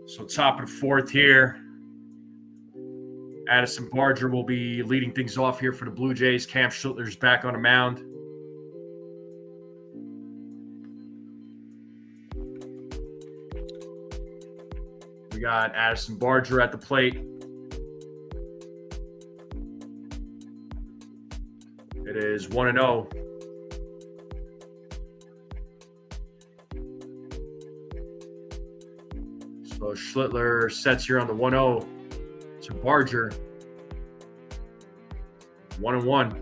So top of the fourth here. Addison Barger will be leading things off here for the Blue Jays. Cam Schlittler's back on the mound. We got Addison Barger at the plate. It is 1-0. So Schlittler sets here on the 1-0 to Barger. 1-1.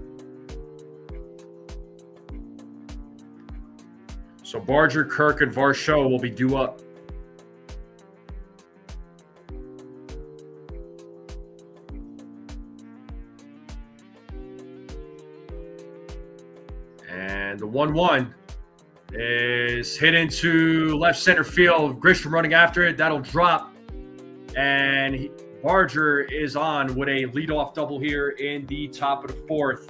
So Barger, Kirk, and Varsho will be due up. And the 1-1 is hit into left center field. Grisham running after it. That'll drop. And Barger is on with a leadoff double here in the top of the fourth.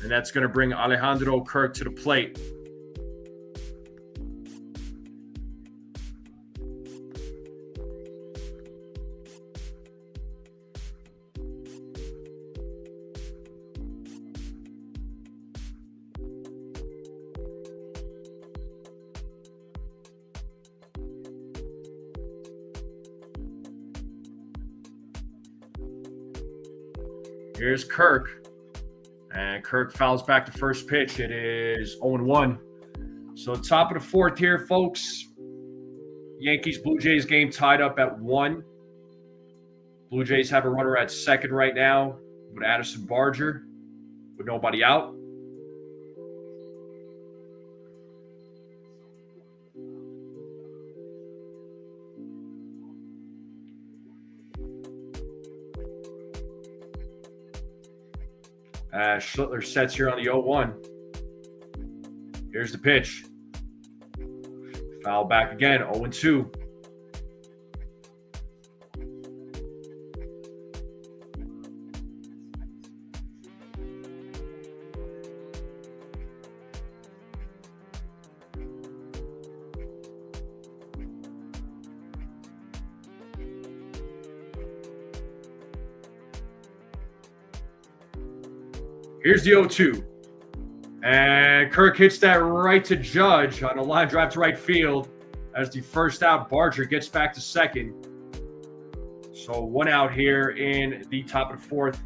And that's going to bring Alejandro Kirk to the plate. Here's Kirk. And Kirk fouls back to first pitch. It is 0-1. So top of the fourth here, folks. Yankees Blue Jays game tied up at 1. Blue Jays have a runner at second right now with Addison Barger with nobody out. Schlittler sets here on the 0-1. Here's the pitch. Foul back again, 0-2. Here's the 0-2. And Kirk hits that right to Judge on a line drive to right field. As the first out, Barger gets back to second. So 1 out here in the top of the fourth.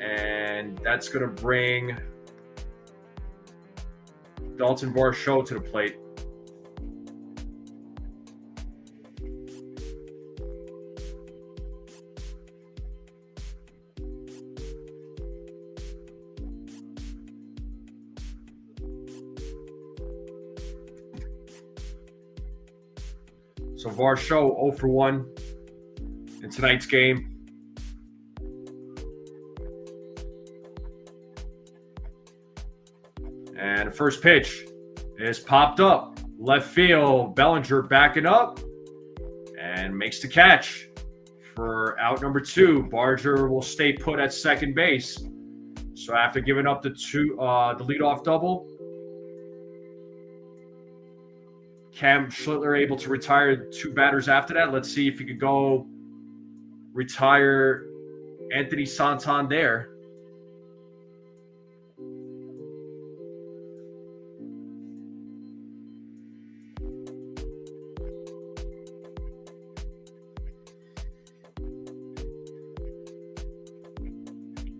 And that's going to bring Dalton Varsho to the plate. So Varsho 0 for 1 in tonight's game. And the first pitch is popped up. Left field, Bellinger backing up and makes the catch for out number 2. Barger will stay put at second base. So after giving up the leadoff double, Cam Schlittler able to retire 2 batters after that. Let's see if he could go retire Anthony Santander.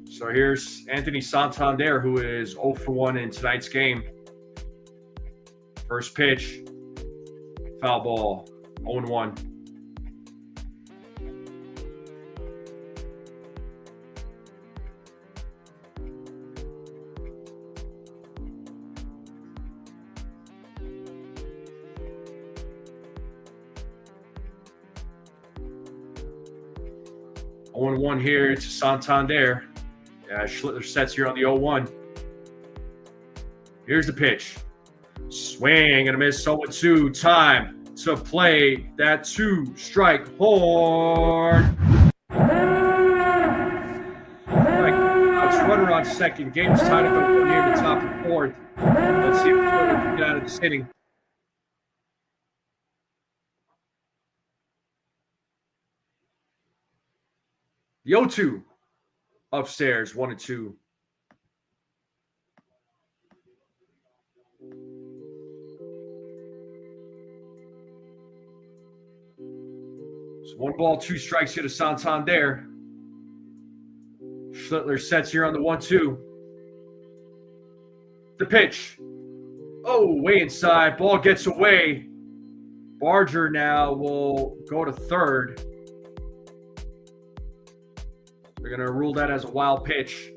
So here's Anthony Santander, who is 0 for 1 in tonight's game. First pitch. Foul ball, 0-1. One here to Santander. Schlittler sets here on the 0-1. Here's the pitch. Swing and a miss, 0-2. Time to play that 2-strike horn. That's runner on second. Game's tied up at 1 here in the top of the fourth. Let's see if Schlittler can get out of this inning. The 0-2 upstairs, 1-2. So 1 ball, 2 strikes here to Santander. Schlittler sets here on the 1-2. The pitch. Oh, way inside. Ball gets away. Barger now will go to third. They're going to rule that as a wild pitch.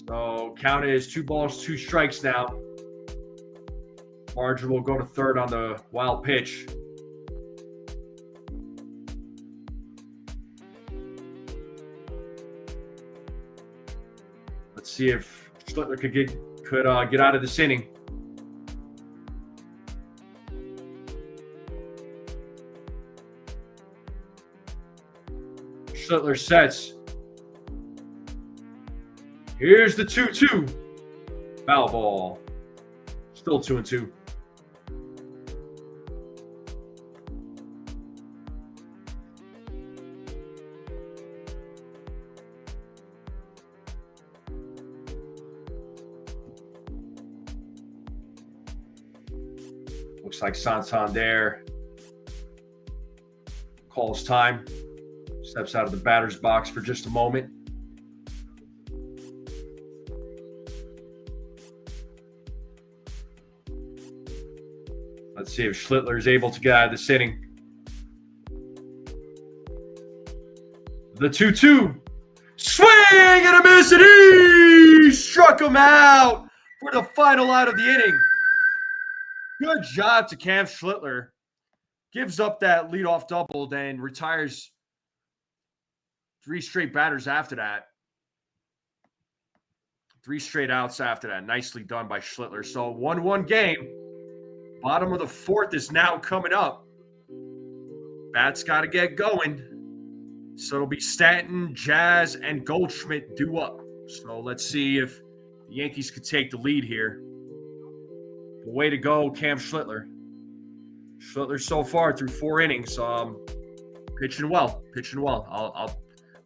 So count is 2 balls, 2 strikes now. Barger will go to third on the wild pitch. Let's see if Schlittler could get out of this inning. Schlittler sets. Here's the 2-2. Foul ball. Still 2-2. Looks like Santander calls time. Steps out of the batter's box for just a moment. Let's see if Schlittler is able to get out of this inning. The 2-2. Swing and a miss, and he struck him out for the final out of the inning. Good job to Cam Schlittler. Gives up that leadoff double, then retires 3 straight batters after that. 3 straight outs after that. Nicely done by Schlittler. So 1-1 game. Bottom of the fourth is now coming up. Bats got to get going. So it'll be Stanton, Jazz, and Goldschmidt due up. So let's see if the Yankees could take the lead here. Way to go, Cam Schlittler. Schlittler so far through 4 innings, pitching well.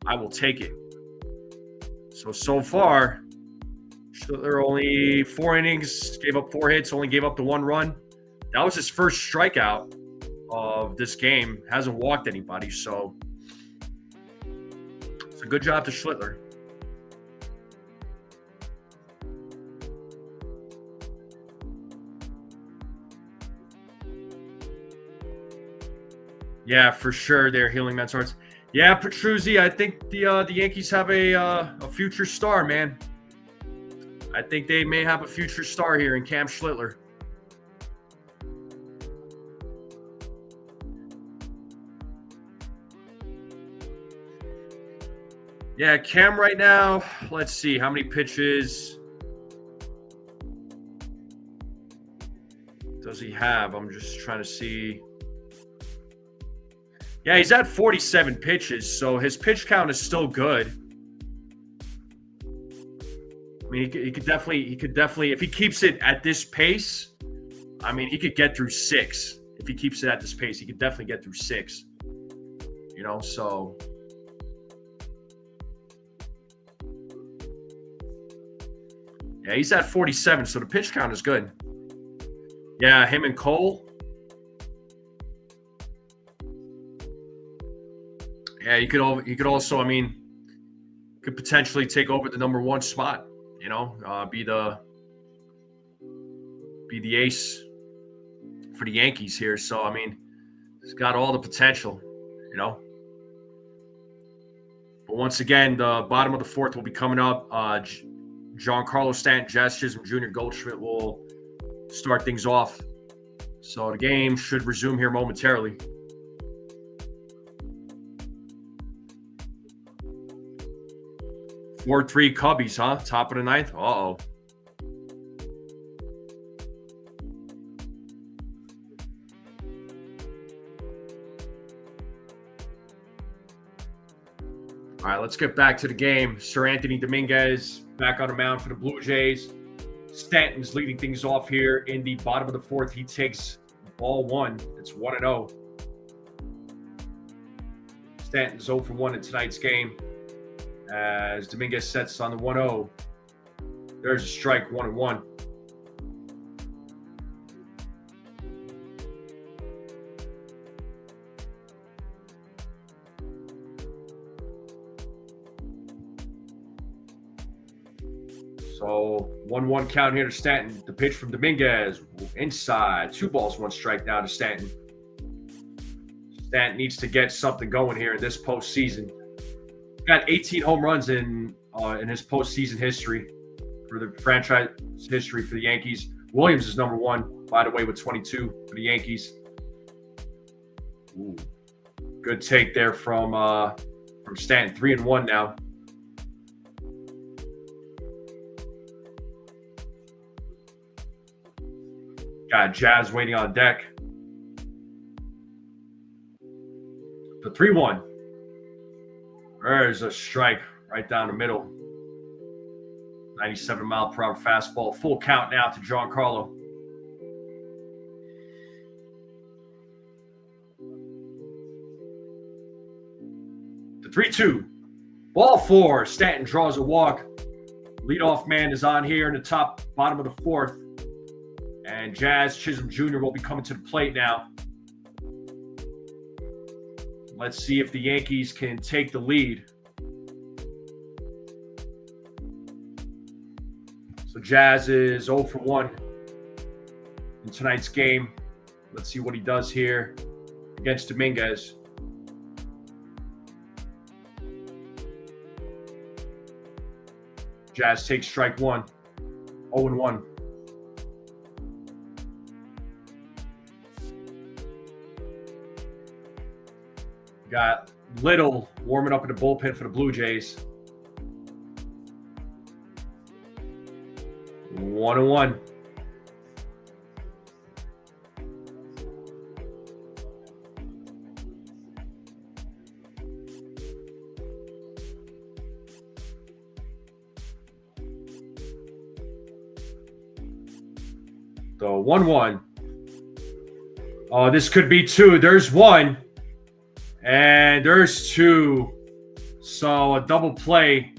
I will take it. So far, Schlittler only 4 innings, gave up 4 hits, only gave up the 1 run. That was his first strikeout of this game. Hasn't walked anybody, so it's a good job to Schlittler. Yeah, for sure. They're healing men's hearts. Yeah, Petruzzi, I think the Yankees have a future star, man. I think they may have a future star here in Cam Schlittler. Yeah, Cam right now, let's see, how many pitches does he have? I'm just trying to see. Yeah, he's at 47 pitches, so his pitch count is still good. I mean, he could definitely, if he keeps it at this pace, I mean, he could get through 6. If he keeps it at this pace, he could definitely get through 6. You know, so. Yeah, he's at 47, so the pitch count is good. Yeah, him and Cole. Yeah, he could also, I mean, could potentially take over the number 1 spot. You know, be the ace for the Yankees here. So I mean, he's got all the potential. You know. But once again, the bottom of the fourth will be coming up. Giancarlo Stanton, Jazz Chisholm Jr., Goldschmidt will start things off. So the game should resume here momentarily. Four 3 Cubbies, huh? Top of the 9th. Uh-oh. All right, let's get back to the game. Sir Anthony Dominguez back on the mound for the Blue Jays. Stanton's leading things off here in the bottom of the fourth. He takes ball one. It's 1-0. Stanton's 0 for 1 in tonight's game as Dominguez sets on the 1-0. There's a strike, 1-1. So 1-1 count here to Stanton. The pitch from Dominguez inside. 2 balls, 1 strike now to Stanton. Stanton needs to get something going here in this postseason. Got 18 home runs in his postseason history for the franchise history for the Yankees. Williams is number 1, by the way, with 22 for the Yankees. Ooh. Good take there from Stanton. 3-1 now. Got Jazz waiting on deck. The 3-1. There's a strike right down the middle. 97-mile-per-hour fastball. Full count now to Giancarlo. The 3-2. Ball 4. Stanton draws a walk. Leadoff man is on here in the bottom of the fourth. And Jazz Chisholm Jr. will be coming to the plate now. Let's see if the Yankees can take the lead. So Jazz is 0 for 1 in tonight's game. Let's see what he does here against Dominguez. Jazz takes strike 1. 0-1. Got Little warming up in the bullpen for the Blue Jays. 1-1. So 1-1. Oh, this could be 2. There's 1. And there's 2. So a double play.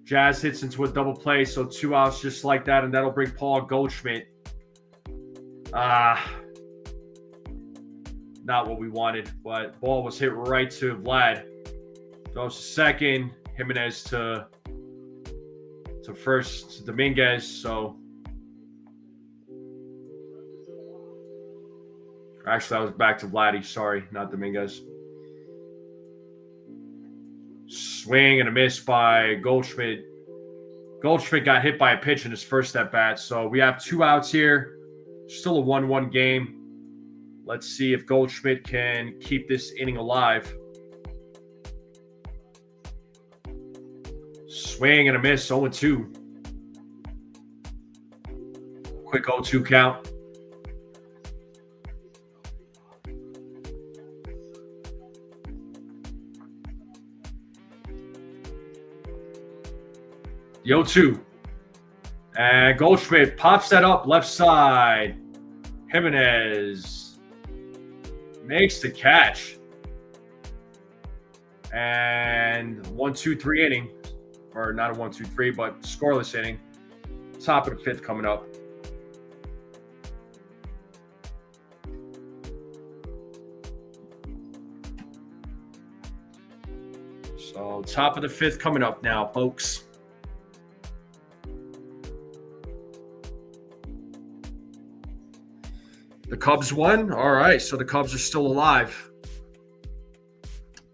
Jazz hits into a double play. So 2 outs just like that. And that'll bring Paul Goldschmidt. Not what we wanted. But ball was hit right to Vlad. Goes to second. Jimenez to first to Dominguez. So actually, I was back to Vladdy. Sorry, not Dominguez. Swing and a miss by Goldschmidt. Goldschmidt got hit by a pitch in his first at-bat. So we have 2 outs here. Still a 1-1 game. Let's see if Goldschmidt can keep this inning alive. Swing and a miss, 0-2. Quick 0-2 count. The 0-2. And Goldschmidt pops that up left side. Jimenez makes the catch. And 1-2-3 inning. Or not a 1-2-3, but scoreless inning. Top of the 5th coming up. So top of the 5th coming up now, folks. The Cubs won. All right, so the Cubs are still alive.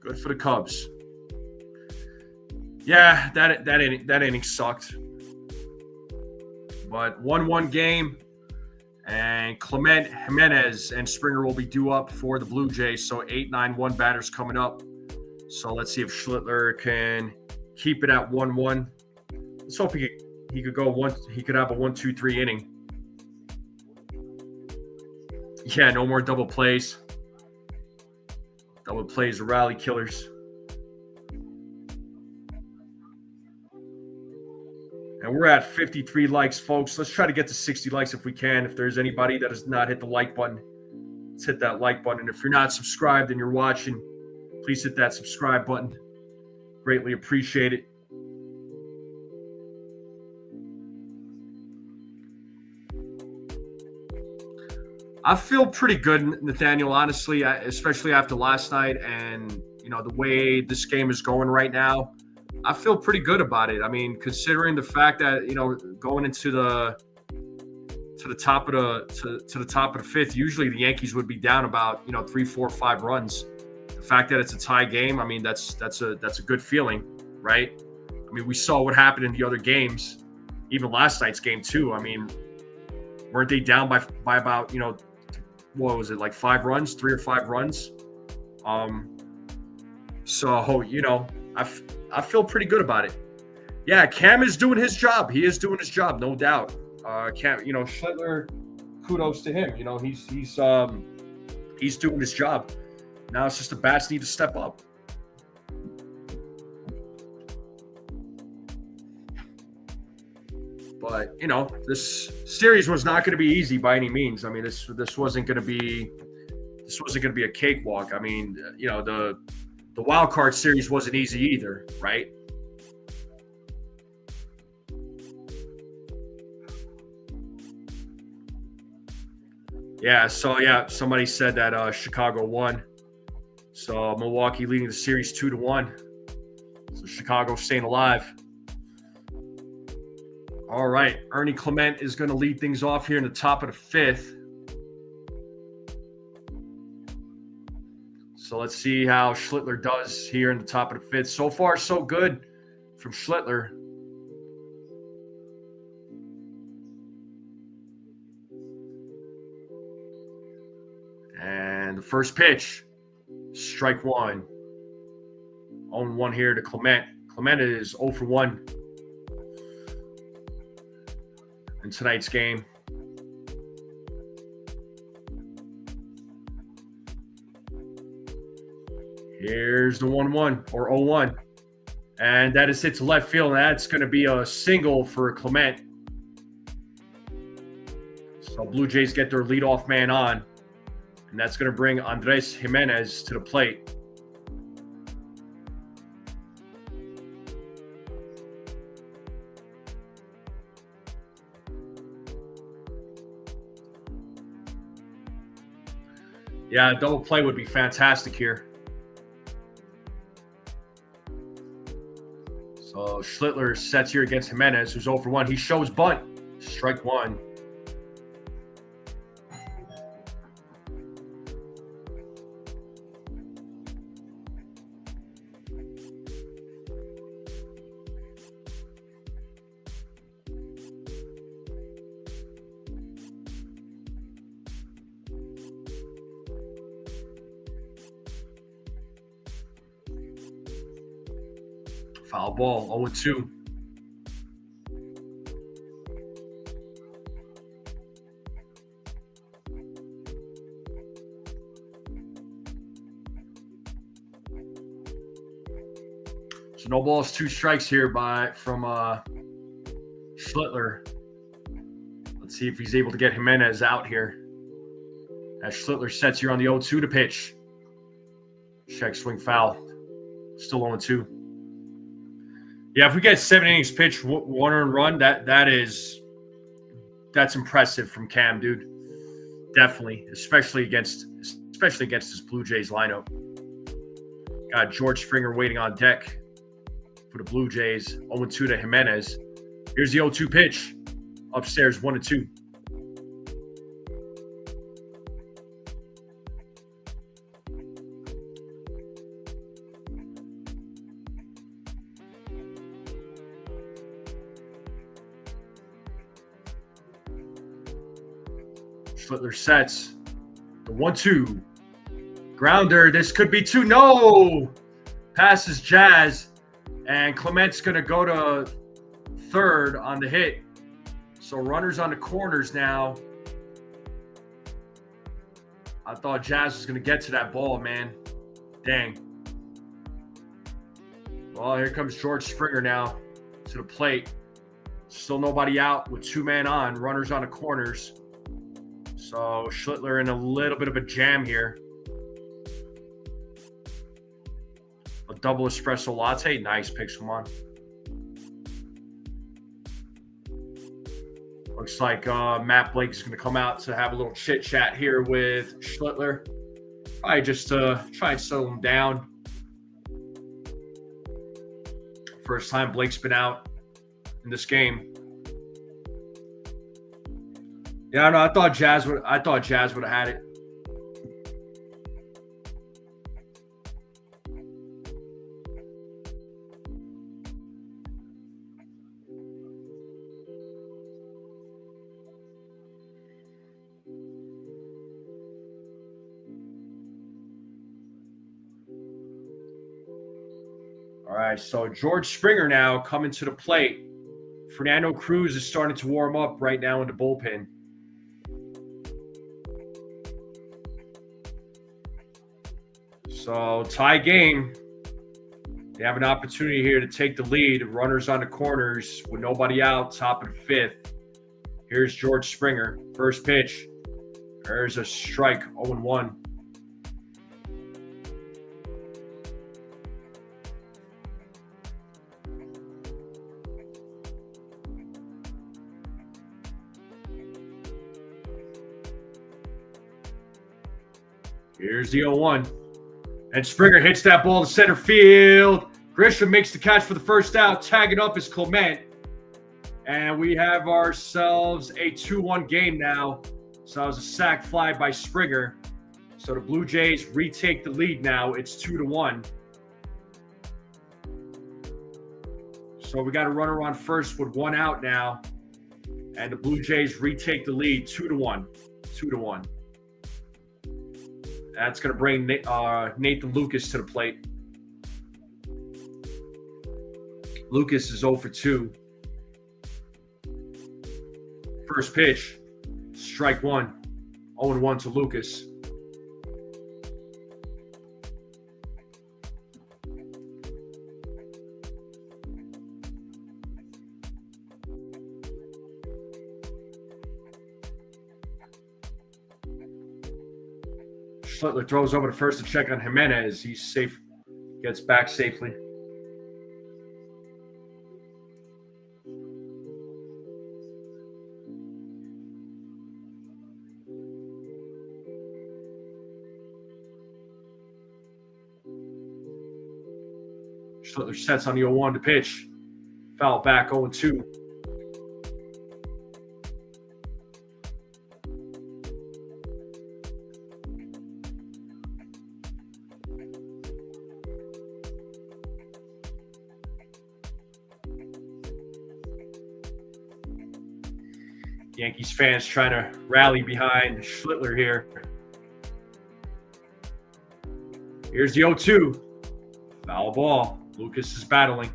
Good for the Cubs. Yeah, that inning sucked. But 1-1 game, and Clement, Jimenez, and Springer will be due up for the Blue Jays. So 8-9-1 batters coming up. So let's see if Schlittler can keep it at 1-1. Let's hope he could go one. He could have a 1-2-3 inning. Yeah, no more double plays. Double plays are rally killers. And we're at 53 likes, folks. Let's try to get to 60 likes if we can. If there's anybody that has not hit the like button, let's hit that like button. If you're not subscribed and you're watching, please hit that subscribe button. Greatly appreciate it. I feel pretty good, Nathaniel, honestly, especially after last night and, the way this game is going right now. I feel pretty good about it. I mean, considering the fact that, going into the top of the fifth, usually the Yankees would be down about, 3, 4, 5 runs. The fact that it's a tie game, I mean, that's a good feeling, right? I mean, we saw what happened in the other games, even last night's game too. I mean, weren't they down by about, what was it, like 5 runs, 3 or 5 runs? So, I feel pretty good about it. Yeah, Cam is doing his job. He is doing his job, no doubt. Cam, Schlittler, kudos to him. He's doing his job. Now it's just the bats need to step up. But this series was not going to be easy by any means. I mean, this wasn't going to be a cakewalk. I mean, the wild card series wasn't easy either, right? Yeah. So somebody said that Chicago won. So Milwaukee leading the series 2-1. So Chicago staying alive. All right, Ernie Clement is going to lead things off here in the top of the fifth. So let's see how Schlittler does here in the top of the fifth. So far, so good from Schlittler. And the first pitch, strike one. 0-1 here to Clement. Clement is 0 for 1. In tonight's game. Here's the 1-1 or 0-1. And that is hit to left field. And that's going to be a single for Clement. So Blue Jays get their leadoff man on. And that's going to bring Andres Jimenez to the plate. Yeah, a double play would be fantastic here. So Schlittler sets here against Jimenez, who's 0 for 1. He shows bunt. Strike one. Foul ball, 0-2. So no balls, 2 strikes here from Schlittler. Let's see if he's able to get Jimenez out here. As Schlittler sets here on the 0-2 to pitch. Check swing foul. Still 0-2. Yeah, if we get 7 innings pitched, 1 earned run, that's impressive from Cam, dude. Definitely, especially against this Blue Jays lineup. Got George Springer waiting on deck for the Blue Jays. 0-2 to Jimenez. Here's the 0-2 pitch. Upstairs, 1-2. Schlittler sets the 1-2 grounder. This could be 2. No, passes Jazz, and Clement's going to go to third on the hit. So runners on the corners now. I thought Jazz was going to get to that ball, man. Dang. Well, here comes George Springer now to the plate. Still nobody out with 2 men on, runners on the corners. So Schlittler in a little bit of a jam here. A double espresso latte. Nice, picks him on. Looks like Matt Blake is going to come out to have a little chit chat here with Schlittler. Probably just try and settle him down. First time Blake's been out in this game. Yeah, no, I thought Jazz would have had it. All right, so George Springer now coming to the plate. Fernando Cruz is starting to warm up right now in the bullpen. So tie game. They have an opportunity here to take the lead. Runners on the corners with nobody out, top of the 5th. Here's George Springer. First pitch. There's a strike, 0-1. Here's the 0-1. And Springer hits that ball to center field. Grisham makes the catch for the first out. Tagging up is Clement. And we have ourselves a 2-1 game now. So that was a sac fly by Springer. So the Blue Jays retake the lead now. It's 2-1. So we got a runner on first with 1 out now. And the Blue Jays retake the lead 2-1. 2-1. That's going to bring Nathan Lucas to the plate. Lucas is 0 for 2. First pitch, strike 1. 0-1 to Lucas. Schlittler throws over to first to check on Jimenez. He's safe, gets back safely. Schlittler sets on the 0-1 to pitch. Foul back, 0-2. Yankees fans trying to rally behind Schlittler here. Here's the 0-2. Foul ball. Lucas is battling.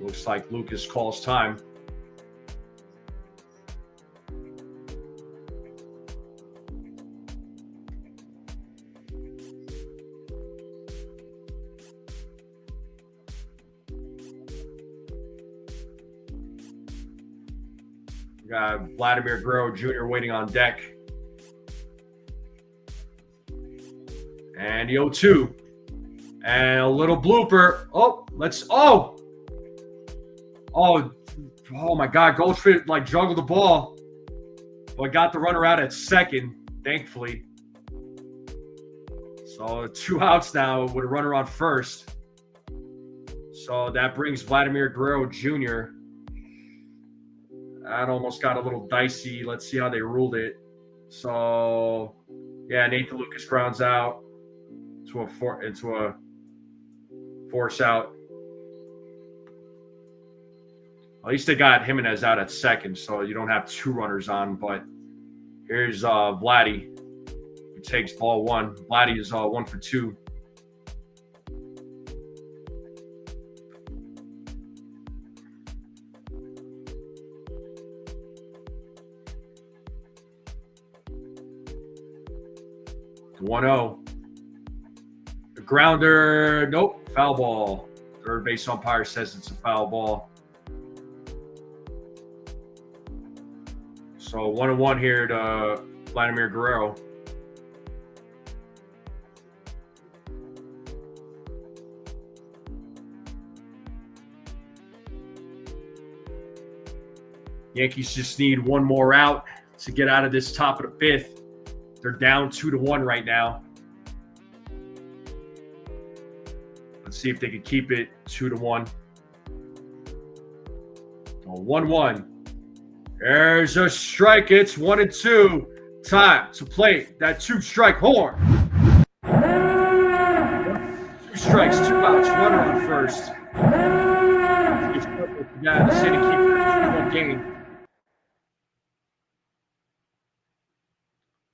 Looks like Lucas calls time. We got Vladimir Guerrero Jr. waiting on deck. And the 0-2. And a little blooper. Oh my God. Goldschmidt juggled the ball. But got the runner out at second, thankfully. So 2 outs now with a runner on first. So that brings Vladimir Guerrero Jr. That almost got a little dicey. Let's see how they ruled it. So, yeah, Nathan Lucas grounds out into a force out. At least they got Jimenez out at second, so you don't have 2 runners on. But here's Vladdy, who takes ball 1. Vladdy is 1 for 2. 1-0. The grounder, nope, foul ball. Third base umpire says it's a foul ball. So 1-1 here to Vladimir Guerrero. Yankees just need one more out to get out of this top of the fifth. They're down 2-1 right now. Let's see if they can keep it 2-1. 1-1. There's a strike. It's 1-2. Time to play that 2-strike horn. 2 strikes, 2 outs, runner on first. Yeah, the city keep it 2-1 game.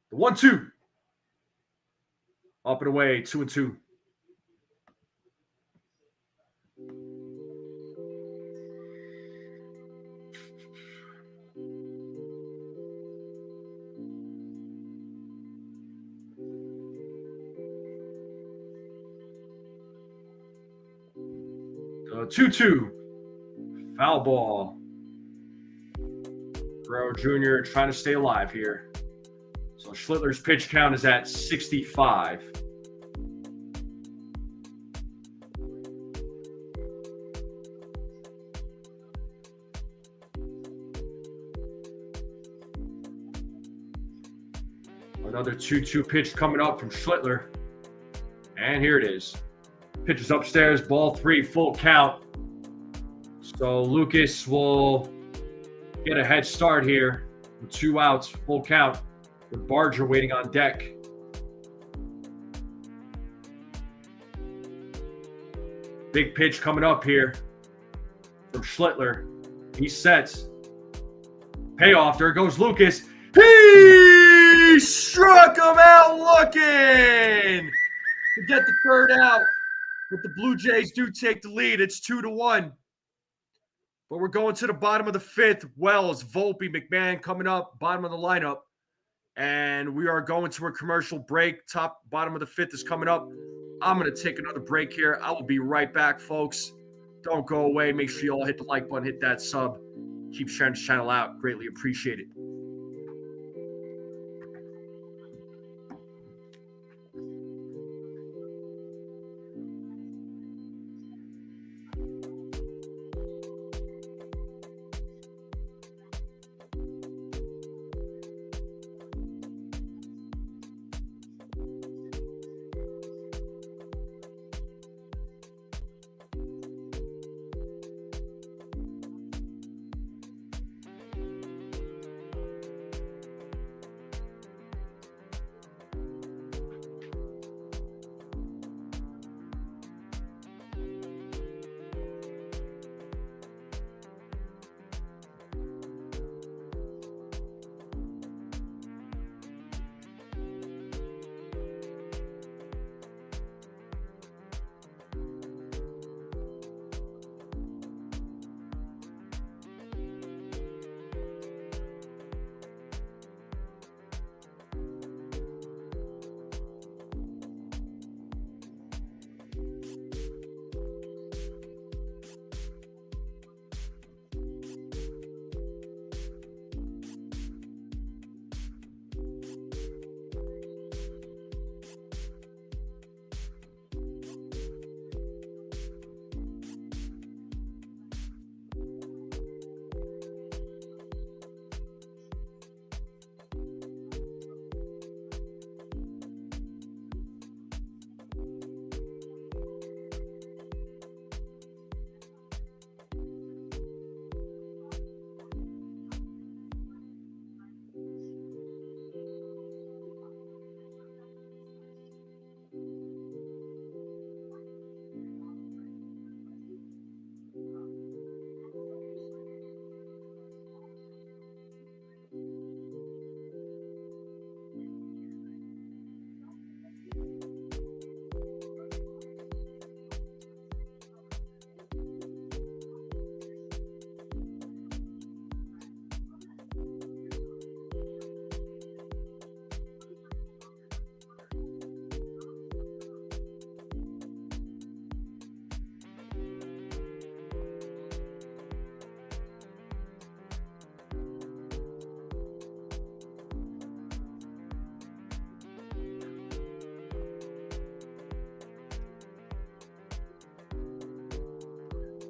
The 1-2. Up and away, 2-2. The 2-2. Foul ball. Guerrero Jr. trying to stay alive here. So Schlittler's pitch count is at 65. Another 2-2 pitch coming up from Schlittler. And here it is. Pitch is upstairs, ball 3, full count. So Lucas will get a head start here with 2 outs, full count, with Barger waiting on deck. Big pitch coming up here from Schlittler. He sets. Payoff. There goes Lucas. He struck him out looking to get the third out. But the Blue Jays do take the lead. It's 2-1. But we're going to the bottom of the fifth. Wells, Volpe, McMahon coming up, bottom of the lineup. And we are going to a commercial break. Bottom of the fifth is coming up. I'm going to take another break here. I will be right back, folks. Don't go away. Make sure you all hit the like button, hit that sub. Keep sharing this channel out. Greatly appreciate it.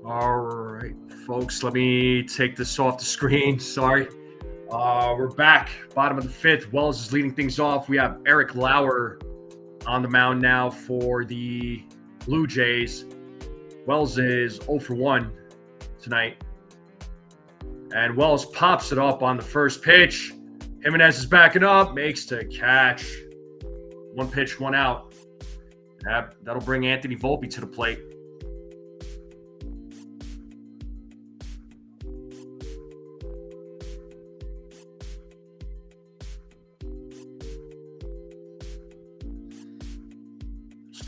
All right, folks, let me take this off the screen. Sorry. We're back, bottom of the fifth. Wells is leading things off. We have Eric Lauer on the mound now for the Blue Jays. Wells is 0 for 1 tonight. And Wells pops it up on the first pitch. Jimenez is backing up, makes the catch. 1 pitch, 1 out. That'll bring Anthony Volpe to the plate.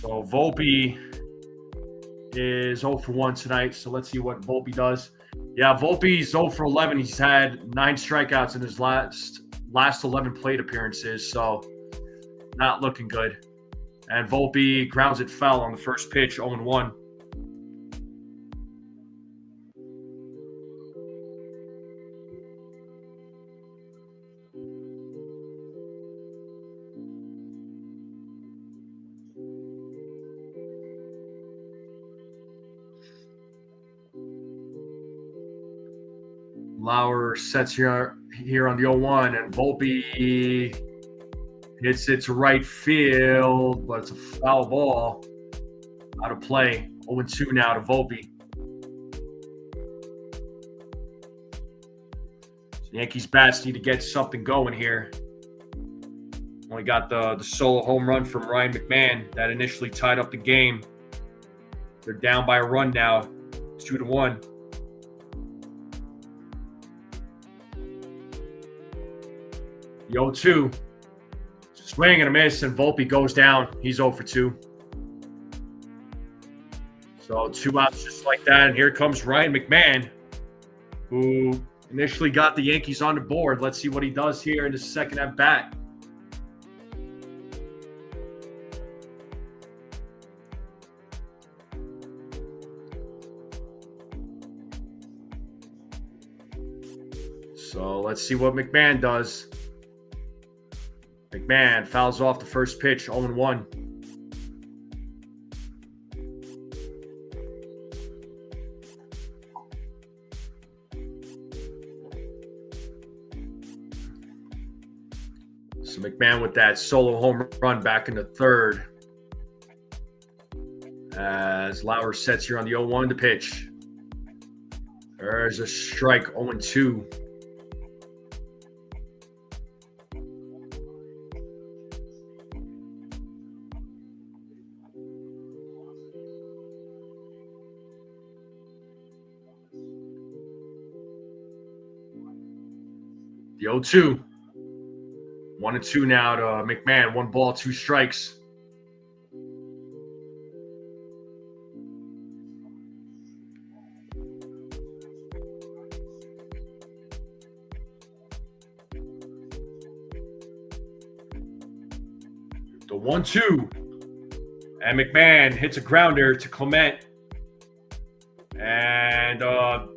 So Volpe is 0 for 1 tonight. So let's see what Volpe does. Yeah, Volpe's 0 for 11. He's had 9 strikeouts in his last 11 plate appearances. So not looking good. And Volpe grounds it foul on the first pitch, 0-1. Lauer sets here on the 0-1, and Volpe hits it to right field, but it's a foul ball. Out of play. 0-2 now to Volpe. So Yankees bats need to get something going here. Only got the solo home run from Ryan McMahon that initially tied up the game. They're down by a run now, 2-1. The 0-2. Swing and a miss, and Volpe goes down. He's 0 for 2. So 2 outs just like that. And here comes Ryan McMahon, who initially got the Yankees on the board. Let's see what he does here in the second at bat. So let's see what McMahon does. McMahon fouls off the first pitch, 0-1. So McMahon with that solo home run back in the third. As Lauer sets here on the 0-1 to pitch. There's a strike, 0-2. The 0-2. 1-2 now to McMahon. 1 ball, 2 strikes. The 1-2. And McMahon hits a grounder to Clement. And a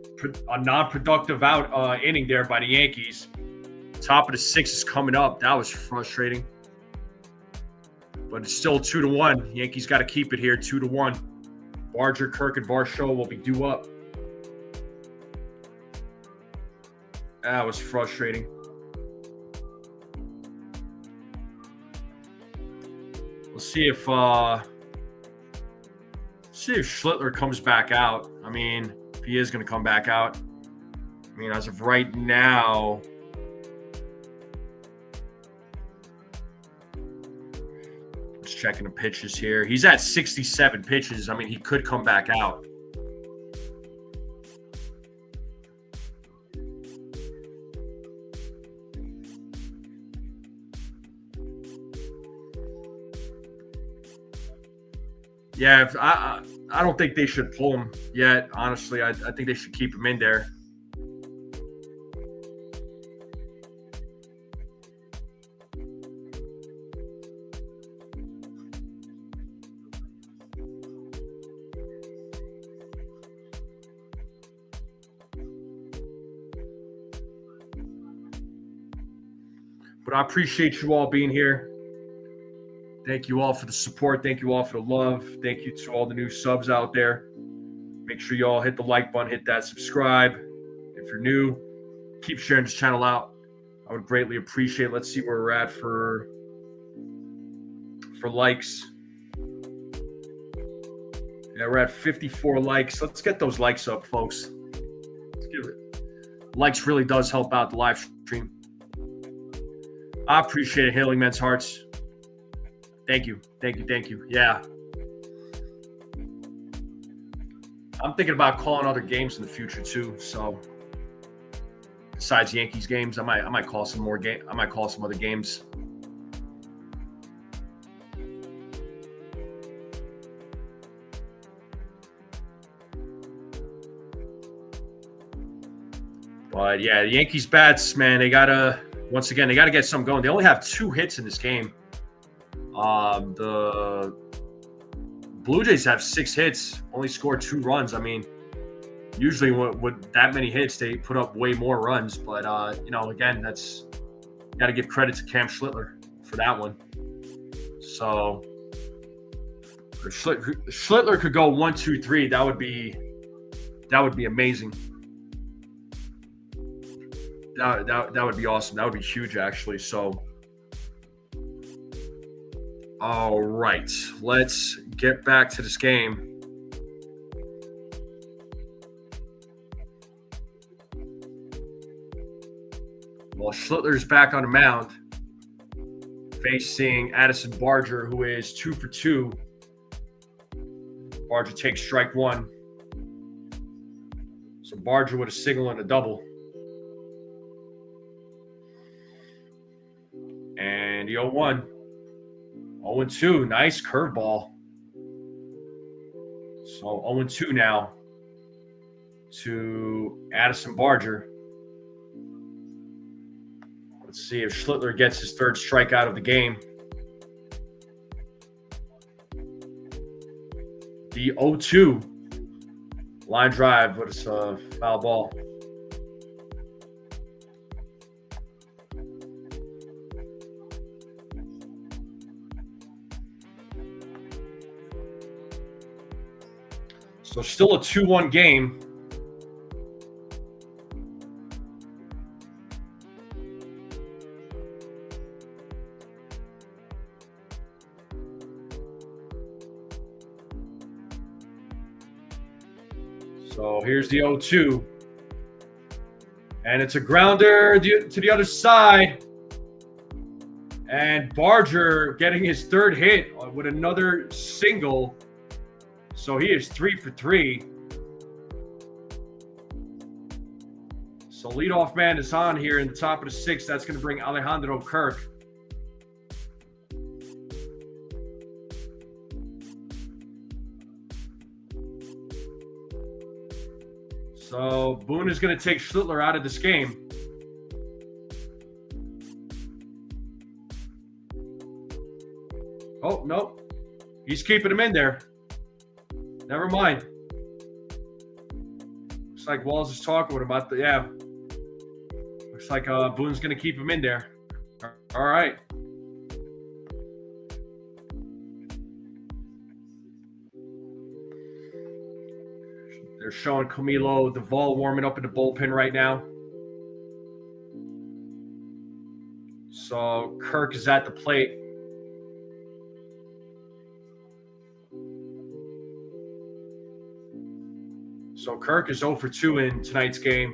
non-productive inning there by the Yankees. Top of the 6 is coming up. That was frustrating. But it's still 2-1. Yankees got to keep it here, 2-1. Barger, Kirk, and Varsho will be due up. That was frustrating. We'll see if Schlittler comes back out. I mean, if he is going to come back out. I mean, as of right now, just checking the pitches here. He's at 67 pitches. I mean, he could come back out. Yeah, I don't think they should pull him yet. Honestly, I think they should keep him in there. But I appreciate you all being here. Thank you all for the support. Thank you all for the love. Thank you to all the new subs out there. Make sure you all hit the like button, hit that subscribe. If you're new, keep sharing this channel out. I would greatly appreciate it. Let's see where we're at for likes. Yeah, we're at 54 likes. Let's get those likes up, folks. Let's give it. Likes really does help out the live stream. I appreciate it, Hailing Men's Hearts. Thank you. Thank you. Thank you. Yeah. I'm thinking about calling other games in the future too. So besides Yankees games, I might call some more game. I might call some other games. But yeah, the Yankees bats, man, they gotta get something going. They only have 2 hits in this game. The Blue Jays have 6 hits, only scored 2 runs. I mean, usually with that many hits, they put up way more runs. But again, that's got to give credit to Cam Schlittler for that one. So if Schlittler could go 1, 2, 3, that would be amazing. That would be awesome. That would be huge, actually. So, all right, let's get back to this game. Well, Schlittler's back on the mound, facing Addison Barger, who is 2 for 2. Barger takes strike 1. So Barger with a single and a double. And the 0-1. 0-2. Nice curveball. So 0-2 now to Addison Barger. Let's see if Schlittler gets his 3rd strikeout of the game. The 0-2. Line drive, but it's a foul ball. So still a 2-1 game. So here's the 0-2. And it's a grounder to the other side. And Barger getting his 3rd hit with another single. So he is 3 for 3. So leadoff man is on here in the top of the 6th. That's going to bring Alejandro Kirk. So Boone is going to take Schlittler out of this game. Oh, no. He's keeping him in there. Never mind. Looks like Walls is talking with him about looks like Boone's going to keep him in there. All right. They're showing Camilo Duvall warming up in the bullpen right now. So Kirk is at the plate. So Kirk is 0 for 2 in tonight's game.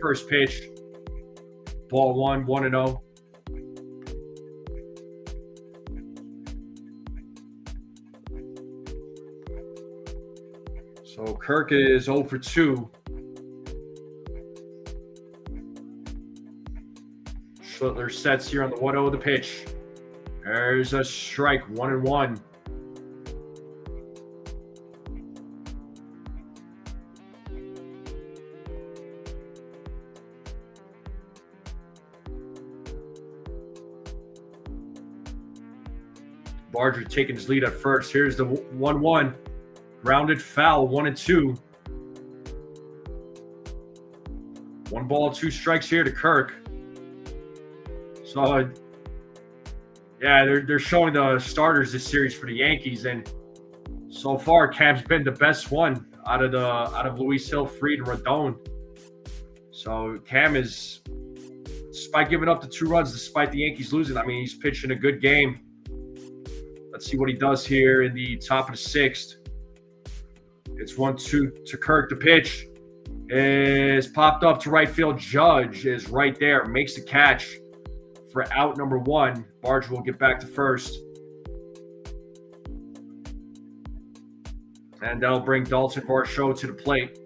First pitch, ball 1, 1-0. So Kirk is 0 for 2. Schlittler sets here on the 1-0 of the pitch. There's a strike, 1-1. Barger taking his lead at first. Here's the 1-1. Grounded foul, 1-2. 1 ball, 2 strikes here to Kirk. So, they're showing the starters this series for the Yankees, and so far Cam's been the best one. out of Luis Hill, Fried, and Rodon. So Cam is, despite giving up the 2 runs, despite the Yankees losing, I mean, he's pitching a good game. Let's see what he does here in the top of the 6th. It's 1-2 to Kirk. The pitch is popped up to right field. Judge is right there, makes the catch for out number 1. Barger will get back to first. And that'll bring Dalton Varsho to the plate.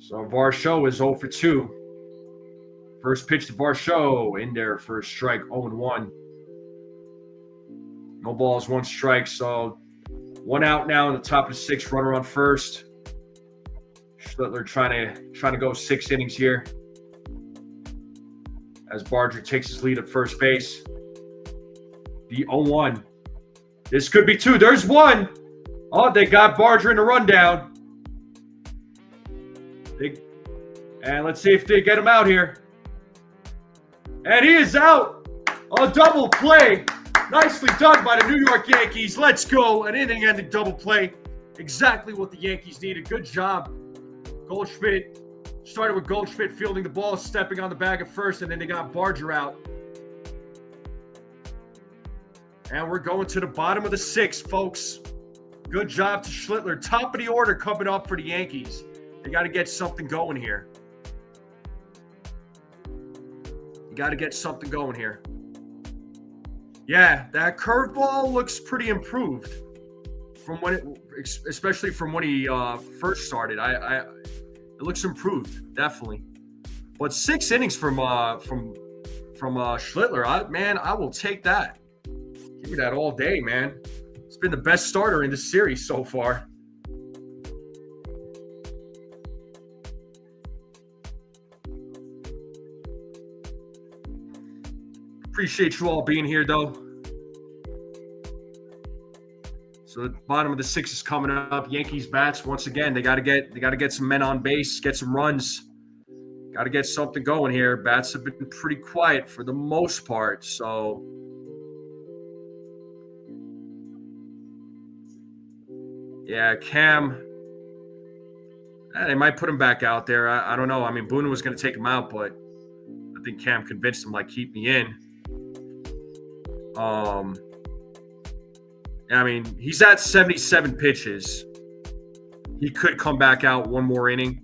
So Varsho is 0 for 2. First pitch to Varsho in there for a strike, 0-1. No balls, 1 strike. So 1 out now in the top of the 6th, runner on first. Schlittler trying to go 6 innings here as Barger takes his lead at first base. The 0-1. This could be 2. There's 1. Oh, they got Barger in the rundown. And let's see if they get him out here. And he is out. A double play. Nicely done by the New York Yankees. Let's go. An inning-ending double play. Exactly what the Yankees needed. Good job. Goldschmidt started with Goldschmidt fielding the ball, stepping on the bag at first, and then they got Barger out. And we're going to the bottom of the 6th, folks. Good job to Schlittler. Top of the order coming up for the Yankees. They got to get something going here. You got to get something going here. Yeah, that curveball looks pretty improved from when especially from when he first started. It looks improved, definitely. But 6 innings from Schlittler, I will take that. Give me that all day, man. It's been the best starter in this series so far. Appreciate you all being here, though. So the bottom of the 6th is coming up. Yankees bats once again. They got to get some men on base, get some runs. Got to get something going here. Bats have been pretty quiet for the most part. So yeah, Cam. They might put him back out there. I don't know. I mean, Boone was going to take him out, but I think Cam convinced him, like, keep me in. I mean, he's at 77 pitches. He could come back out 1 more inning.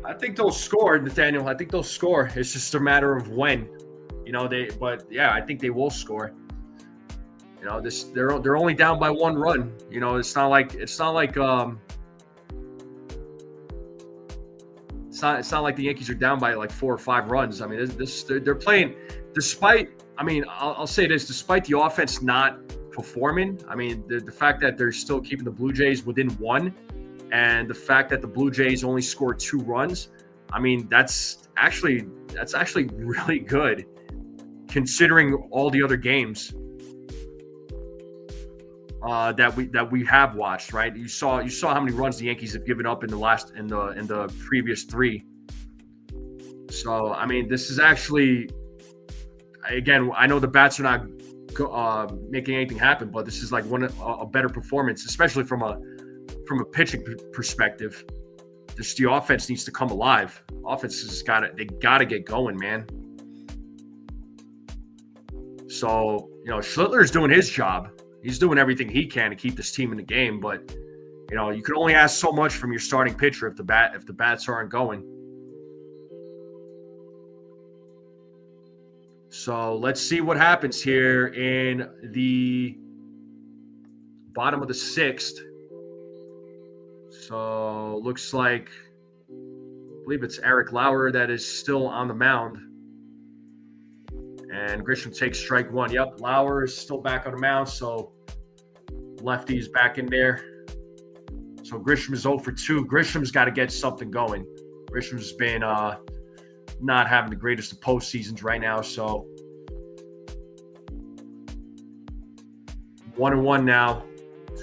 I think they'll score, Nathaniel. I think they'll score. It's just a matter of when. But yeah, I think they will score. They're only down by 1 run. It's not like the Yankees are down by like 4 or 5 runs. I mean, they're playing despite. I mean, I'll say this: despite the offense not performing. I mean, the fact that they're still keeping the Blue Jays within 1, and the fact that the Blue Jays only scored 2 runs. I mean, that's actually really good, considering all the other games that we have watched, right? You saw how many runs the Yankees have given up in the previous 3. So I mean, this is actually, again, I know the bats are not making anything happen, but this is like a better performance, especially from a pitching perspective. Just the offense needs to come alive. Offense has got to get going, man. So Schlittler's doing his job. He's doing everything he can to keep this team in the game, but you can only ask so much from your starting pitcher if the bats aren't going. So let's see what happens here in the bottom of the 6th. So looks like, I believe it's Eric Lauer that is still on the mound. And Grisham takes strike 1. Yep, Lauer is still back on the mound, so lefty is back in there. So Grisham is 0 for 2. Grisham's got to get something going. Grisham's been not having the greatest of postseasons right now, so 1-1 now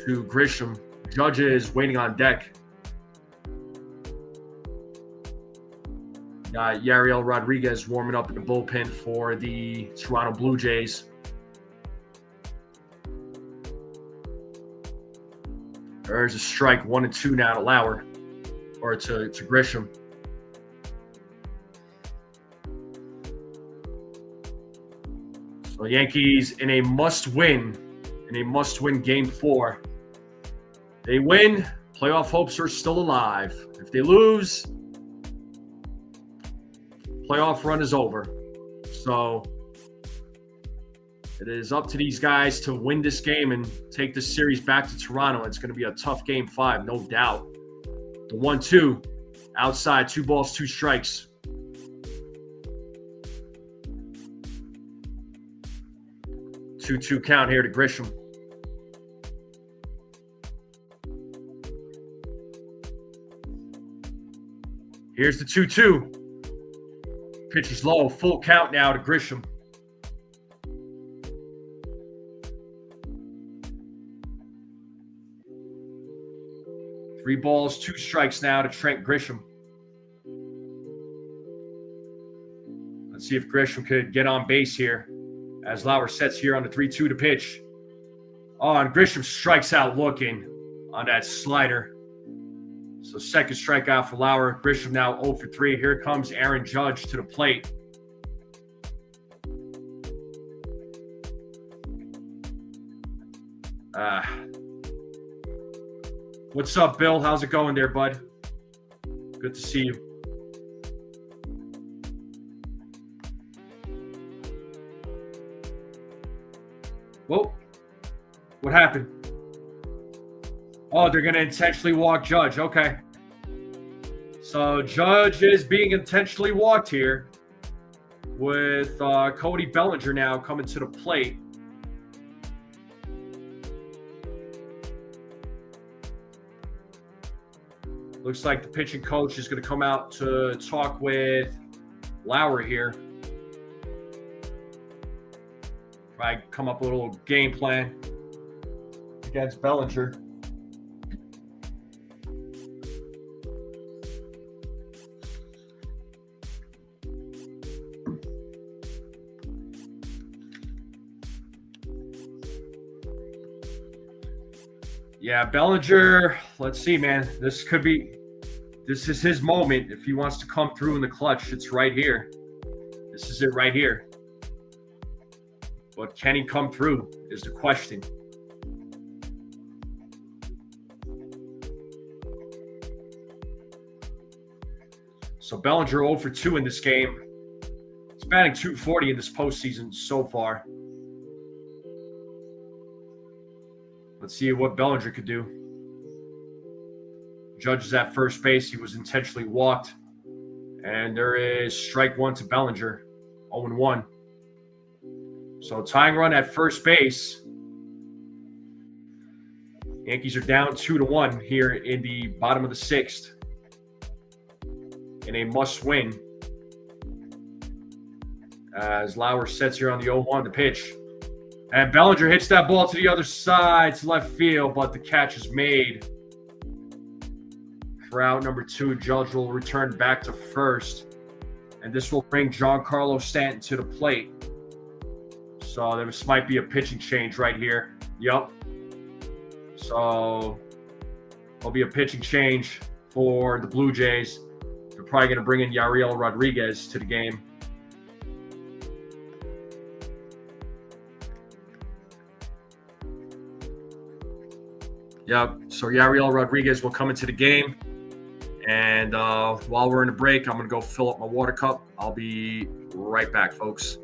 to Grisham. Judge is waiting on deck. Got Yariel Rodriguez warming up in the bullpen for the Toronto Blue Jays. There's a strike, 1-2 now to Lauer, or to Grisham. So Yankees in a must-win Game 4. They win, playoff hopes are still alive. If they lose, playoff run is over. So it is up to these guys to win this game and take this series back to Toronto. It's going to be a tough Game 5, no doubt. The 1-2, outside, 2 balls, 2 strikes. Two count here to Grisham. Here's the 2-2. Pitch is low. Full count now to Grisham. Three balls, 2 strikes now to Trent Grisham. Let's see if Grisham could get on base here as Lauer sets here on the 3-2 to pitch. Oh, and Grisham strikes out looking on that slider. So second strikeout for Lauer. Grisham now 0 for 3. Here comes Aaron Judge to the plate. What's up, Bill? How's it going there, bud? Good to see you. Whoa. What happened? Oh, they're going to intentionally walk Judge. Okay. So Judge is being intentionally walked here with Cody Bellinger now coming to the plate. Looks like the pitching coach is going to come out to talk with Lauer here. Try to come up with a little game plan against Bellinger. Yeah, Bellinger, let's see, man. This is his moment. If he wants to come through in the clutch, it's right here. This is it right here. But can he come through is the question. So Bellinger 0 for 2 in this game. He's batting .240 in this postseason so far. Let's see what Bellinger could do. Judge is at first base. He was intentionally walked. And there is strike 1 to Bellinger. 0-1. So tying run at first base. Yankees are down 2-1 here in the bottom of the 6th. In a must-win. As Lauer sets here on the 0-1 to pitch. And Bellinger hits that ball to the other side to left field, but the catch is made. For out number 2, Judge will return back to first. And this will bring Giancarlo Stanton to the plate. So this might be a pitching change right here. Yup. So there'll be a pitching change for the Blue Jays. They're probably going to bring in Yariel Rodriguez to the game. Yep. So Yariel Rodriguez will come into the game. And while we're in a break, I'm going to go fill up my water cup. I'll be right back, folks.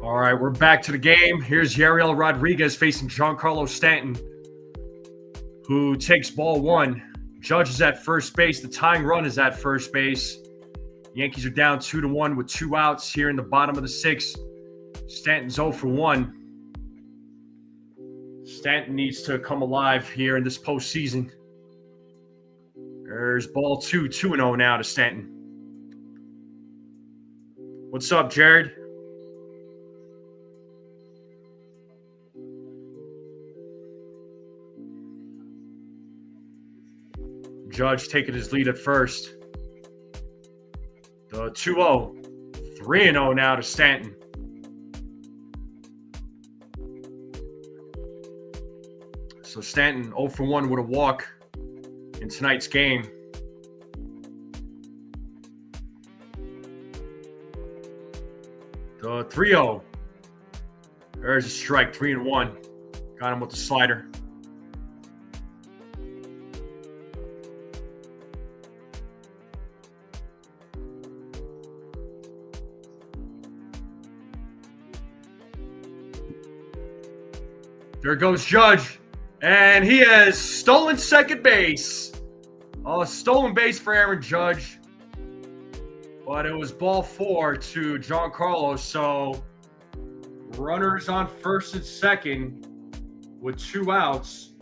All right, we're back to the game. Here's Yariel Rodriguez facing Giancarlo Stanton, who takes ball one. Judge is at first base. The tying run is at first base. Yankees are down 2-1 with 2 outs here in the bottom of the 6th. Stanton's 0 for 1. Stanton needs to come alive here in this postseason. There's ball 2, 2-0 now to Stanton. What's up, Jared? Judge taking his lead at first. The 2-0. 3-0 now to Stanton. So Stanton 0 for 1 with a walk in tonight's game. The 3-0. There's a strike, 3-1. Got him with the slider. There goes Judge, and he has stolen second base. A stolen base for Aaron Judge, but it was ball 4 to Giancarlo, so runners on first and second with 2 outs.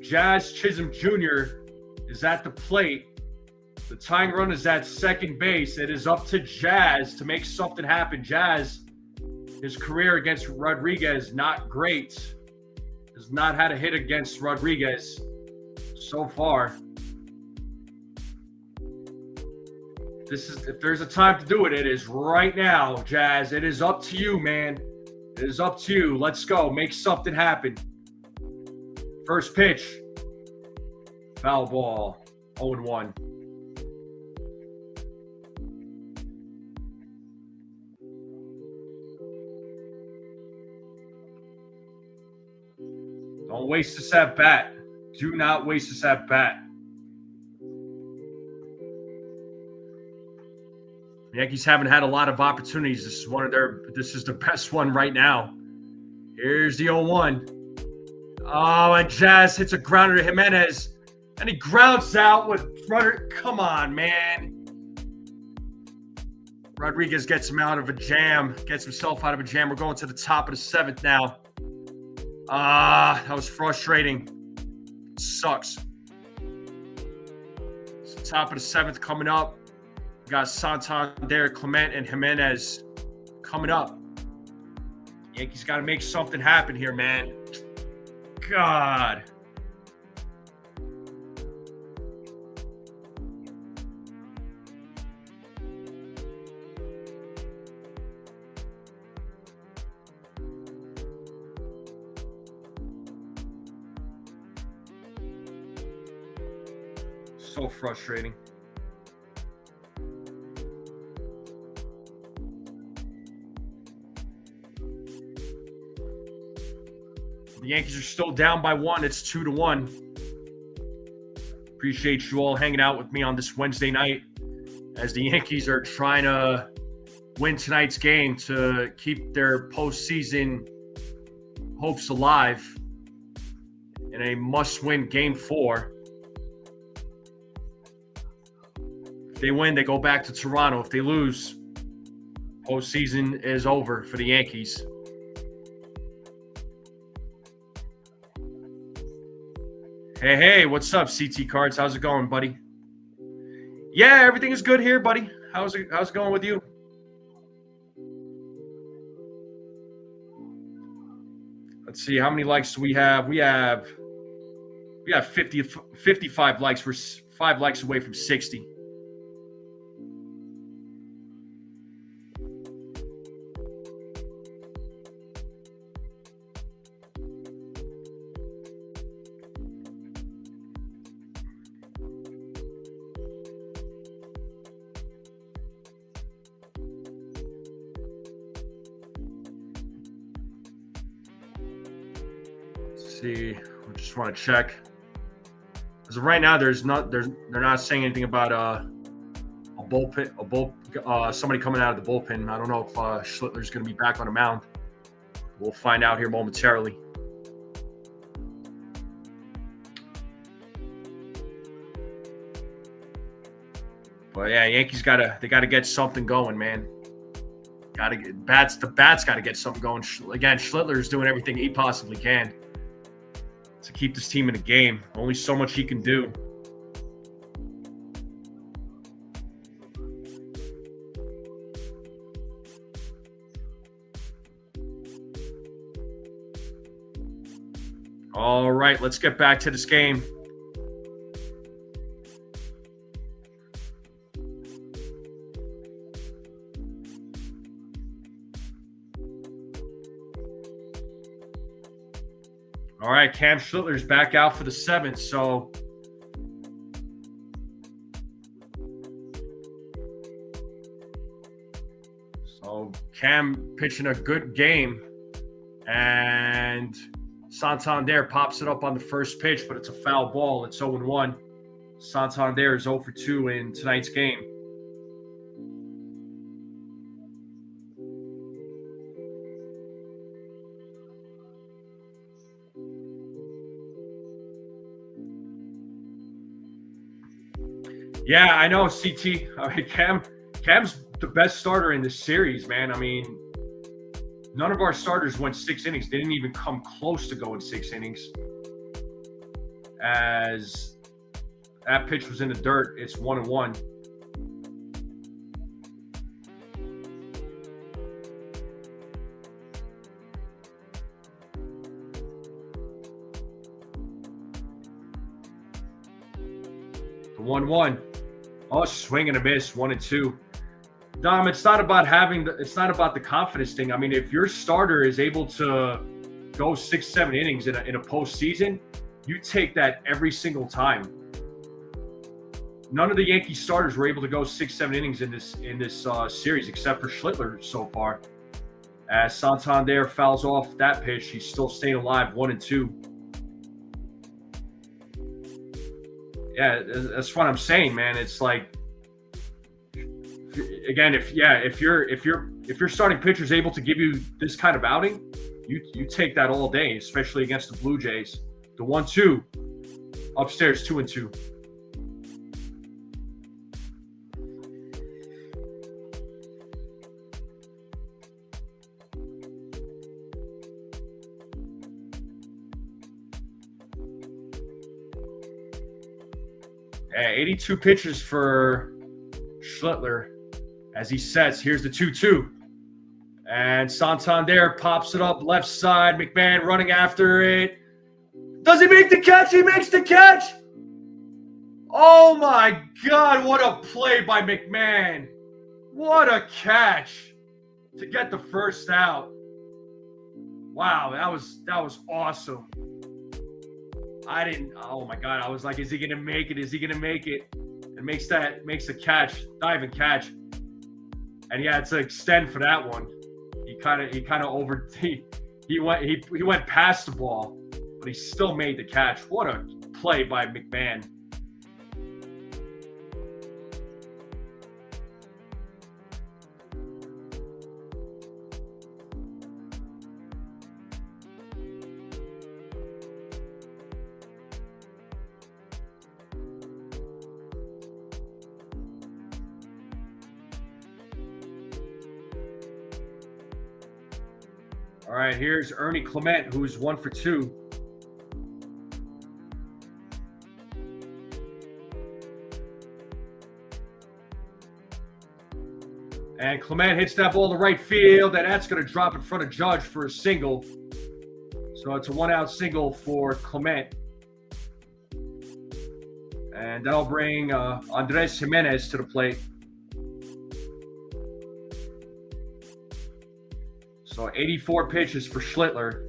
Jazz Chisholm Jr. is at the plate. The tying run is at second base. It is up to Jazz to make something happen. Jazz, his career against Rodriguez, not great. Has not had a hit against Rodriguez so far. If there's a time to do it, it is right now, Jazz. It is up to you, man. It is up to you. Let's go. Make something happen. First pitch. Foul ball. 0-1. Don't waste this at bat. Do not waste this at bat. The Yankees haven't had a lot of opportunities. This is the best one right now. Here's the 0-1. Oh, and Jazz hits a grounder to Jimenez. And he grounds out with runner. Come on, man. Rodriguez gets him out of a jam. Gets himself out of a jam. We're going to the top of the 7th now. That was frustrating. Sucks. It's the top of the 7th coming up. We got Santander, Clement, and Jimenez coming up. Yankees got to make something happen here, man. God. So frustrating. The Yankees are still down by 1. It's 2-1. Appreciate you all hanging out with me on this Wednesday night as the Yankees are trying to win tonight's game to keep their postseason hopes alive in a must-win Game 4. If they win, they go back to Toronto. If they lose, postseason is over for the Yankees. Hey, what's up, CT Cards? How's it going, buddy? Yeah, everything is good here, buddy. How's it going with you? Let's see, how many likes do we have? We have 55 likes. We're 5 likes away from 60. See, I just want to check. As of right now, they're not saying anything about a bullpen, somebody coming out of the bullpen. I don't know if Schlittler's going to be back on the mound. We'll find out here momentarily. But yeah, Yankees gotta get something going, man. The bats gotta get something going. Again, Schlittler's doing everything he possibly can to keep this team in the game. Only so much he can do. All right, let's get back to this game. All right, Cam Schlittler's back out for the 7th, so Cam pitching a good game, and Santander pops it up on the first pitch, but it's a foul ball. It's 0-1. Santander is 0 for 2 in tonight's game. Yeah, I know, CT. I mean, Cam's the best starter in this series, man. I mean, none of our starters went 6 innings. They didn't even come close to going 6 innings. As that pitch was in the dirt, it's 1-1. The 1-1. Oh, swing and a miss, 1-2. Dom, it's not about the confidence thing. I mean, if your starter is able to go 6-7 innings in a postseason, you take that every single time. None of the Yankee starters were able to go 6-7 innings in this series, except for Schlittler so far. As Santander fouls off that pitch, he's still staying alive, 1-2. Yeah, that's what I'm saying, man. It's like, again, if your starting pitcher is able to give you this kind of outing, you take that all day, especially against the Blue Jays. The 1-2 upstairs, 2-2. Yeah, 82 pitches for Schlittler as he sets. Here's the 2-2. And Santander pops it up left side. McMahon running after it. Does he make the catch? He makes the catch. Oh, my God. What a play by McMahon. What a catch to get the first out. Wow, that was awesome. Oh my God, I was like, is he going to make it? Is he going to make it? And makes a catch, diving catch. And he had to extend for that one. He went past the ball, but he still made the catch. What a play by McMahon. All right, here's Ernie Clement, who's 1 for 2. And Clement hits that ball to right field, and that's going to drop in front of Judge for a single. So it's a 1-out single for Clement. And that'll bring Andres Jimenez to the plate. So 84 pitches for Schlittler.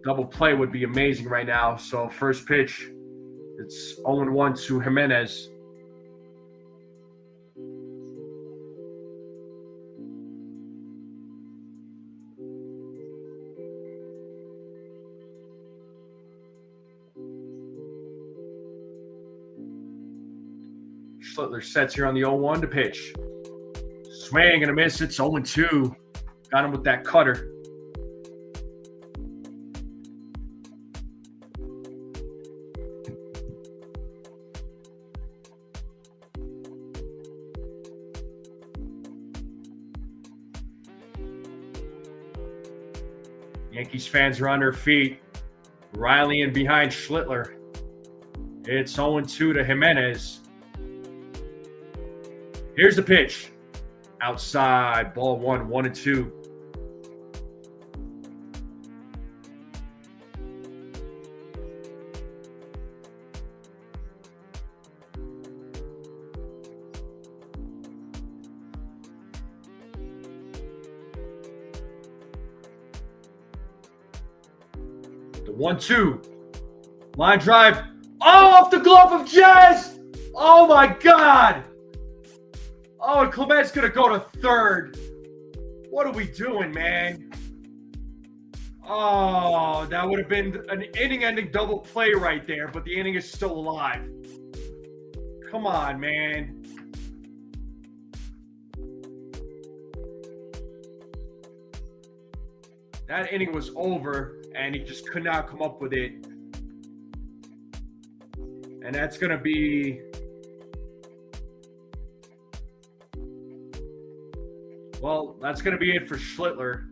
Double play would be amazing right now. So first pitch, it's 0-1 to Jimenez. Schlittler sets here on the 0-1 to pitch. Swing and a miss. It's 0-2. Got him with that cutter. Yankees fans are on their feet. Riley in behind Schlittler. It's 0-2 to Jimenez. Here's the pitch. Outside, ball 1, 1-2. The 1-2. Line drive. Oh, off the glove of Jazz. Oh, my God. Oh, and Clement's going to go to third. What are we doing, man? Oh, that would have been an inning-ending double play right there, but the inning is still alive. Come on, man. That inning was over, and he just could not come up with it. And that's going to be... Well, that's going to be it for Schlittler.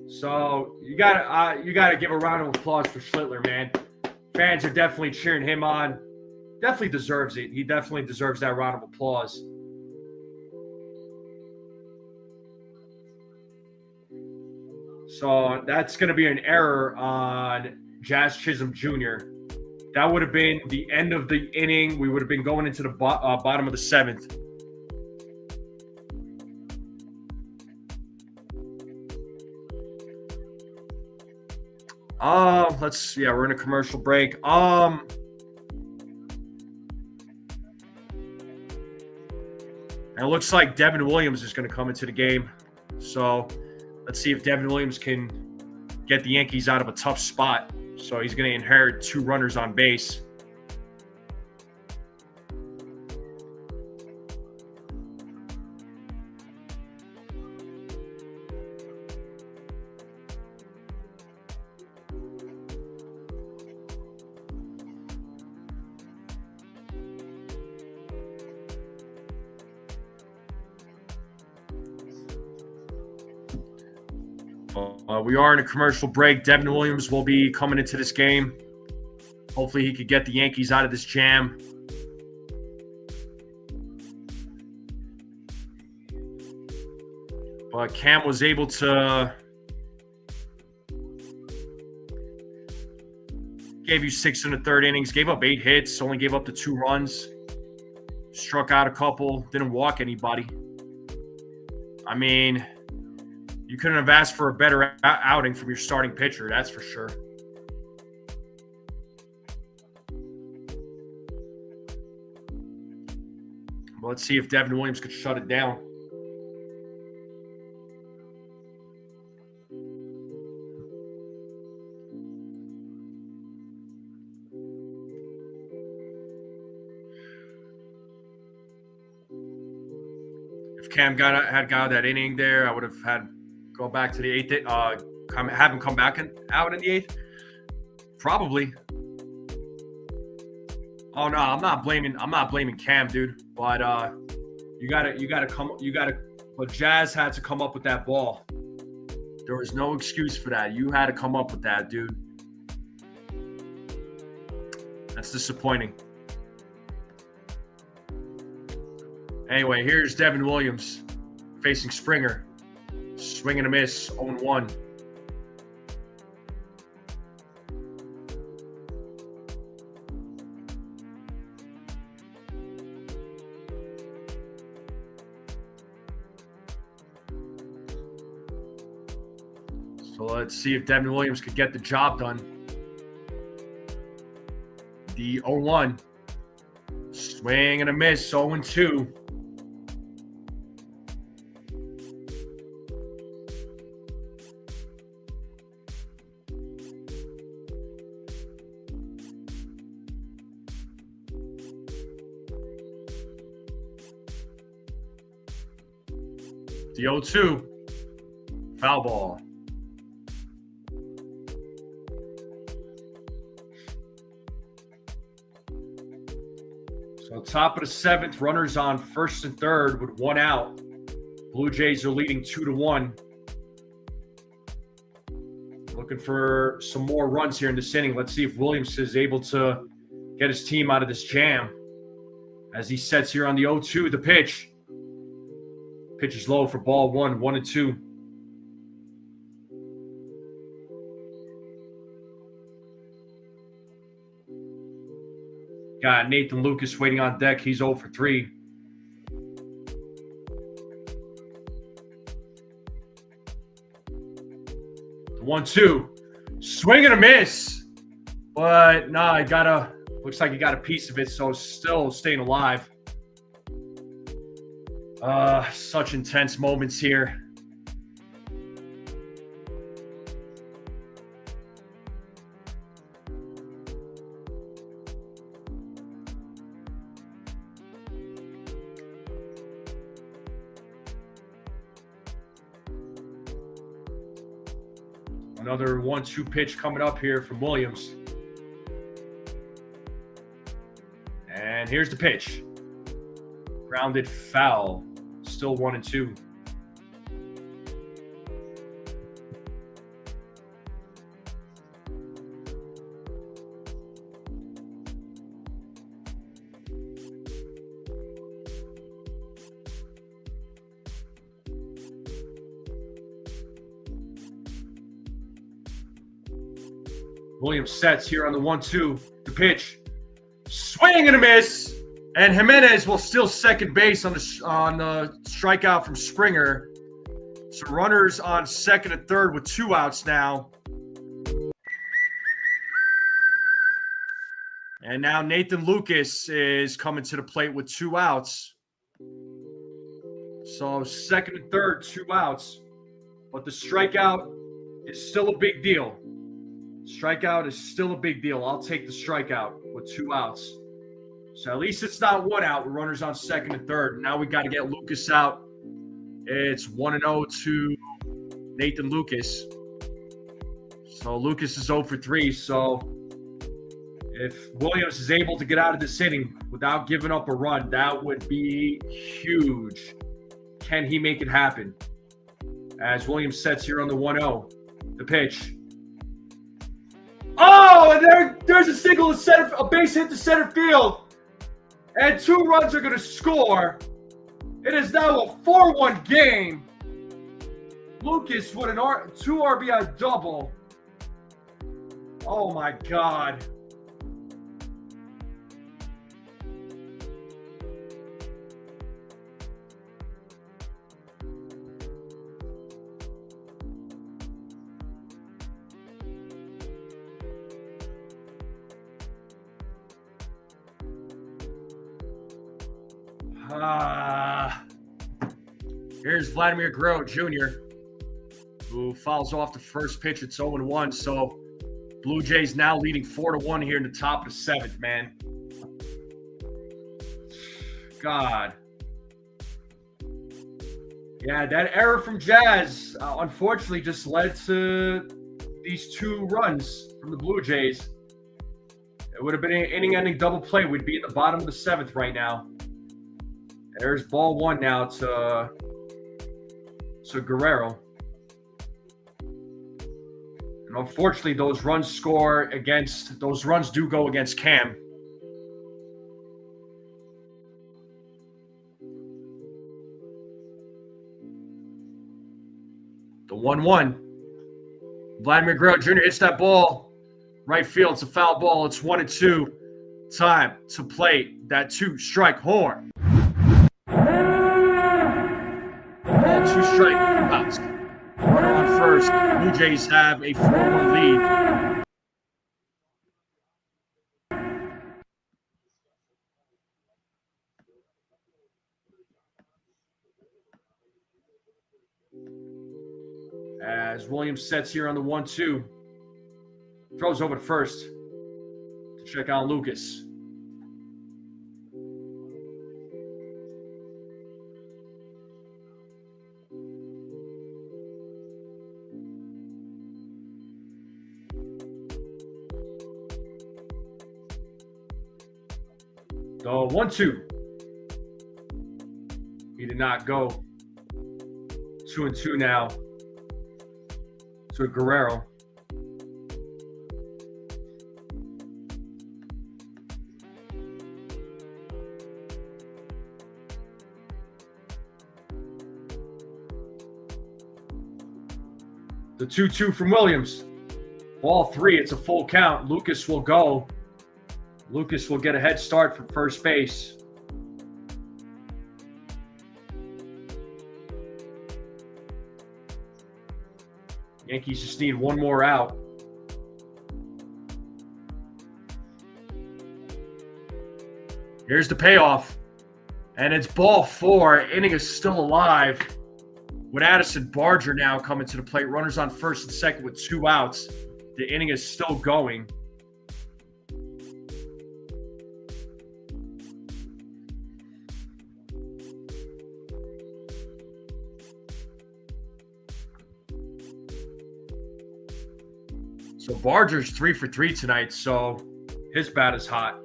So you gotta give a round of applause for Schlittler, man. Fans are definitely cheering him on. Definitely deserves it. He definitely deserves that round of applause. So that's going to be an error on Jazz Chisholm Jr. That would have been the end of the inning. We would have been going into the bottom of the 7th. We're in a commercial break. And it looks like Devin Williams is going to come into the game. So let's see if Devin Williams can get the Yankees out of a tough spot. So he's going to inherit 2 runners on base. We are in a commercial break. Devin Williams will be coming into this game. Hopefully he could get the Yankees out of this jam. But Cam was able to gave you 6 in the 3rd innings, gave up 8 hits, only gave up the 2 runs, struck out a couple, didn't walk anybody. I mean, you couldn't have asked for a better outing from your starting pitcher, that's for sure. Well, let's see if Devin Williams could shut it down. If Cam had got that inning there, I would have had go back to the 8th, have him come back out in the 8th? Probably. Oh no, I'm not blaming Cam, dude. But but Jazz had to come up with that ball. There was no excuse for that. You had to come up with that, dude. That's disappointing. Anyway, here's Devin Williams facing Springer. Swing and a miss, 0-1. So let's see if Devin Williams could get the job done. The 0-1. Swing and a miss, 0-2. The 0-2. Foul ball. So top of the 7th, runners on first and third with 1 out. Blue Jays are leading 2-1. Looking for some more runs here in this inning. Let's see if Williams is able to get his team out of this jam. As he sets here on the 0-2, the pitch. Pitch is low for ball 1, 1-2. Got Nathan Lucas waiting on deck. He's 0 for 3. The 1-2. Swing and a miss. But nah, looks like he got a piece of it, so still staying alive. Such intense moments here. Another 1-2 pitch coming up here from Williams. And here's the pitch. Grounded foul. Still 1-2. Williams sets here on the 1-2. The pitch. Swing and a miss. And Jimenez will steal second base on the strikeout from Springer. So runners on second and third with 2 outs now. And now Nathan Lucas is coming to the plate with 2 outs. So second and third, 2 outs. But the strikeout is still a big deal. Strikeout is still a big deal. I'll take the strikeout with 2 outs. So at least it's not 1 out with runners on second and third. Now we got to get Lucas out. It's 1-0 to Nathan Lucas. So Lucas is 0 for 3. So if Williams is able to get out of this inning without giving up a run, that would be huge. Can he make it happen? As Williams sets here on the 1-0. The pitch. Oh, and there's a single to center, a base hit to center field. And 2 runs are going to score. It is now a 4-1 game. Lucas with a 2 RBI double. Oh, my God. Here's Vladimir Guerrero Jr., who fouls off the first pitch. It's 0-1. So Blue Jays now leading 4-1 here in the top of the 7th, man. God. Yeah, that error from Jazz, unfortunately, just led to these 2 runs from the Blue Jays. It would have been an inning-ending double play. We'd be at the bottom of the 7th right now. There's ball 1 now to Guerrero. And unfortunately, those runs do go against Cam. The 1-1. Vladimir Guerrero Jr. hits that ball. Right field. It's a foul ball. It's 1-2. Time to play that 2-strike horn. Ball 2 strike. Outs. Runner on first. Blue Jays have a 4-1 lead. As Williams sets here on the 1-2. Throws over to first to check out Lucas. The 1-2. He did not go. 2-2 now to Guerrero. The 2-2 from Williams. Ball 3. It's a full count. Lucas will go. Lucas will get a head start for first base. Yankees just need one more out. Here's the payoff. And it's ball 4. Inning is still alive. With Addison Barger now coming to the plate. Runners on first and second with 2 outs. The inning is still going. So Barger's 3 for 3 tonight, so his bat is hot.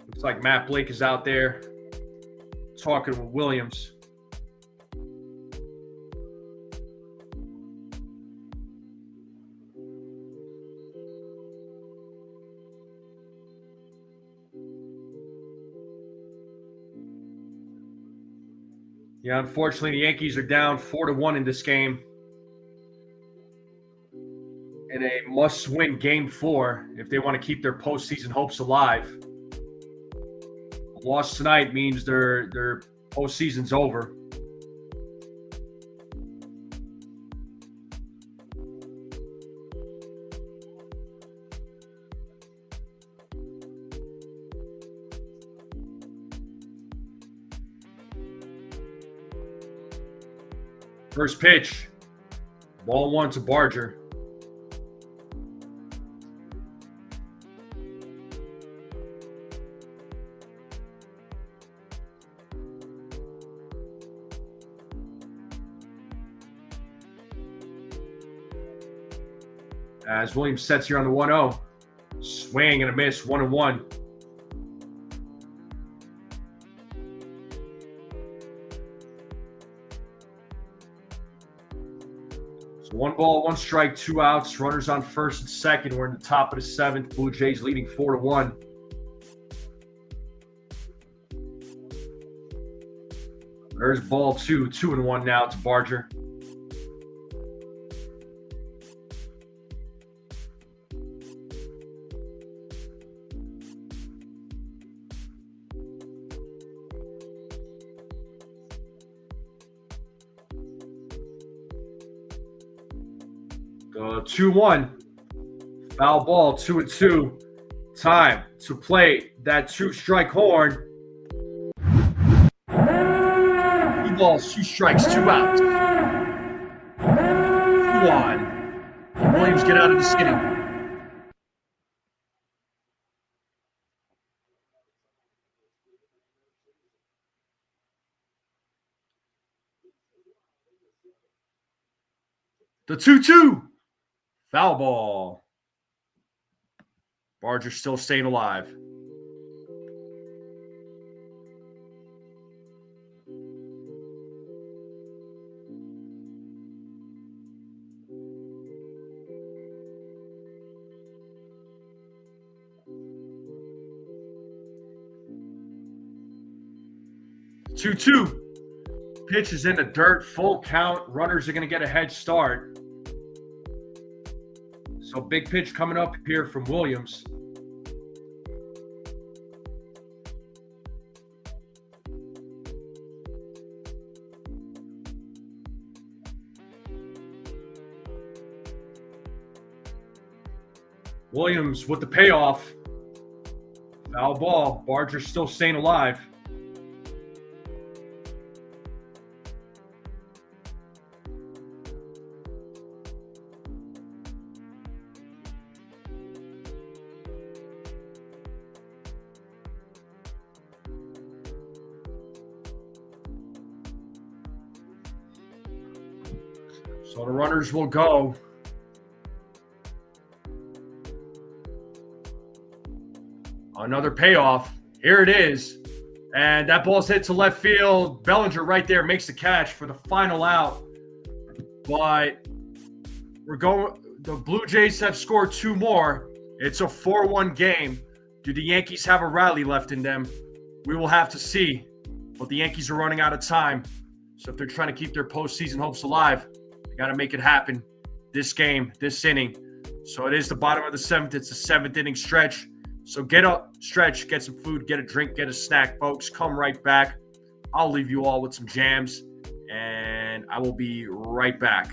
Looks like Matt Blake is out there talking with Williams. Yeah, unfortunately, the Yankees are down 4-1 in this game. In a must-win Game 4 if they want to keep their postseason hopes alive. A loss tonight means their postseason's over. First pitch, ball 1 to Barger. As Williams sets here on the 1-0. Swing and a miss, 1-1. So 1 ball, 1 strike, 2 outs. Runners on first and second. We're in the top of the 7th. Blue Jays leading 4-1. There's ball 2, 2-1 now to Barger. The 2-1. Foul ball, 2-2. Time to play that 2-strike horn. 2 balls, 2 strikes, 2 outs. 2-1. Williams get out of this inning. The 2-2. Foul ball. Barger still staying alive. Two. Pitch is in the dirt. Full count. Runners are going to get a head start. So big pitch coming up here from Williams. Williams with the payoff. Foul ball. Barger still staying alive. So the runners will go. Another payoff. Here it is. And that ball's hit to left field. Bellinger right there makes the catch for the final out. But the Blue Jays have scored 2 more. It's a 4-1 game. Do the Yankees have a rally left in them? We will have to see. But the Yankees are running out of time. So if they're trying to keep their postseason hopes alive, they got to make it happen this game, this inning. So it is the bottom of the 7th. It's the 7th inning stretch. So get up, stretch, get some food, get a drink, get a snack, folks. Come right back. I'll leave you all with some jams, and I will be right back.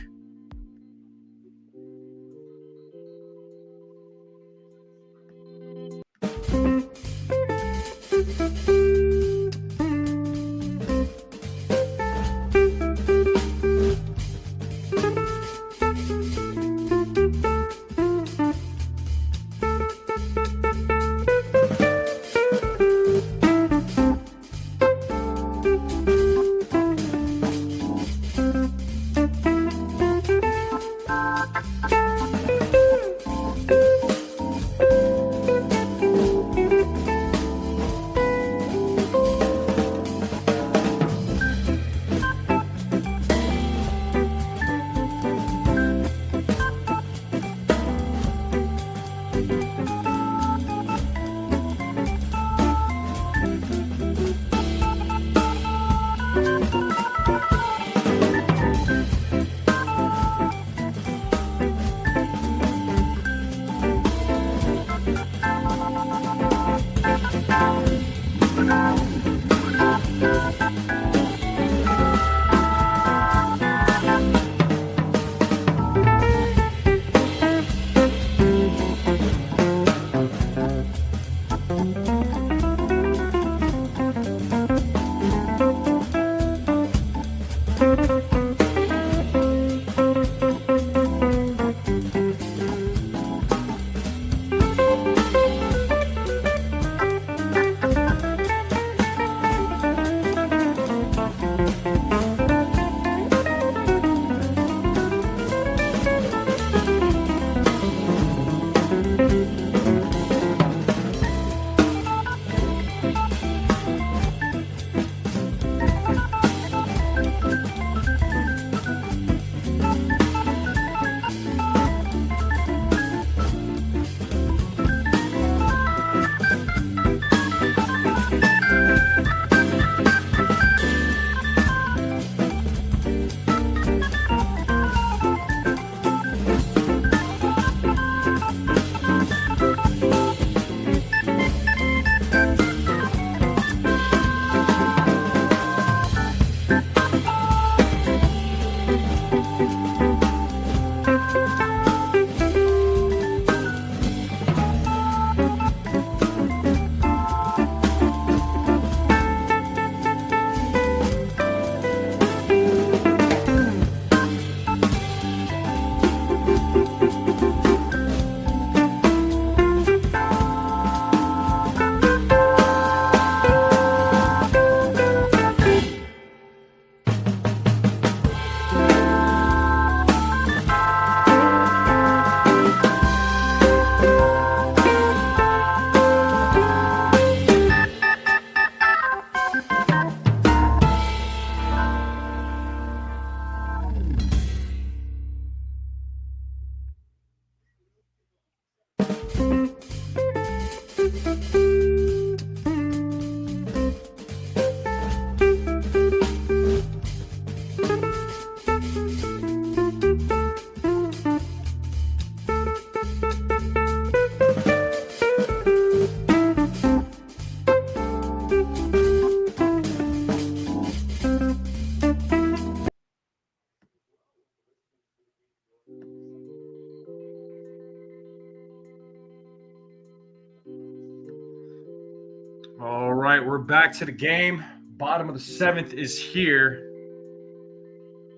All right, we're back to the game. Bottom of the 7th is here.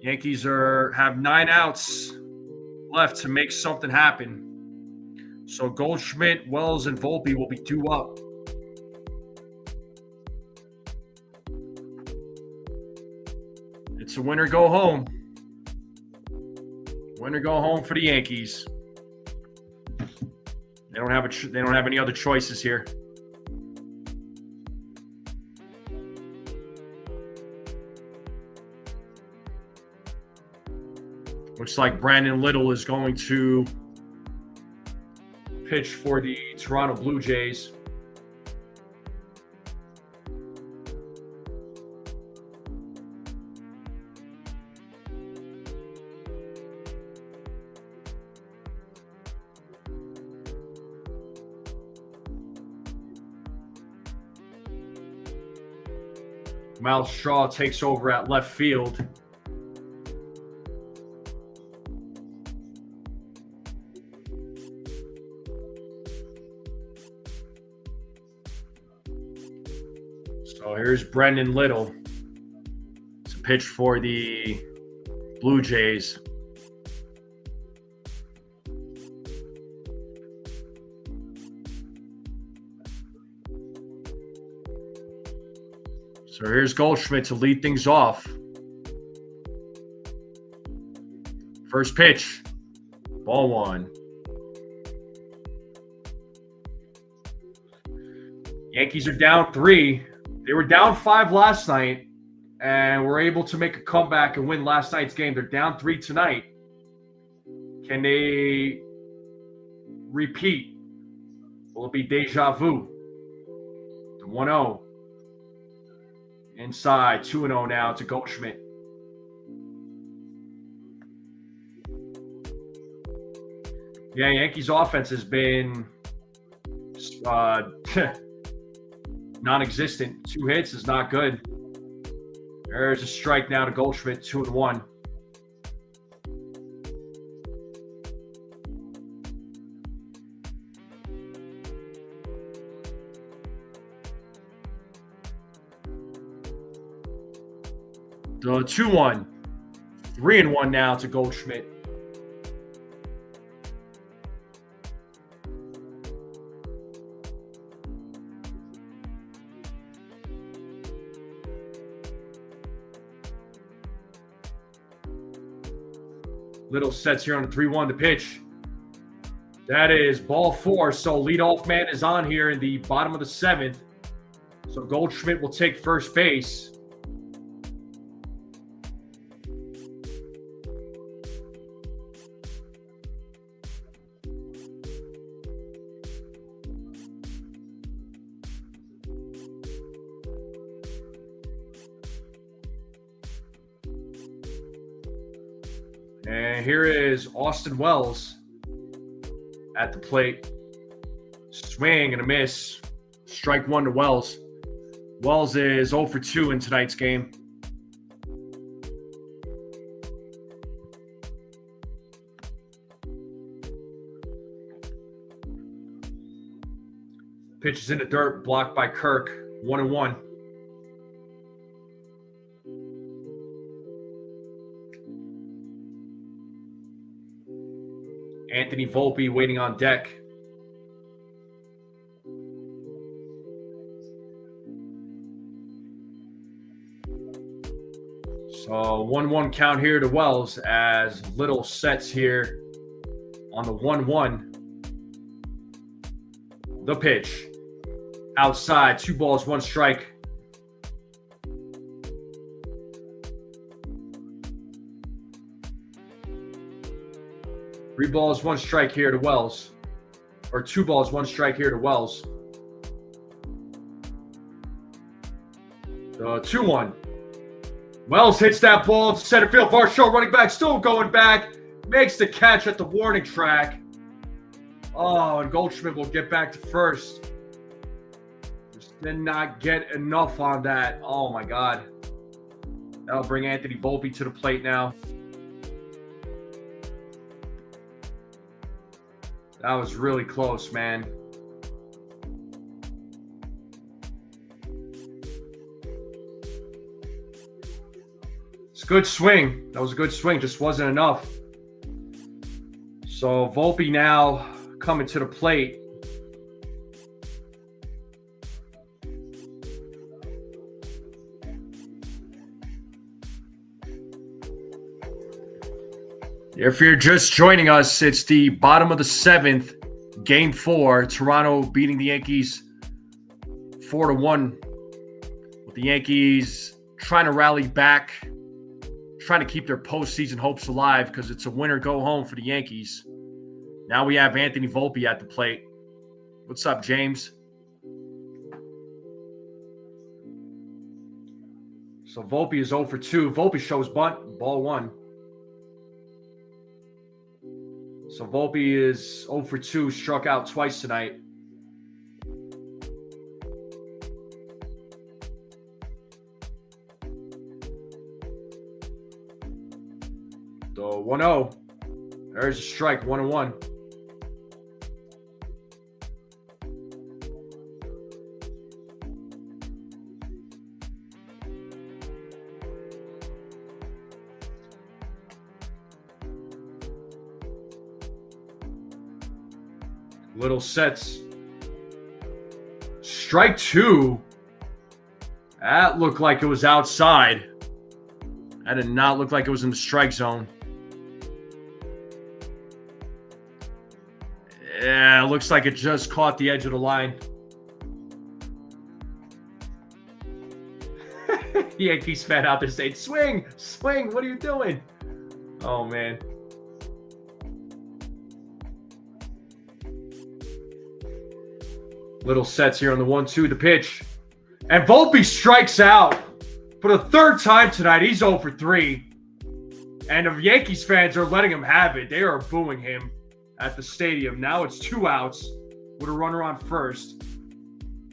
Yankees have 9 outs left to make something happen. So Goldschmidt, Wells, and Volpe will be due up. It's a win or go home. Win or go home for the Yankees. They don't have any other choices here. Looks like Brandon Little is going to pitch for the Toronto Blue Jays. Miles Straw takes over at left field. So here's Brendan Little to pitch for the Blue Jays. So here's Goldschmidt to lead things off. First pitch, ball one. Yankees are down 3. They were down 5 last night and were able to make a comeback and win last night's game. They're down 3 tonight. Can they repeat? Will it be deja vu? The 1-0. Inside, 2-0 now to Goldschmidt. Yeah, Yankees offense has been non-existent. 2 hits is not good. There's a strike now to Goldschmidt, 2-1. The 2-1. 3-1 now to Goldschmidt. Little sets here on the 3-1 to pitch. That is ball 4. So leadoff man is on here in the bottom of the 7th. So Goldschmidt will take first base. And here is Austin Wells at the plate. Swing and a miss. Strike 1 to Wells. Wells is 0 for 2 in tonight's game. Pitch is in the dirt, blocked by Kirk. 1-1. Anthony Volpe waiting on deck. So 1-1 count here to Wells as Little sets here on the 1-1. The pitch. Outside, 2 balls, 1 strike. Three balls, 1 strike here to Wells. Or 2 balls, 1 strike here to Wells. The 2-1. Wells hits that ball to center field. Varsho running back, still going back. Makes the catch at the warning track. Oh, and Goldschmidt will get back to first. Just did not get enough on that. Oh, my God. That'll bring Anthony Volpe to the plate now. That was really close, man. It's a good swing. That was a good swing. Just wasn't enough. So Volpe now coming to the plate. If you're just joining us, it's the bottom of the 7th, Game 4. Toronto beating the Yankees 4-1. With the Yankees trying to rally back, trying to keep their postseason hopes alive because it's a winner go home for the Yankees. Now we have Anthony Volpe at the plate. What's up, James? So Volpe is 0 for 2. Volpe shows bunt, ball 1. So Volpe is 0 for 2, struck out twice tonight. The 1-0. There's a strike, 1-1. Little sets. Strike 2. That looked like it was outside. That did not look like it was in the strike zone. Yeah, it looks like it just caught the edge of the line. Yankees fan out there saying, swing, swing, what are you doing? Oh, man. Little sets here on the 1-2, the pitch. And Volpe strikes out for the third time tonight. He's 0 for 3. And the Yankees fans are letting him have it. They are booing him at the stadium. Now it's 2 outs with a runner on first.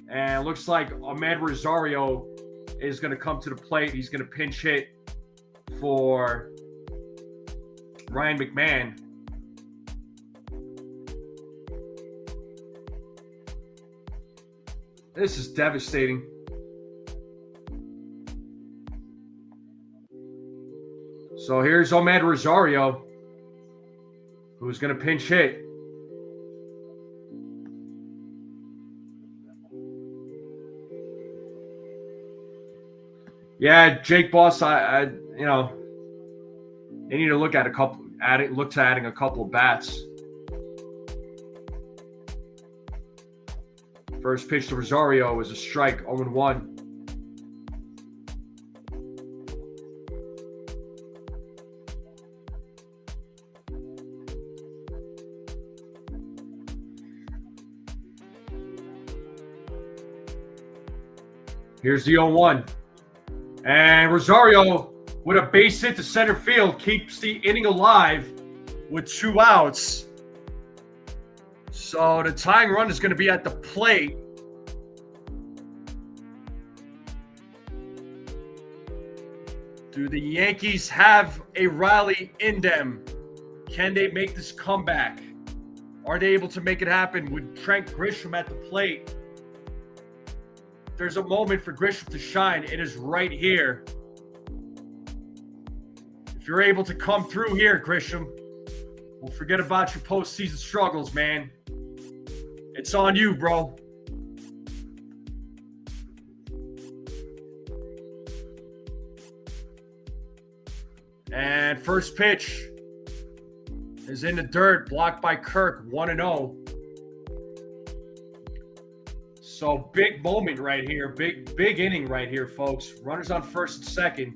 And it looks like Ahmed Rosario is going to come to the plate. He's going to pinch hit for Ryan McMahon. This is devastating. So here's Ahmed Rosario, who's going to pinch hit. Yeah, Jake Boss, I you know, they need to look at adding a couple of bats. First pitch to Rosario is a strike, 0-1. Here's the 0-1. And Rosario, with a base hit to center field, keeps the inning alive with 2 outs. So the tying run is going to be at the plate. Do the Yankees have a rally in them? Can they make this comeback? Are they able to make it happen with Trent Grisham at the plate? There's a moment for Grisham to shine. It is right here. If you're able to come through here, Grisham, we'll forget about your postseason struggles, man. It's on you, bro. And first pitch is in the dirt, blocked by Kirk, 1-0. So big moment right here, big inning right here, folks. Runners on first and second.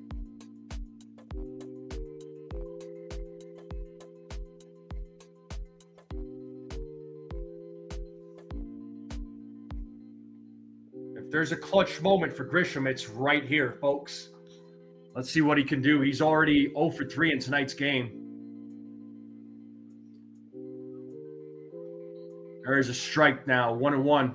If there's a clutch moment for Grisham, it's right here, folks. Let's see what he can do. He's already 0 for 3 in tonight's game. There's a strike now, 1-1.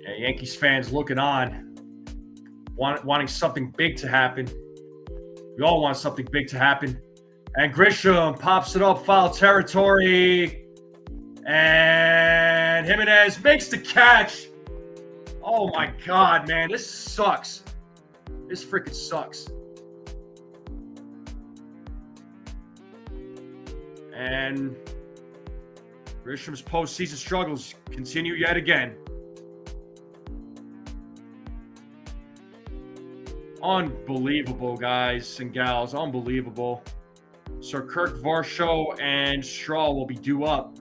Yeah, Yankees fans looking on, wanting something big to happen. We all want something big to happen. And Grisham pops it up, foul territory. And Jimenez makes the catch. Oh, my God, man. This sucks. This freaking sucks. And Grisham's postseason struggles continue yet again. Unbelievable, guys and gals. Unbelievable. So Kirk Varsho and Straw will be due up.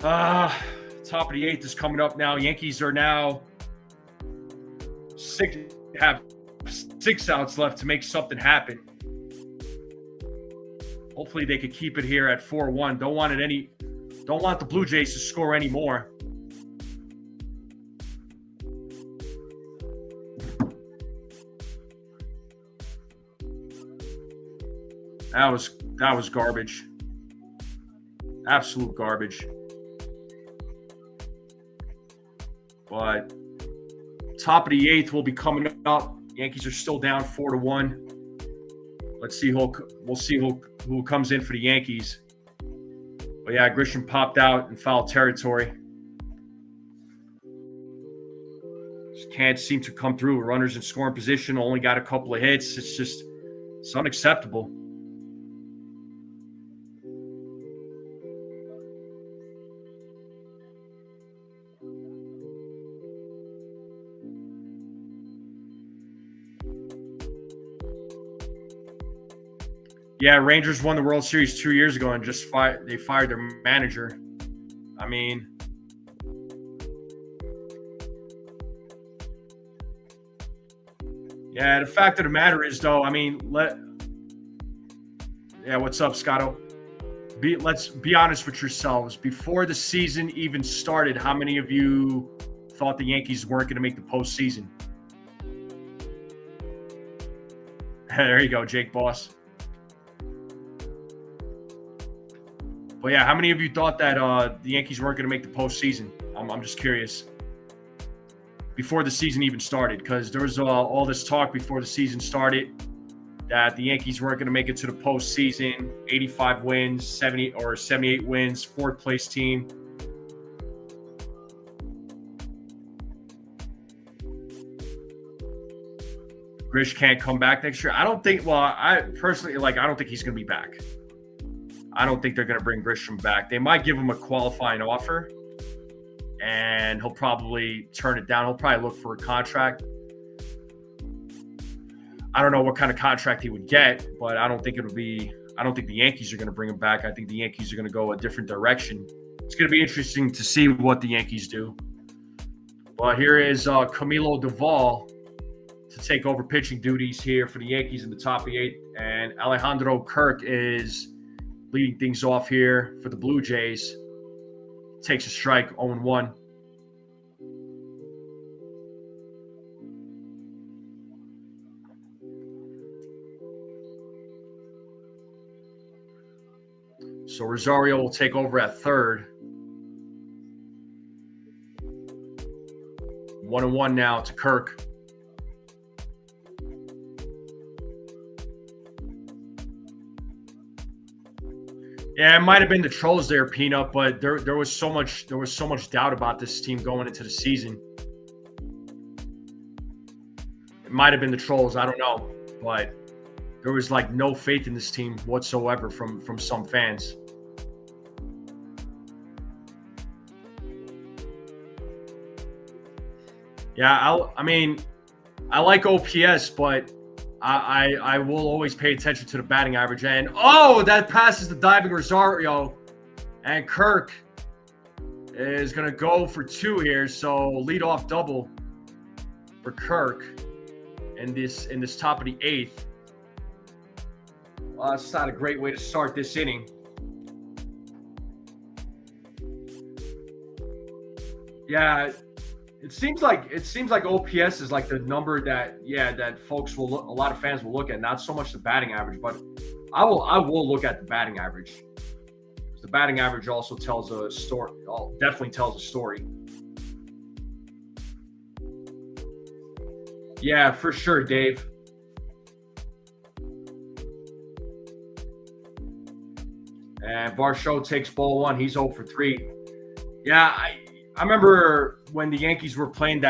Top of the 8th is coming up now. Yankees are now have 6 outs left to make something happen. Hopefully they could keep it here at 4-1. Don't want the Blue Jays to score any more. That was garbage. Absolute garbage. But top of the 8th will be coming up. Yankees are still down 4-1. Let's see we'll see who comes in for the Yankees. But yeah, Grisham popped out in foul territory. Just can't seem to come through. Runners in scoring position, only got a couple of hits. It's unacceptable. Yeah, Rangers won the World Series 2 years ago and they fired their manager. I mean, yeah, the fact of the matter is, though, I mean, what's up, Scotto? Let's be honest with yourselves. Before the season even started, how many of you thought the Yankees weren't going to make the postseason? There you go, Jake Boss. But yeah, how many of you thought that the Yankees weren't going to make the postseason? I'm just curious. Before the season even started, because there was all this talk before the season started that the Yankees weren't going to make it to the postseason. 85 wins, 70 or 78 wins, 4th place team. Grish can't come back next year. I don't think. Well, I personally I don't think he's going to be back. I don't think they're going to bring Grisham back. They might give him a qualifying offer, and he'll probably turn it down. He'll probably look for a contract. I don't know what kind of contract he would get, but I don't think the Yankees are going to bring him back. I think the Yankees are going to go a different direction. It's going to be interesting to see what the Yankees do. But here is Camilo Doval to take over pitching duties here for the Yankees in the top of the 8th, and Alejandro Kirk is leading things off here for the Blue Jays. Takes a strike, 0-1. So Rosario will take over at 3rd. 1-1 now to Kirk. Yeah, it might have been the Trolls there, Peanut, but there was so much doubt about this team going into the season. It might have been the Trolls, I don't know, but there was no faith in this team whatsoever from some fans. Yeah, I like OPS, but I will always pay attention to the batting average. And that passes the diving Rosario, and Kirk is going to go for 2 here. So leadoff double for Kirk in this top of the 8th. Well, that's not a great way to start this inning. Yeah. It seems like OPS is the number that folks a lot of fans will look at, not so much the batting average, but I will look at the batting average. The batting average also tells a story. Definitely tells a story. Yeah, for sure, Dave. And Varsho takes ball 1. He's 0 for 3. Yeah, I remember when the Yankees were playing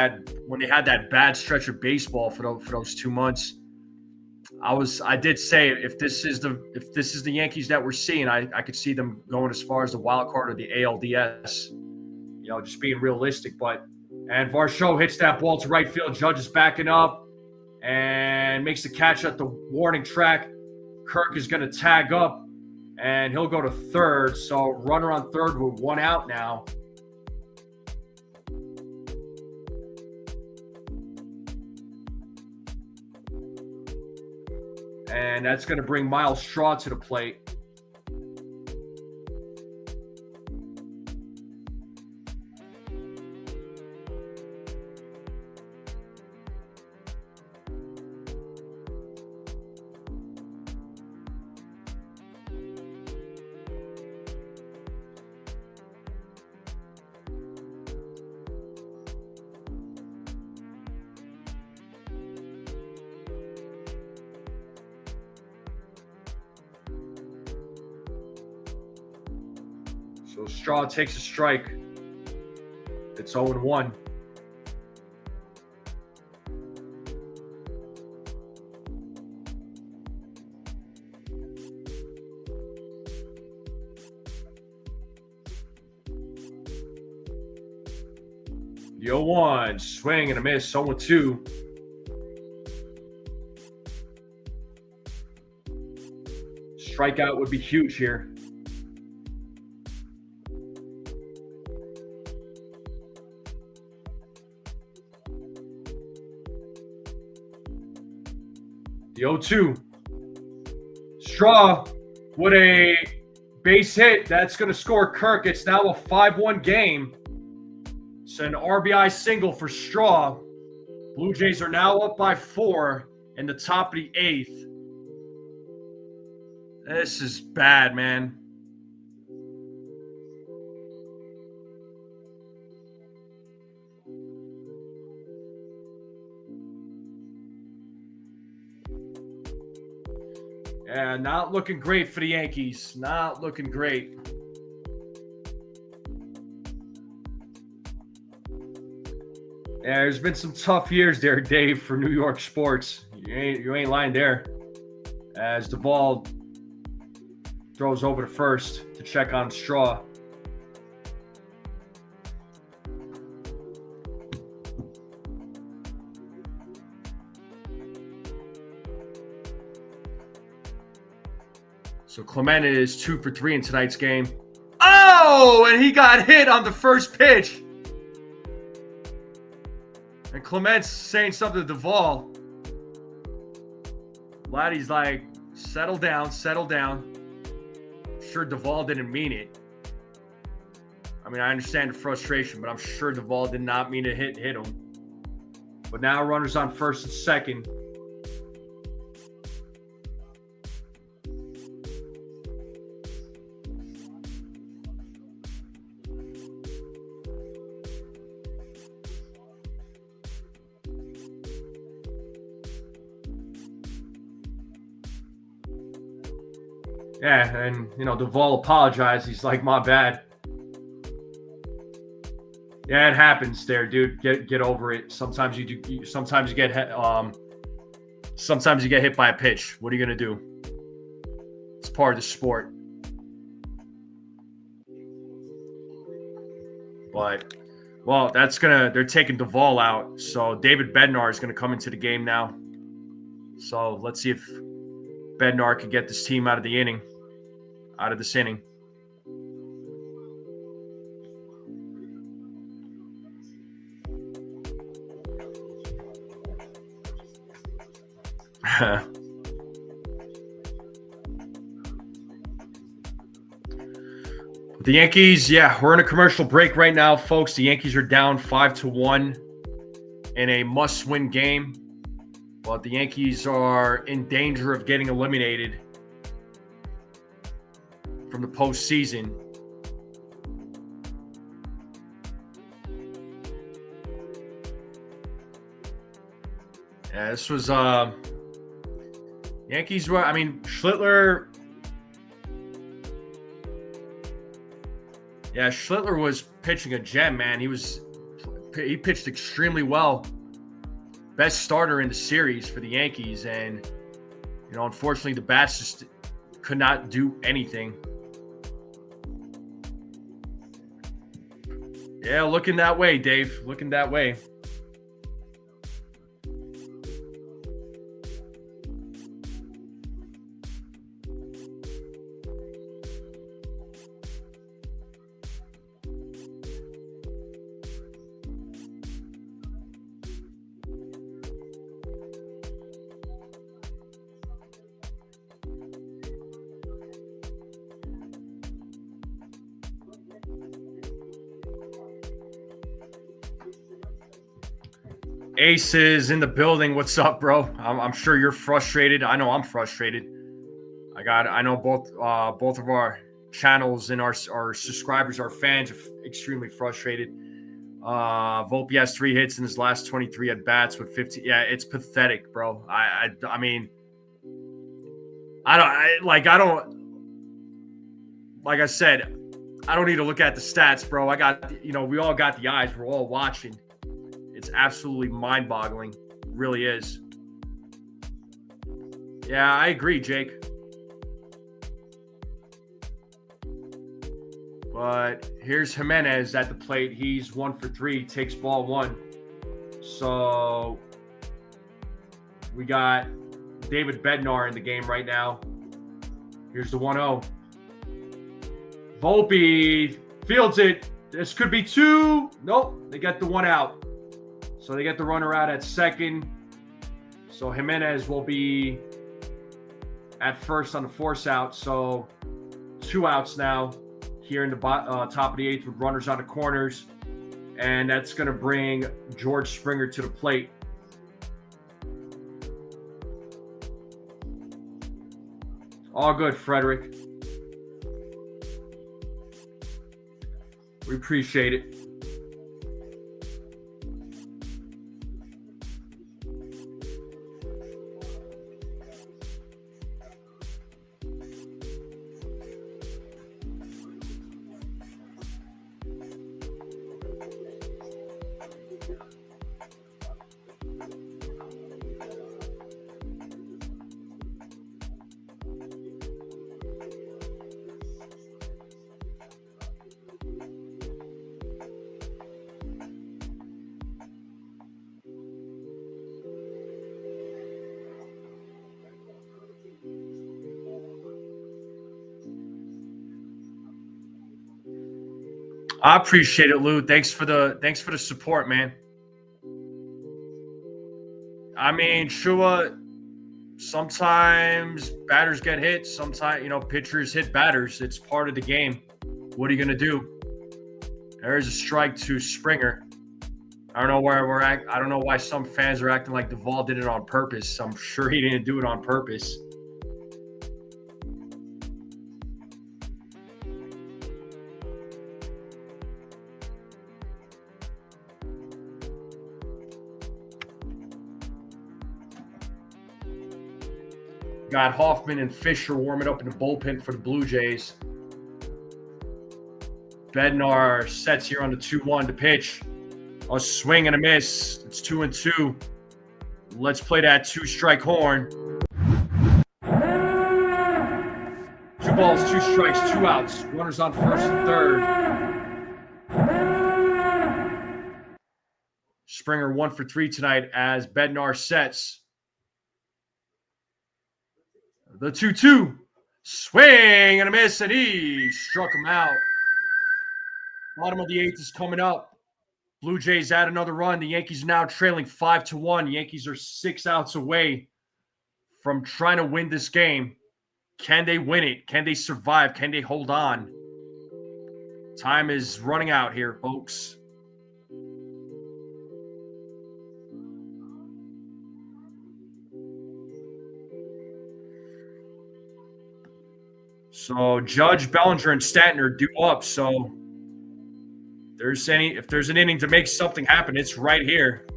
when they had that bad stretch of baseball for those 2 months. I did say if this is the Yankees that we're seeing, I could see them going as far as the wild card or the ALDS. Just being realistic. And Varsho hits that ball to right field. Judge is backing up and makes the catch at the warning track. Kirk is going to tag up And he'll go to third. So runner on third with 1 out now. And that's going to bring Miles Straw to the plate. So Straw takes a strike. It's 0-1. The 0-1, swing and a miss, 0-2. Strikeout would be huge here. The 0-2. Straw with a base hit. That's going to score Kirk. It's now a 5-1 game. It's an RBI single for Straw. Blue Jays are now up by 4 in the top of the 8th. This is bad, man. Yeah, not looking great for the Yankees. Not looking great. Yeah, there's been some tough years there, Dave, for New York sports. You ain't lying there. As Duvall throws over to first to check on Straw. So Clement is 2 for 3 in tonight's game. Oh, and he got hit on the first pitch. And Clement's saying something to Duvall. Laddie's like, settle down, settle down. I'm sure Duvall didn't mean it. I mean, I understand the frustration, but I'm sure Duvall did not mean to hit him. But now runners on first and second. Yeah, and, Duvall apologized. He's like, my bad. Yeah, it happens there, dude. Get over it. Sometimes you do. Sometimes you get hit by a pitch. What are you going to do? It's part of the sport. But, well, they're taking Duvall out. So David Bednar is going to come into the game now. So let's see if Bednar can get this team out of this inning. The Yankees, we're in a commercial break right now, folks. The Yankees are down 5-1 in a must-win game. But the Yankees are in danger of getting eliminated from the postseason. Yeah, this was Yankees were, Schlittler. Yeah, Schlittler was pitching a gem, man. He pitched extremely well. Best starter in the series for the Yankees, and unfortunately the bats just could not do anything. Yeah, looking that way, Dave. Looking that way. Aces in the building. What's up, bro? I'm sure you're frustrated. I know I'm frustrated. I know both of our channels and our subscribers, our fans are extremely frustrated. Volpe has 3 hits in his last 23 at bats with 50. Yeah, it's pathetic, bro. I mean, like I said, I don't need to look at the stats, bro. We all got the eyes. We're all watching. It's absolutely mind-boggling. It really is. Yeah, I agree, Jake. But here's Jimenez at the plate. He's 1 for 3, takes ball 1. So we got David Bednar in the game right now. Here's the 1-0. Volpe fields it. This could be 2. Nope, they get the 1 out. So they get the runner out at second. So Jimenez will be at first on the force out. So 2 outs now here in the top of the 8th with runners on the corners. And that's going to bring George Springer to the plate. All good, Frederick. We appreciate it. I appreciate it, Lou. Thanks for the support, man. I mean, Shua, sometimes batters get hit. Sometimes, pitchers hit batters. It's part of the game. What are you going to do? There's a strike to Springer. I don't know where we're at. I don't know why some fans are acting like Duvall did it on purpose. I'm sure he didn't do it on purpose. Got Hoffman and Fisher warming up in the bullpen for the Blue Jays. Bednar sets here on the 2-1 to pitch. A swing and a miss. It's 2-2. Let's play that 2-strike horn. 2 balls, 2 strikes, 2 outs. Runners on first and third. Springer 1 for 3 tonight as Bednar sets. The 2-2. Swing and a miss, and he struck him out. Bottom of the 8th is coming up. Blue Jays add another run. The Yankees are now trailing 5-1. Yankees are 6 outs away from trying to win this game. Can they win it? Can they survive? Can they hold on? Time is running out here, folks. So Judge, Bellinger, and Stanton are due up. So if there's an inning to make something happen, it's right here.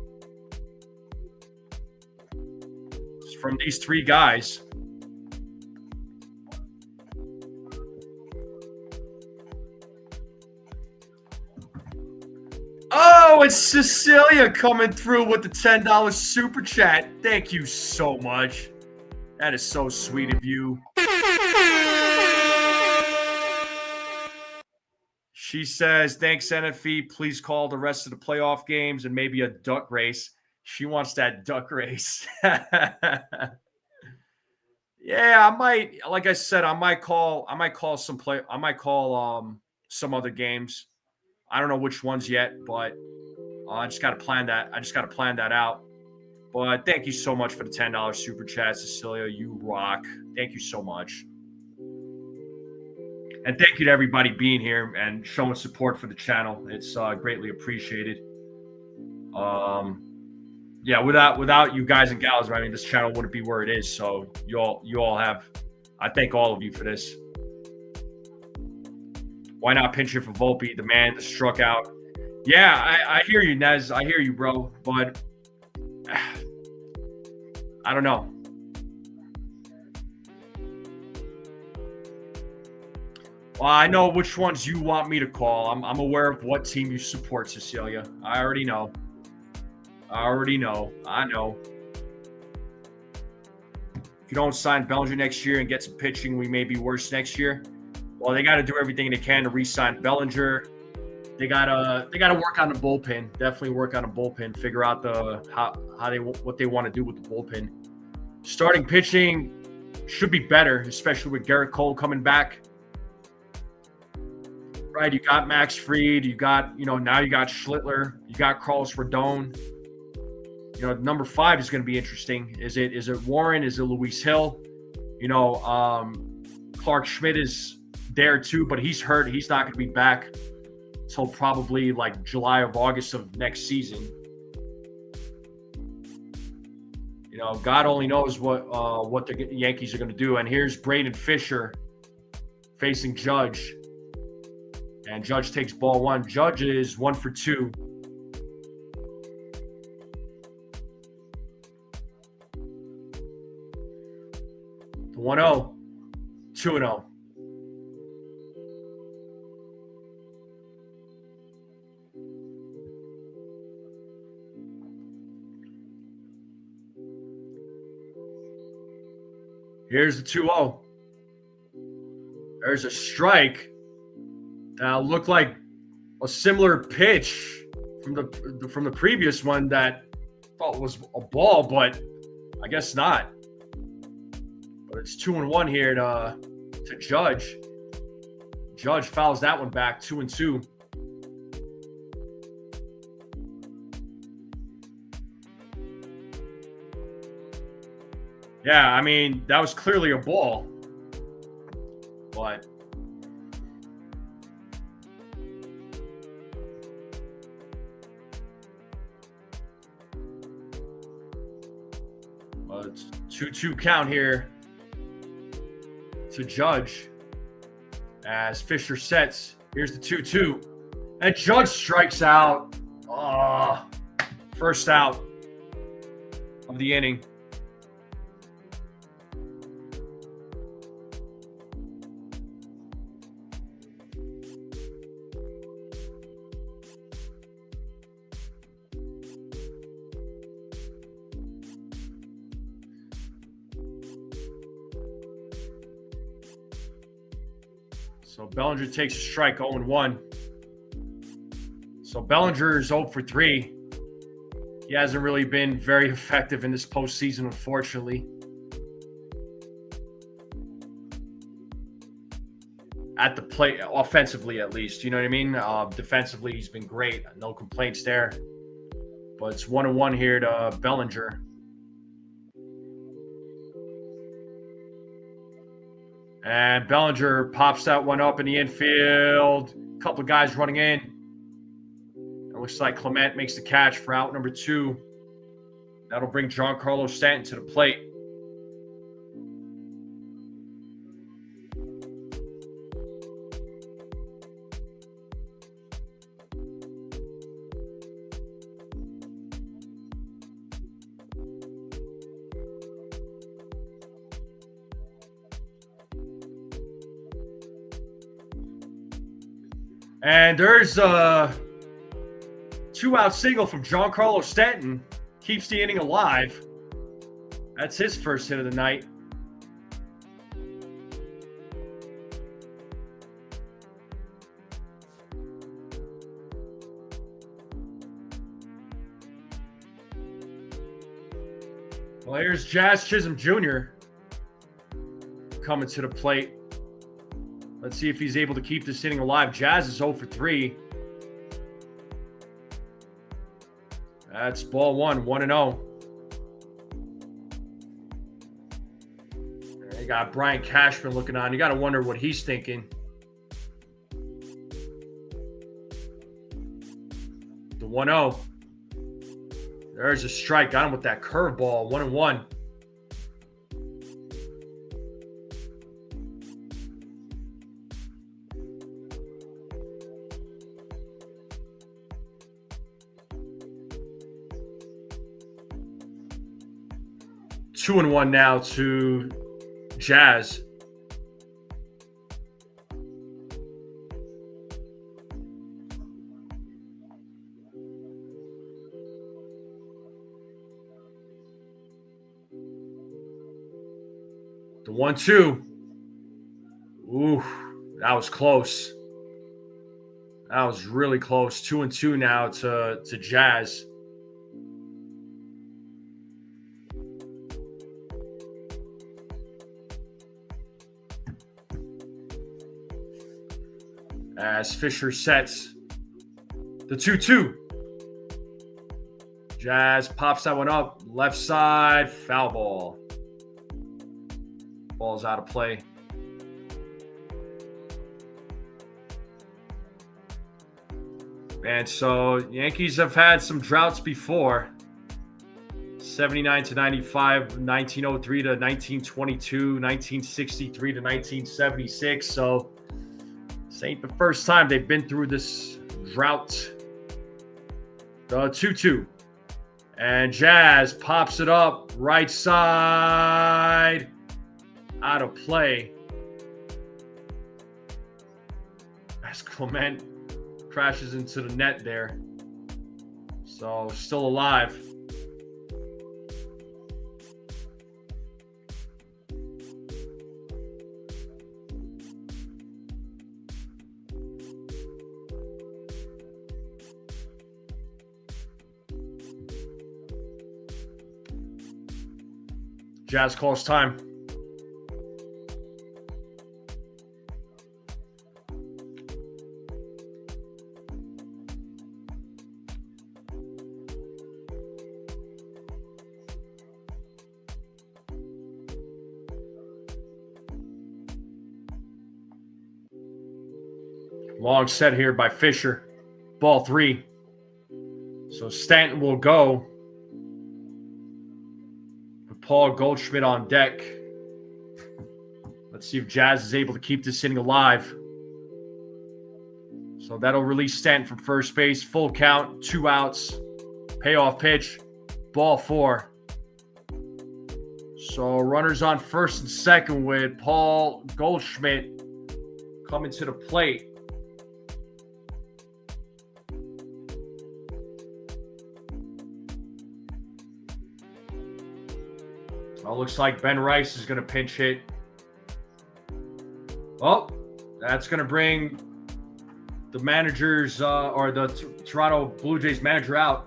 It's from these 3 guys. Oh, it's Cecilia coming through with the $10 super chat. Thank you so much. That is so sweet of you. She says, thanks, NFE. Please call the rest of the playoff games and maybe a duck race. She wants that duck race. Yeah, I might. Like I said, I might call some other games. I don't know which ones yet, but I just got to plan that. I just got to plan that out. But thank you so much for the $10 super chat, Cecilia. You rock. Thank you so much. And thank you to everybody being here and showing support for the channel. It's greatly appreciated. Yeah, without you guys and gals, I mean, this channel wouldn't be where it is. So you all have. I thank all of you for this. Why not pinch it for Volpe, the man that struck out? Yeah, I hear you, Nez. I hear you, bro. But I don't know. Well, I know which ones you want me to call. I'm aware of what team you support, Cecilia. I already know. I know. If you don't sign Bellinger next year and get some pitching, we may be worse next year. Well, they got to do everything they can to re-sign Bellinger. They gotta work on the bullpen. Definitely work on the bullpen. Figure out what they want to do with the bullpen. Starting pitching should be better, especially with Garrett Cole coming back. Right, you got Max Fried. You got now you got Schlittler. You got Carlos Rodon. Number 5 is going to be interesting. Is it Warren? Is it Luis Hill? Clark Schmidt is there too, but he's hurt. He's not going to be back until probably like July or August of next season. God only knows what the Yankees are going to do. And here's Braden Fisher facing Judge. And Judge takes ball 1. Judge is 1 for 2. The 1-0, 2-0. Here's the 2-0. There's a strike that looked like a similar pitch from the previous one that I thought was a ball, but I guess not. But it's 2-1 here to Judge. Judge fouls that one back, 2-2. Yeah, I mean, that was clearly a ball. But it's 2-2 count here to Judge as Fisher sets. Here's the 2-2. And Judge strikes out. First out of the inning. So Bellinger takes a strike, 0-1. So Bellinger is 0 for 3. He hasn't really been very effective in this postseason, unfortunately. At the plate, offensively at least, you know what I mean? Defensively, he's been great. No complaints there. But it's 1-1 here to Bellinger. And Bellinger pops that one up in the infield. A couple of guys running in. It looks like Clement makes the catch for out number 2. That'll bring Giancarlo Stanton to the plate. And there's a 2-out single from Giancarlo Stanton. Keeps the inning alive. That's his first hit of the night. Well, here's Jazz Chisholm Jr. coming to the plate. Let's see if he's able to keep this inning alive. Jazz is 0 for 3. That's ball 1, 1-0. You got Brian Cashman looking on. You got to wonder what he's thinking. The 1-0. There's a strike. Got him with that curveball. 1-1. Two and one now to Jazz. The 1-2. Ooh, that was close. That was really close. 2-2 now to Jazz. As Fisher sets the 2-2. Jazz pops that one up. Left side, foul ball. Ball's out of play. And so Yankees have had some droughts before. 79 to 95, 1903 to 1922, 1963 to 1976. So this ain't the first time they've been through this drought. The 2-2. And Jazz pops it up. Right side. Out of play. As Clement crashes into the net there. So still alive. Jazz calls time. Long set here by Fisher. Ball 3. So Stanton will go. Paul Goldschmidt on deck. Let's see if Jazz is able to keep this inning alive. So that'll release Stanton from first base. Full count, 2 outs. Payoff pitch. Ball 4. So runners on first and second with Paul Goldschmidt coming to the plate. Looks like Ben Rice is going to pinch hit. Oh, that's going to bring the managers or the Toronto Blue Jays manager out.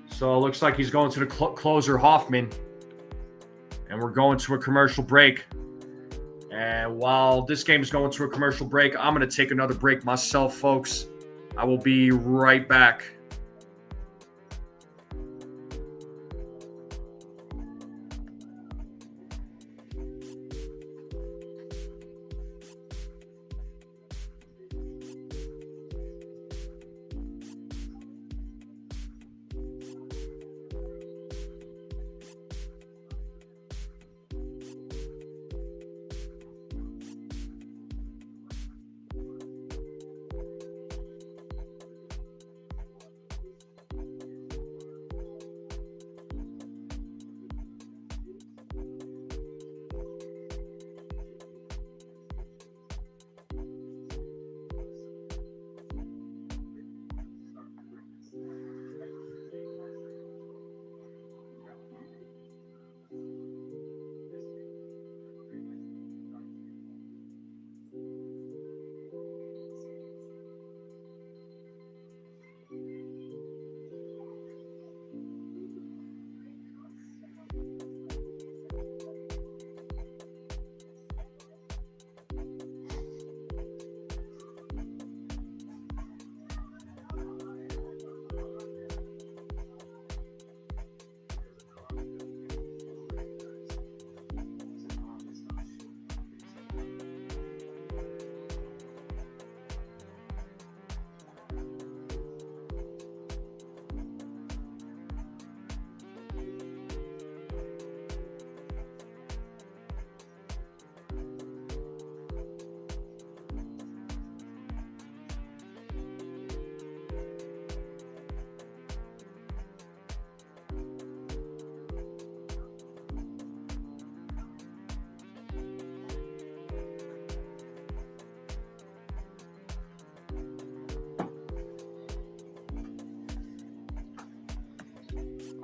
So it looks like he's going to the closer, Hoffman. And we're going to a commercial break. And while this game is going to a commercial break, I'm going to take another break myself, folks. I will be right back.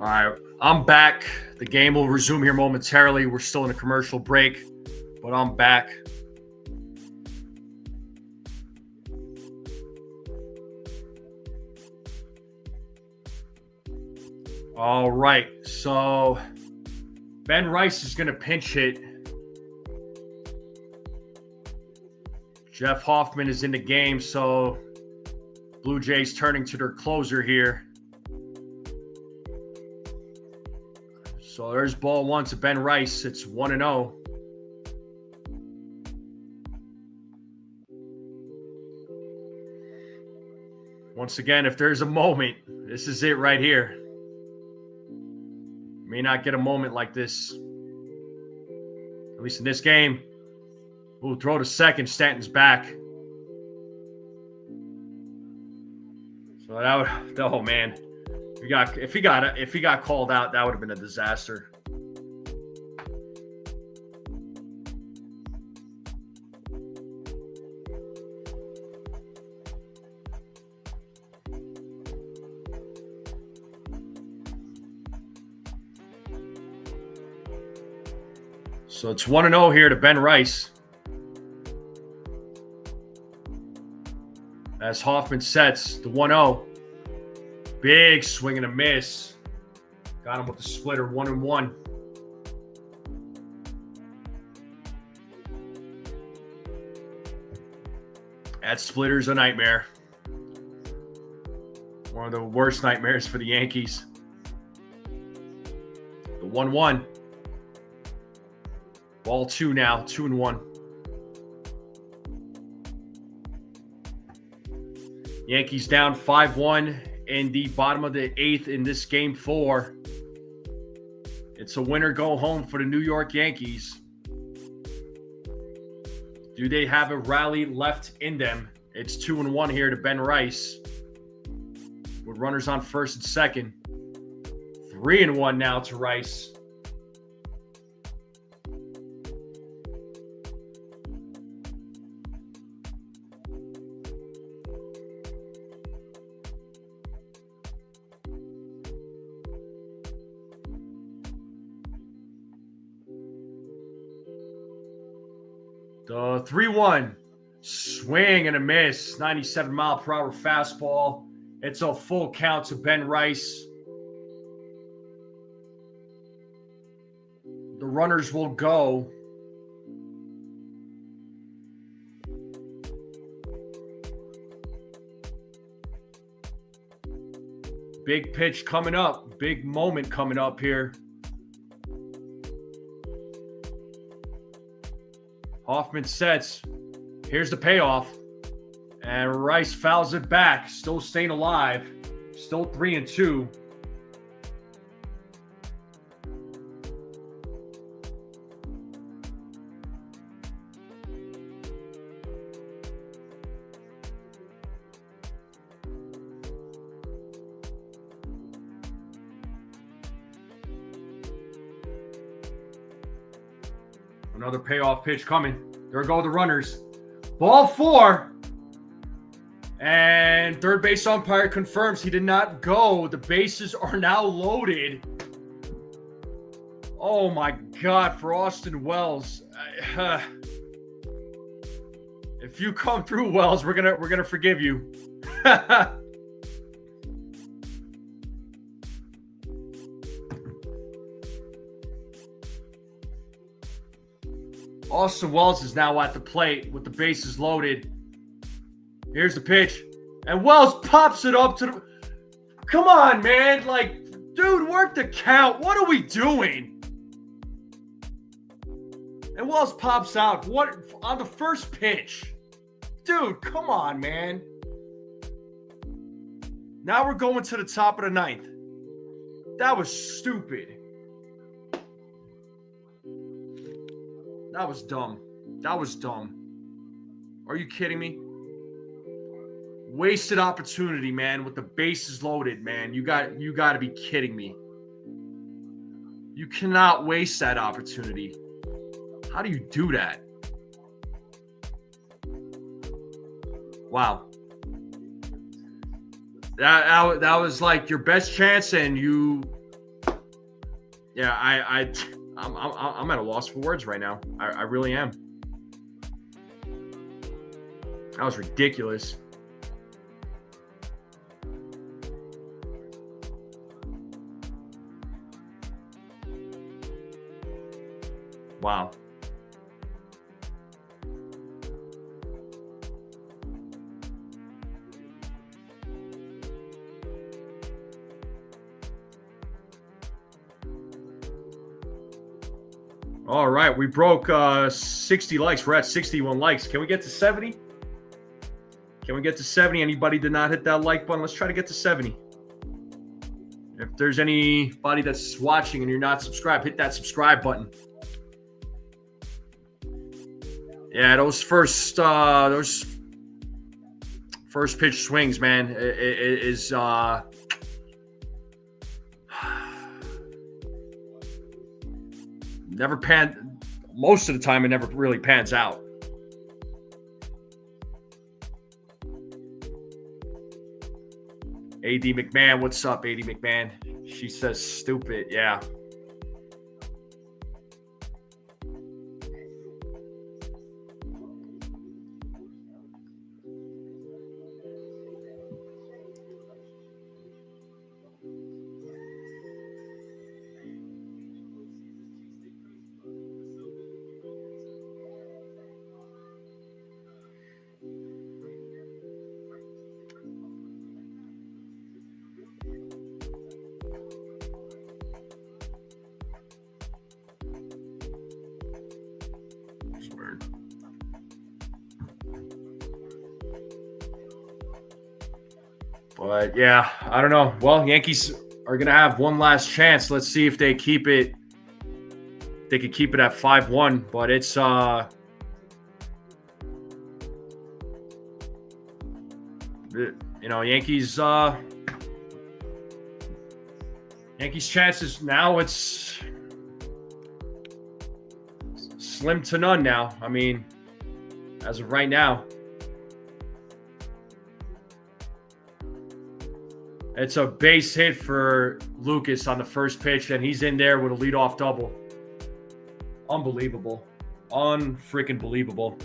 All right, I'm back. The game will resume here momentarily. We're still in a commercial break, but I'm back. All right, so Ben Rice is going to pinch hit. Jeff Hoffman is in the game, so Blue Jays turning to their closer here. So there's ball one to Ben Rice. It's 1-0. Once again, if there's a moment, this is it right here. May not get a moment like this, at least in this game. We'll throw to second. Stanton's back. So that would, oh man, if he got called out, that would have been a disaster. So it's 1-0 here to Ben Rice. As Hoffman sets the 1-0. Big swing and a miss. Got him with the splitter, 1-1. That splitter's a nightmare. One of the worst nightmares for the Yankees. The 1-1. Ball two now, 2-1. Yankees down 5-1 in the bottom of the eighth in this game 4. It's a winner go home for the New York Yankees. Do they have a rally left in them? It's 2-1 here to Ben Rice, with runners on first and second. 3-1 now to Rice. The 3-1 swing and a miss, 97-mile-per-hour fastball. It's a full count to Ben Rice. The runners will go. Big pitch coming up. Big moment coming up here. Hoffman sets. Here's the payoff. And Rice fouls it back. Still staying alive. Still 3-2. Another payoff pitch coming. There go the runners. Ball 4. And third base umpire confirms he did not go. The bases are now loaded. Oh my God, for Austin Wells. If you come through, Wells, we're gonna forgive you. Austin Wells is now at the plate with the bases loaded. Here's the pitch. And Wells pops it up to the... Come on, man. Like, dude, work the count. What are we doing? And Wells pops out. What on the first pitch? Dude, come on, man. Now we're going to the top of the ninth. That was stupid. That was dumb. That was dumb. Are you kidding me? Wasted opportunity, man, with the bases loaded, man. You got to be kidding me. You cannot waste that opportunity. How do you do that? Wow. That was like your best chance, and you Yeah, I'm at a loss for words right now. I really am. That was ridiculous. Wow. All right, we broke 60 likes. We're at 61 likes. Can we get to 70? Can we get to 70? Anybody did not hit that like button? Let's try to get to 70. If there's anybody that's watching and you're not subscribed, hit that subscribe button. Yeah, those first pitch swings, man, it is never pan. Most of the time, it never really pans out. AD McMahon, what's up, AD McMahon? She says stupid, yeah. But yeah, I don't know. Well, Yankees are going to have one last chance. Let's see if they keep it. They could keep it at 5-1, but it's Yankees chances now, it's slim to none now. I mean, as of right now. It's a base hit for Lucas on the first pitch, and he's in there with a leadoff double. Unbelievable. Unfreaking believable.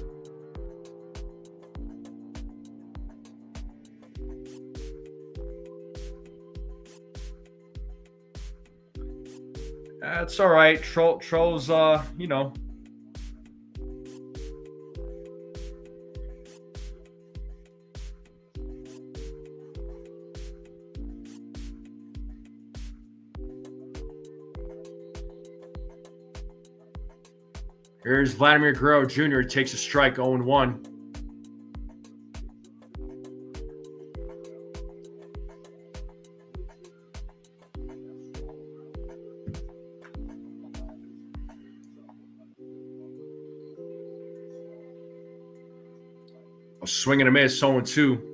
That's all right. Trolls, you know. Here's Vladimir Guerrero Jr. takes a strike, 0-1. A swing and a miss, 0-2.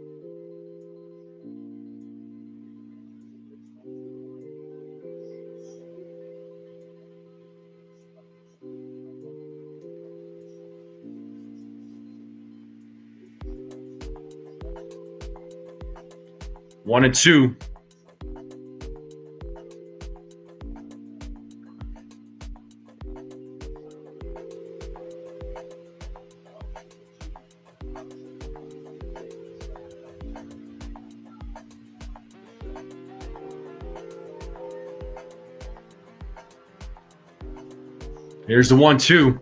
One and two. Here's the 1-2.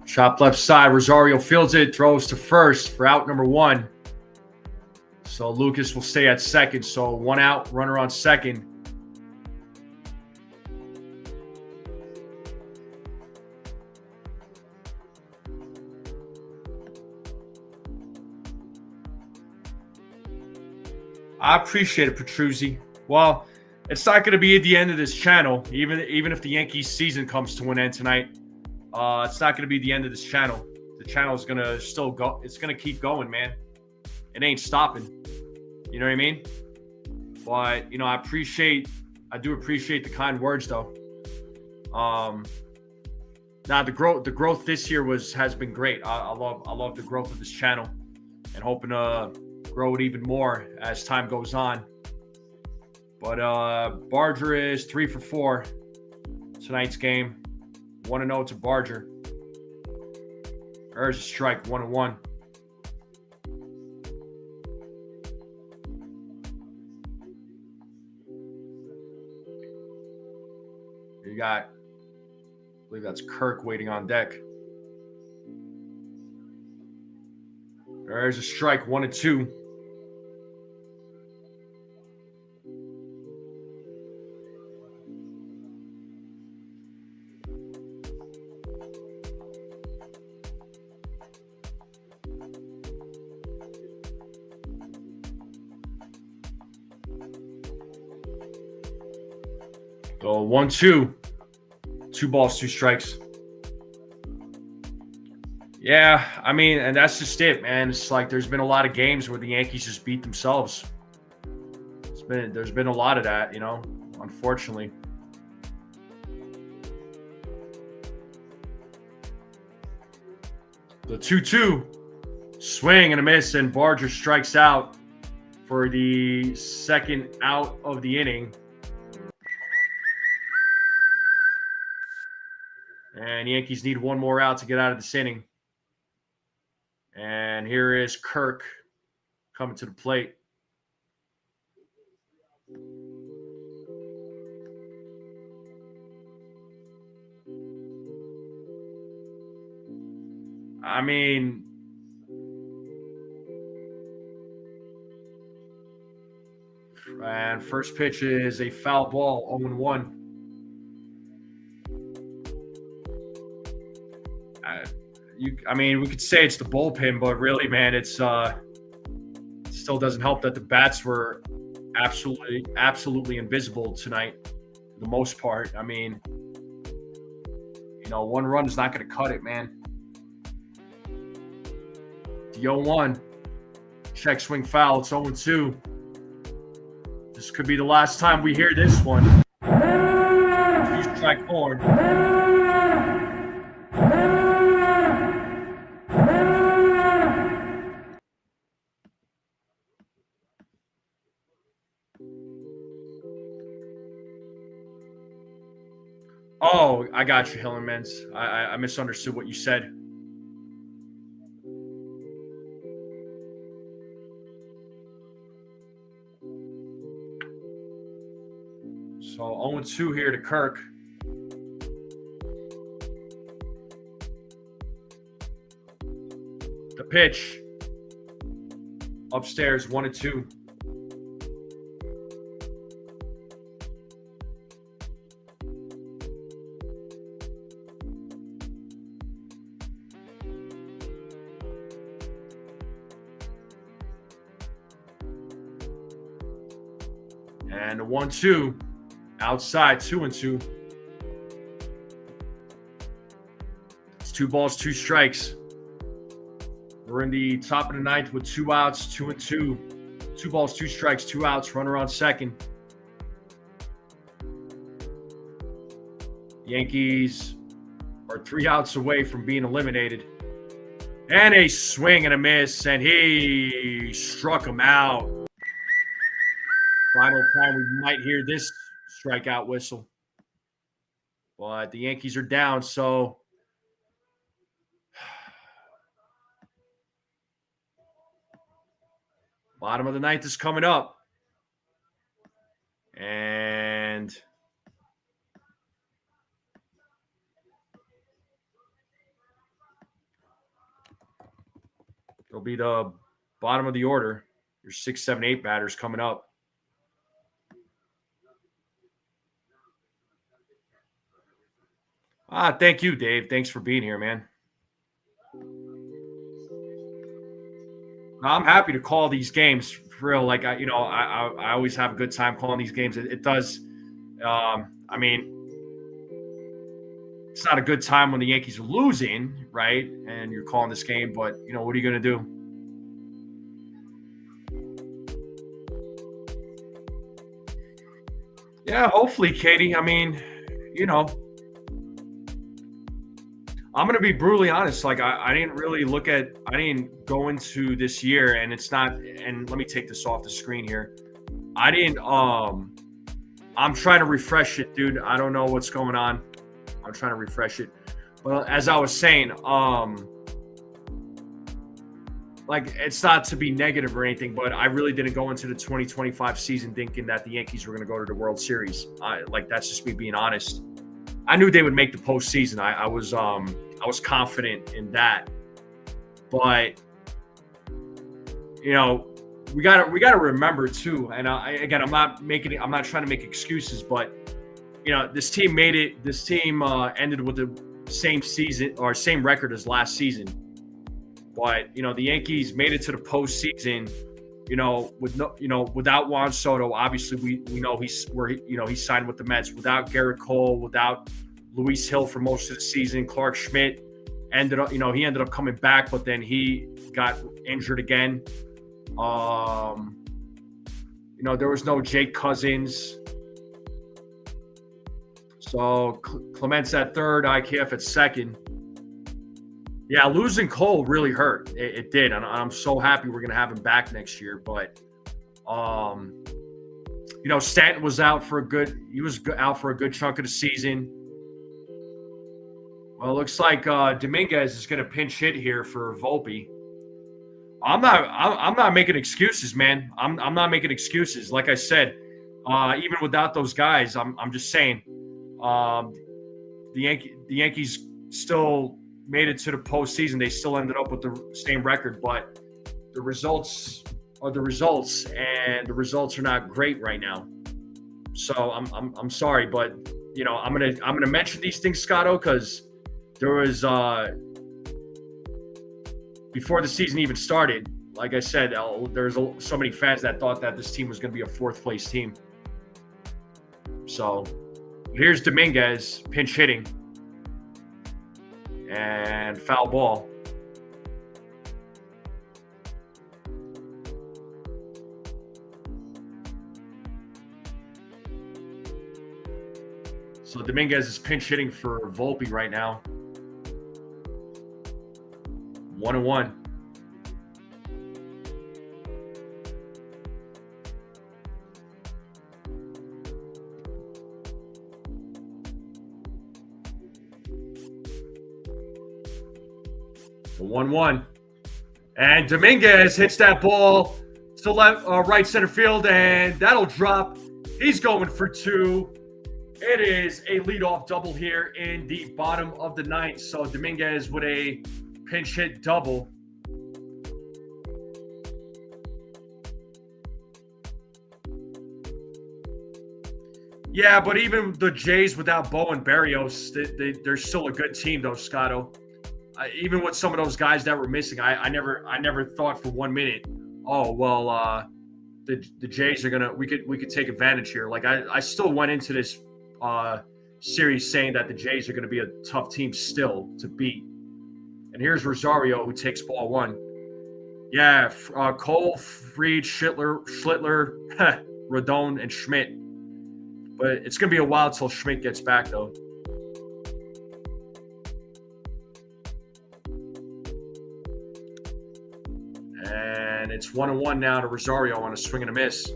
Chop left side. Rosario fields it, throws to first for out number one. So Lucas will stay at second. So one out, runner on second. I appreciate it, Petruzzi. Well, it's not going to be at the end of this channel, even if the Yankees season comes to an end tonight. It's not going to be the end of this channel. The channel is going to still go. It's going to keep going, man. It ain't stopping. You know what I mean? But, you know, I do appreciate the kind words, though. Now the growth this year has been great. I love the growth of this channel, and hoping to grow it even more as time goes on. But Barger is 3 for 4 tonight's game. 1-0 to Barger. There's a strike, 1-1. You got, I believe that's Kirk waiting on deck. There's a strike, 1-2. So 1-2. 2 balls, 2 strikes. Yeah, I mean, and that's just it, man. It's like there's been a lot of games where the Yankees just beat themselves. There's been a lot of that, unfortunately. The 2-2 swing and a miss, and Barger strikes out for the second out of the inning. And Yankees need one more out to get out of this inning. And here is Kirk coming to the plate. I mean, and first pitch is a foul ball, 0-1. We could say it's the bullpen, but really, man, it still doesn't help that the bats were absolutely invisible tonight for the most part. I mean, one run is not going to cut it, man. The 0-1, check swing foul. It's 0-2. This could be the last time we hear this one. Strike forward. Oh, I got you, Hillenmans. I misunderstood what you said. So 0-2 here to Kirk. The pitch. Upstairs, 1-2. And a 1-2 outside, 2-2. It's 2 balls, 2 strikes. We're in the top of the ninth with 2 outs, 2-2. 2 balls, 2 strikes, 2 outs, runner on second. Yankees are 3 outs away from being eliminated. And a swing and a miss, and he struck him out. Final time we might hear this strikeout whistle. But the Yankees are down, so bottom of the ninth is coming up. And it'll be the bottom of the order. Your 6, 7, 8 batters coming up. Thank you, Dave. Thanks for being here, man. I'm happy to call these games for real. Like I always have a good time calling these games. It does. It's not a good time when the Yankees are losing, right? And you're calling this game, but what are you going to do? Yeah, hopefully, Katie. I'm going to be brutally honest. Like, I didn't go into this year, and it's not, and let me take this off the screen here. I didn't I'm trying to refresh it, dude. I don't know what's going on. I'm trying to refresh it. Well, as I was saying, like, it's not to be negative or anything, but I really didn't go into the 2025 season thinking that the Yankees were going to go to the World Series. That's just me being honest. I knew they would make the postseason. I was confident in that, but we gotta remember too. And I'm not trying to make excuses, but this team made it. This team ended with the same season or same record as last season. But the Yankees made it to the postseason. Without Juan Soto, obviously we know he signed with the Mets. Without Garrett Cole, without Luis Hill for most of the season, Clark Schmidt ended up coming back, but then he got injured again. There was no Jake Cousins. So Clement's at third, IKF at second. Yeah, losing Cole really hurt. It did. And I'm so happy we're going to have him back next year. But, Stanton was out for a good chunk of the season. Well, it looks like Dominguez is going to pinch hit here for Volpe. I'm not making excuses, man. I'm not making excuses. Like I said, even without those guys, I'm just saying, the Yankees still made it to the postseason. They still ended up with the same record, but the results are the results, and the results are not great right now. So I'm sorry, but I'm gonna mention these things, Scotto, because there was before the season even started. Like I said, there's so many fans that thought that this team was going to be a fourth place team. So here's Dominguez pinch hitting. And foul ball. So Dominguez is pinch hitting for Volpe right now. 1-1. The 1-1. And Dominguez hits that ball to right center field, and that'll drop. He's going for two. It is a leadoff double here in the bottom of the ninth. So Dominguez with a pinch hit double. Yeah, but even the Jays without Bo and Barrios, they're still a good team, though, Scotto. Even with some of those guys that were missing, I never thought for 1 minute, oh well, the Jays are we could take advantage here. Like I still went into this series saying that the Jays are gonna be a tough team still to beat. And here's Rosario, who takes ball one. Yeah, Cole, Fried, Schlittler, Rodon, and Schmidt. But it's gonna be a while till Schmidt gets back, though. And it's 1-1 now to Rosario on a swing and a miss.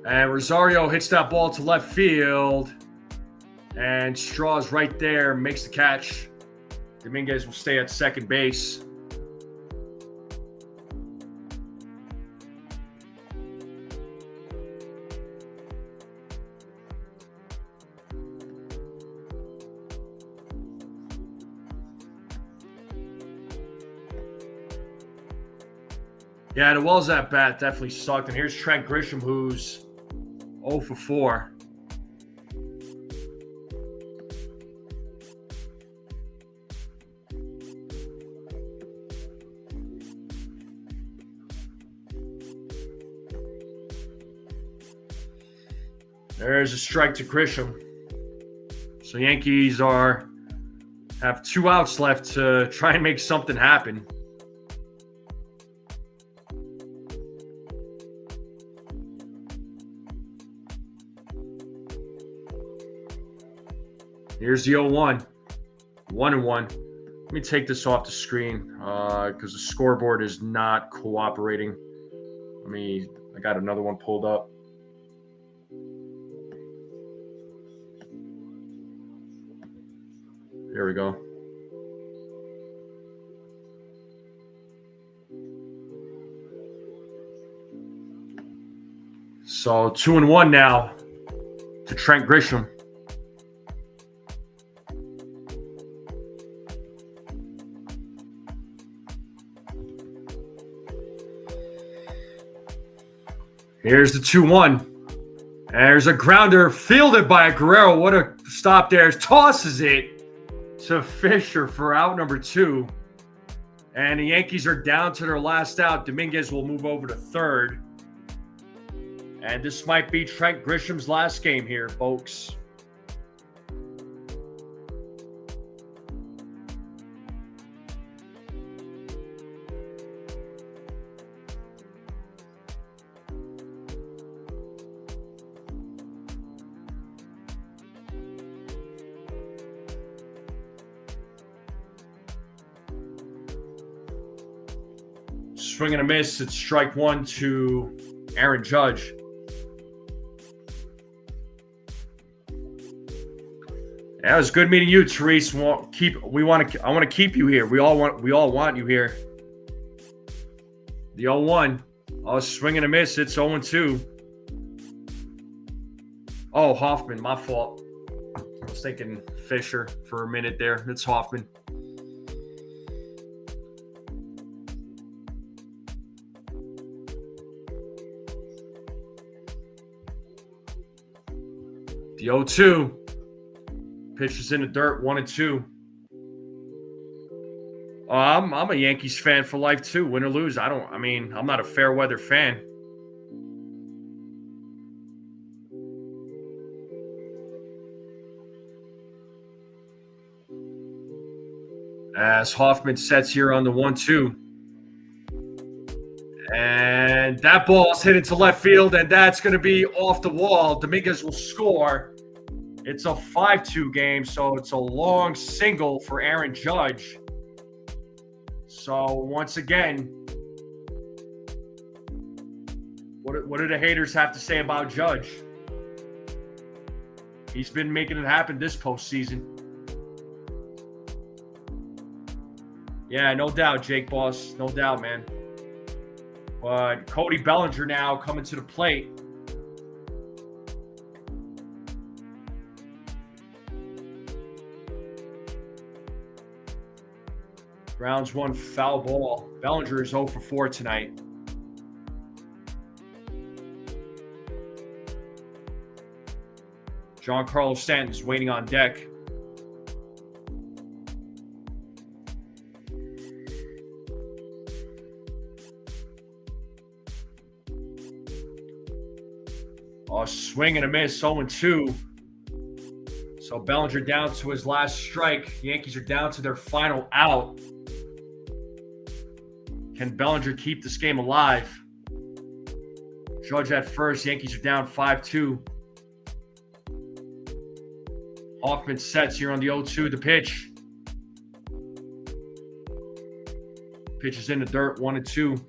And Rosario hits that ball to left field. And Straw's right there, makes the catch. Dominguez will stay at second base. Yeah, the Wells at bat definitely sucked. And here's Trent Grisham, who's 0 for 4. There's a strike to Grisham. So Yankees have 2 outs left to try and make something happen. Here's the 0-1. 1-1. Let me take this off the screen because the scoreboard is not cooperating. I got another one pulled up. There we go. So 2-1 now to Trent Grisham. Here's the 2-1. There's a grounder fielded by Guerrero. What a stop there. Tosses it to Fisher for out number 2. And the Yankees are down to their last out. Dominguez will move over to third. And this might be Trent Grisham's last game here, folks. Swing and a miss. It's strike 1 to Aaron Judge. Yeah, it was good meeting you, Therese. I want to keep you here. We all want you here. The 0-1. Oh, swing and a miss. It's 0-2. Oh, Hoffman, my fault. I was thinking Fisher for a minute there. It's Hoffman. The 0-2. Pitch is in the dirt, 1-2. I'm a Yankees fan for life too. Win or lose, I'm not a fair weather fan. As Hoffman sets here on the 1-2. And that ball is hit into left field, and that's going to be off the wall. Dominguez will score. It's a 5-2 game, so it's a long single for Aaron Judge. So once again, what do the haters have to say about Judge? He's been making it happen this postseason. Yeah, no doubt, Jake Boss. No doubt, man. But Cody Bellinger now coming to the plate. Rounds 1 foul ball. Bellinger is 0 for 4 tonight. Giancarlo Stanton is waiting on deck. Oh, swing and a miss, 0-2. So Bellinger down to his last strike. Yankees are down to their final out. Can Bellinger keep this game alive? Judge at first. Yankees are down 5-2. Hoffman sets here on the 0-2. The pitch. Pitch is in the dirt, 1-2.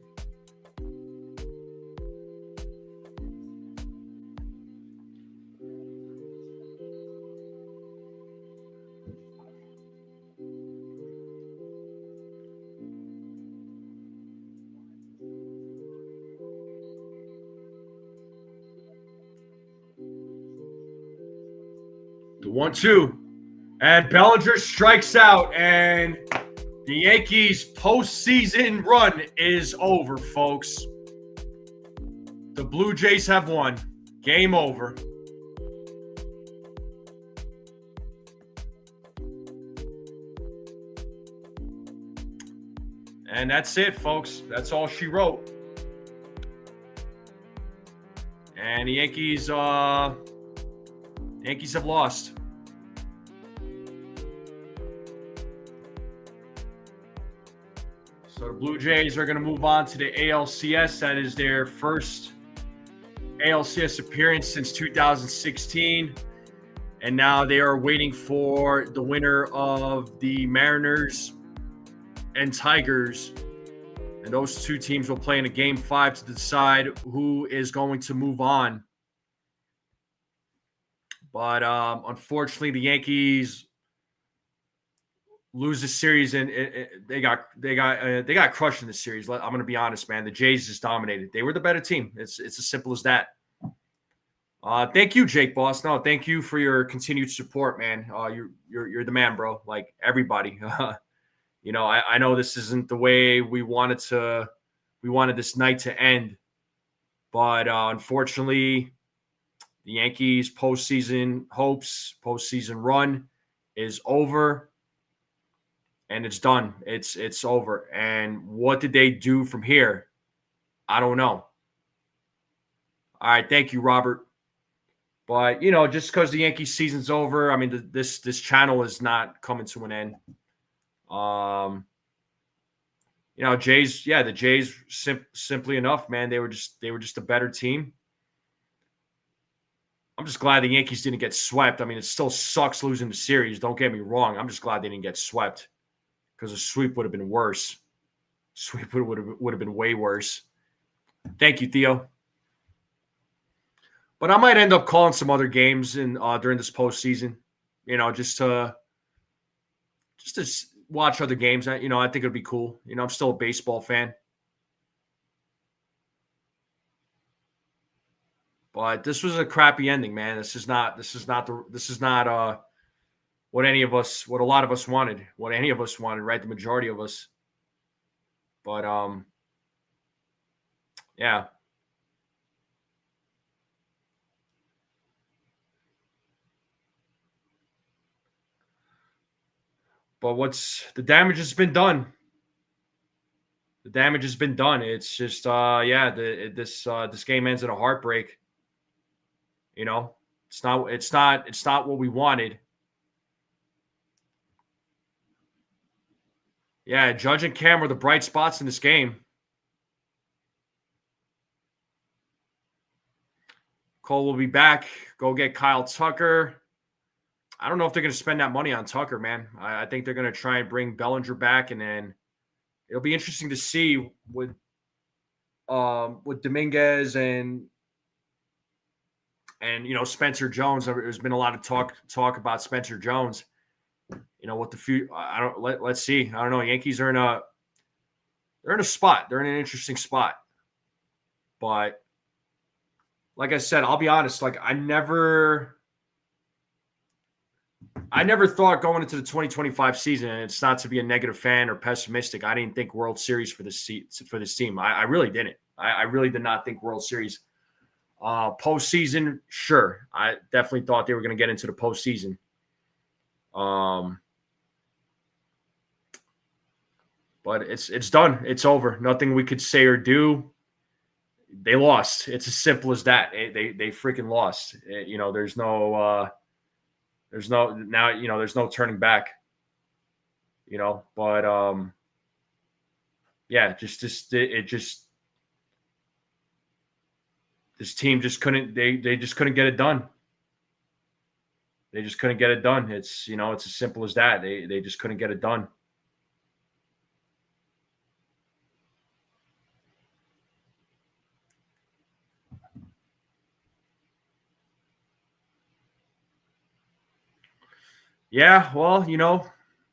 The 1-2. And Bellinger strikes out, and the Yankees' postseason run is over, folks. The Blue Jays have won. Game over. And that's it, folks. That's all she wrote. And the Yankees have lost. So the Blue Jays are going to move on to the ALCS. That is their first ALCS appearance since 2016. And now they are waiting for the winner of the Mariners and Tigers. And those two teams will play in a game 5 to decide who is going to move on. But unfortunately, the Yankees lose the series, and they got crushed in the series. I'm going to be honest, man. The Jays just dominated. They were the better team. It's as simple as that. Thank you, Jake Boss. No, thank you for your continued support, man. You're the man, bro. Like everybody. I know this isn't the way we wanted this night to end, but unfortunately, the Yankees' postseason hopes, postseason run is over, and it's done. It's over. And what did they do from here? I don't know. All right, thank you, Robert. But just because the Yankees season's over, I mean, this channel is not coming to an end. Jays, the Jays, simply enough, man, they were just a better team. I'm just glad the Yankees didn't get swept. I mean, it still sucks losing the series. Don't get me wrong. I'm just glad they didn't get swept, because a sweep would have been worse. Sweep would have been way worse. Thank you, Theo. But I might end up calling some other games during this postseason, just to watch other games. I think it'd be cool. I'm still a baseball fan. But this was a crappy ending, man. This is not what a lot of us wanted, what any of us wanted, right? The majority of us. But yeah. But the damage has been done. The damage has been done. It's just this game ends in a heartbreak. It's not what we wanted. Yeah, Judge and Cam were the bright spots in this game. Cole will be back. Go get Kyle Tucker. I don't know if they're going to spend that money on Tucker, man. I think they're going to try and bring Bellinger back, and then it'll be interesting to see with Dominguez and Spencer Jones. There's been a lot of talk about Spencer Jones. What the future. Let's see. I don't know. Yankees are in a spot. They're in an interesting spot. But like I said, I'll be honest. Like I never thought going into the 2025 season, and it's not to be a negative fan or pessimistic, I didn't think World Series for this team. I really didn't. I really did not think World Series. Postseason, sure. I definitely thought they were going to get into the postseason. But it's done. It's over. Nothing we could say or do. They lost. It's as simple as that. They freaking lost. There's no turning back. But this team just couldn't. They just couldn't get it done. They just couldn't get it done. It's it's as simple as that. They just couldn't get it done. Yeah, well,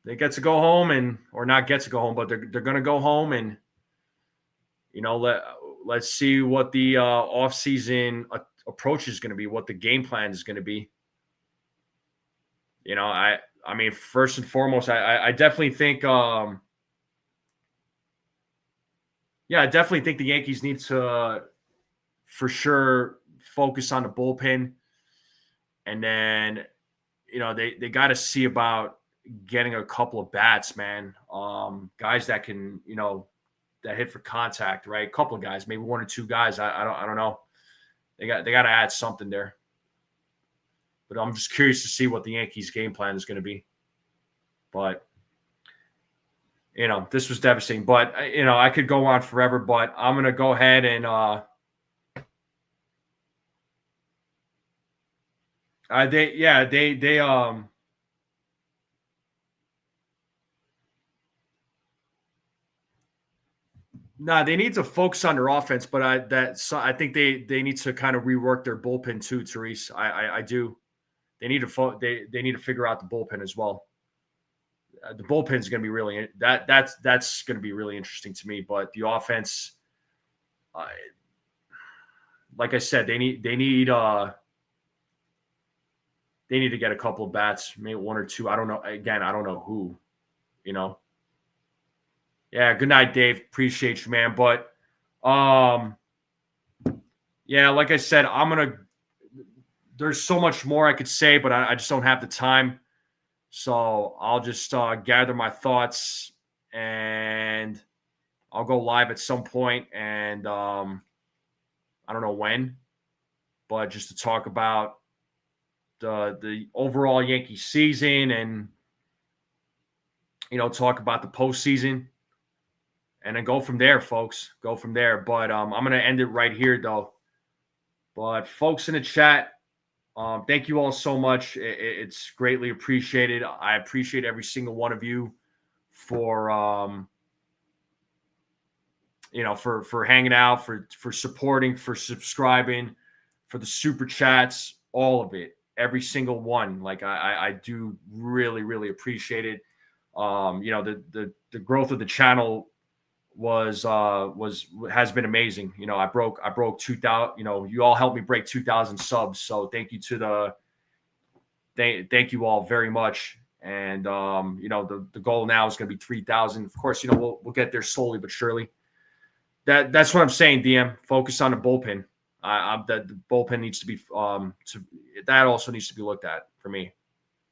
they get to go home or not get to go home, but they're going to go home, and let's see what the offseason approach is going to be, what the game plan is going to be. I mean, first and foremost, I definitely think I definitely think the Yankees need to for sure focus on the bullpen, and then they got to see about getting a couple of bats, man. Guys that can, that hit for contact, right? A couple of guys, maybe one or two guys. I don't know. They got to add something there. But I'm just curious to see what the Yankees' game plan is going to be. But this was devastating. But I could go on forever. But I'm going to go ahead and They need to focus on their offense, but I think they need to kind of rework their bullpen too, Therese. I do. They need to they need to figure out the bullpen as well. The bullpen is going to be that's going to be really interesting to me. But the offense, like I said, they need to get a couple of bats, maybe one or two. I don't know. Again, I don't know who. Yeah. Good night, Dave. Appreciate you, man. But yeah, like I said, there's so much more I could say, but I just don't have the time. So I'll just gather my thoughts and I'll go live at some point. And I don't know when, but just to talk about the overall Yankee season and, talk about the postseason and then go from there, folks. Go from there. But I'm going to end it right here, though. But folks in the chat, thank you all so much. It's greatly appreciated. I appreciate every single one of you for for hanging out, for supporting, for subscribing, for the super chats, all of it, every single one. Like I do really, really appreciate it. The growth of the channel has been amazing. I broke 2,000. You all helped me break 2,000 subs. So thank you thank you all very much. And the goal now is going to be 3,000. Of course, we'll get there slowly but surely. That's what I'm saying, DM. Focus on the bullpen. The bullpen needs to be that also needs to be looked at for me.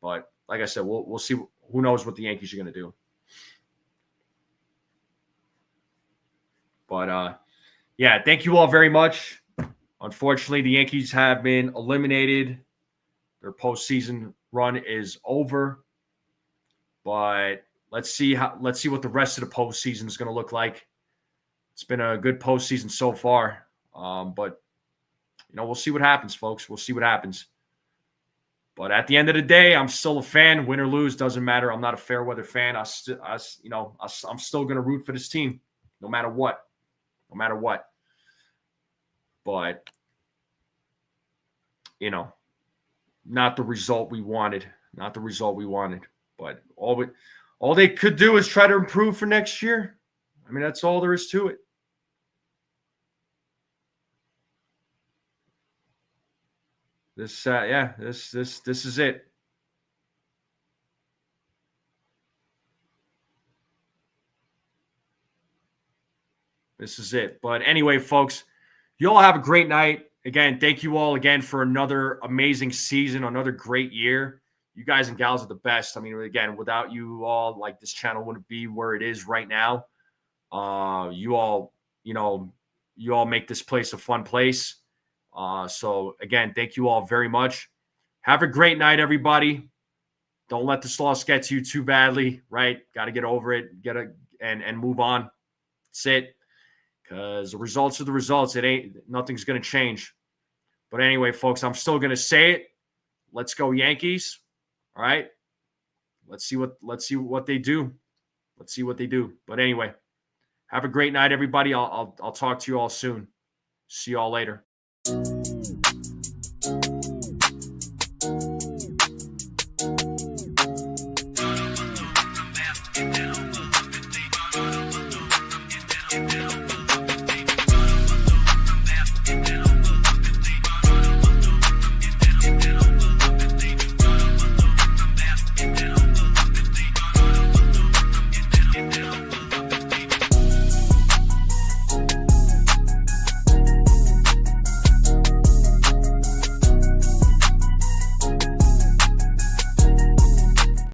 But like I said, we'll see. Who knows what the Yankees are going to do? But yeah, thank you all very much. Unfortunately, the Yankees have been eliminated. Their postseason run is over. But let's see what the rest of the postseason is going to look like. It's been a good postseason so far. But we'll see what happens, folks. We'll see what happens. But at the end of the day, I'm still a fan. Win or lose, doesn't matter. I'm not a fair weather fan. I'm still going to root for this team, no matter what. No matter what. But, not the result we wanted. Not the result we wanted. But all they could do is try to improve for next year. I mean, that's all there is to it. This is it. This is it. But anyway, folks, you all have a great night. Again, thank you all again for another amazing season, another great year. You guys and gals are the best. I mean, again, without you all, like, this channel wouldn't be where it is right now. You all make this place a fun place. So again, thank you all very much. Have a great night, everybody. Don't let this loss get to you too badly, right? Got to get over it, and move on. That's it. Because the results are the results. Nothing's going to change. But anyway, folks, I'm still going to say it. Let's go Yankees. All right. Let's see what they do. Let's see what they do. But anyway, have a great night, everybody. I'll talk to you all soon. See you all later.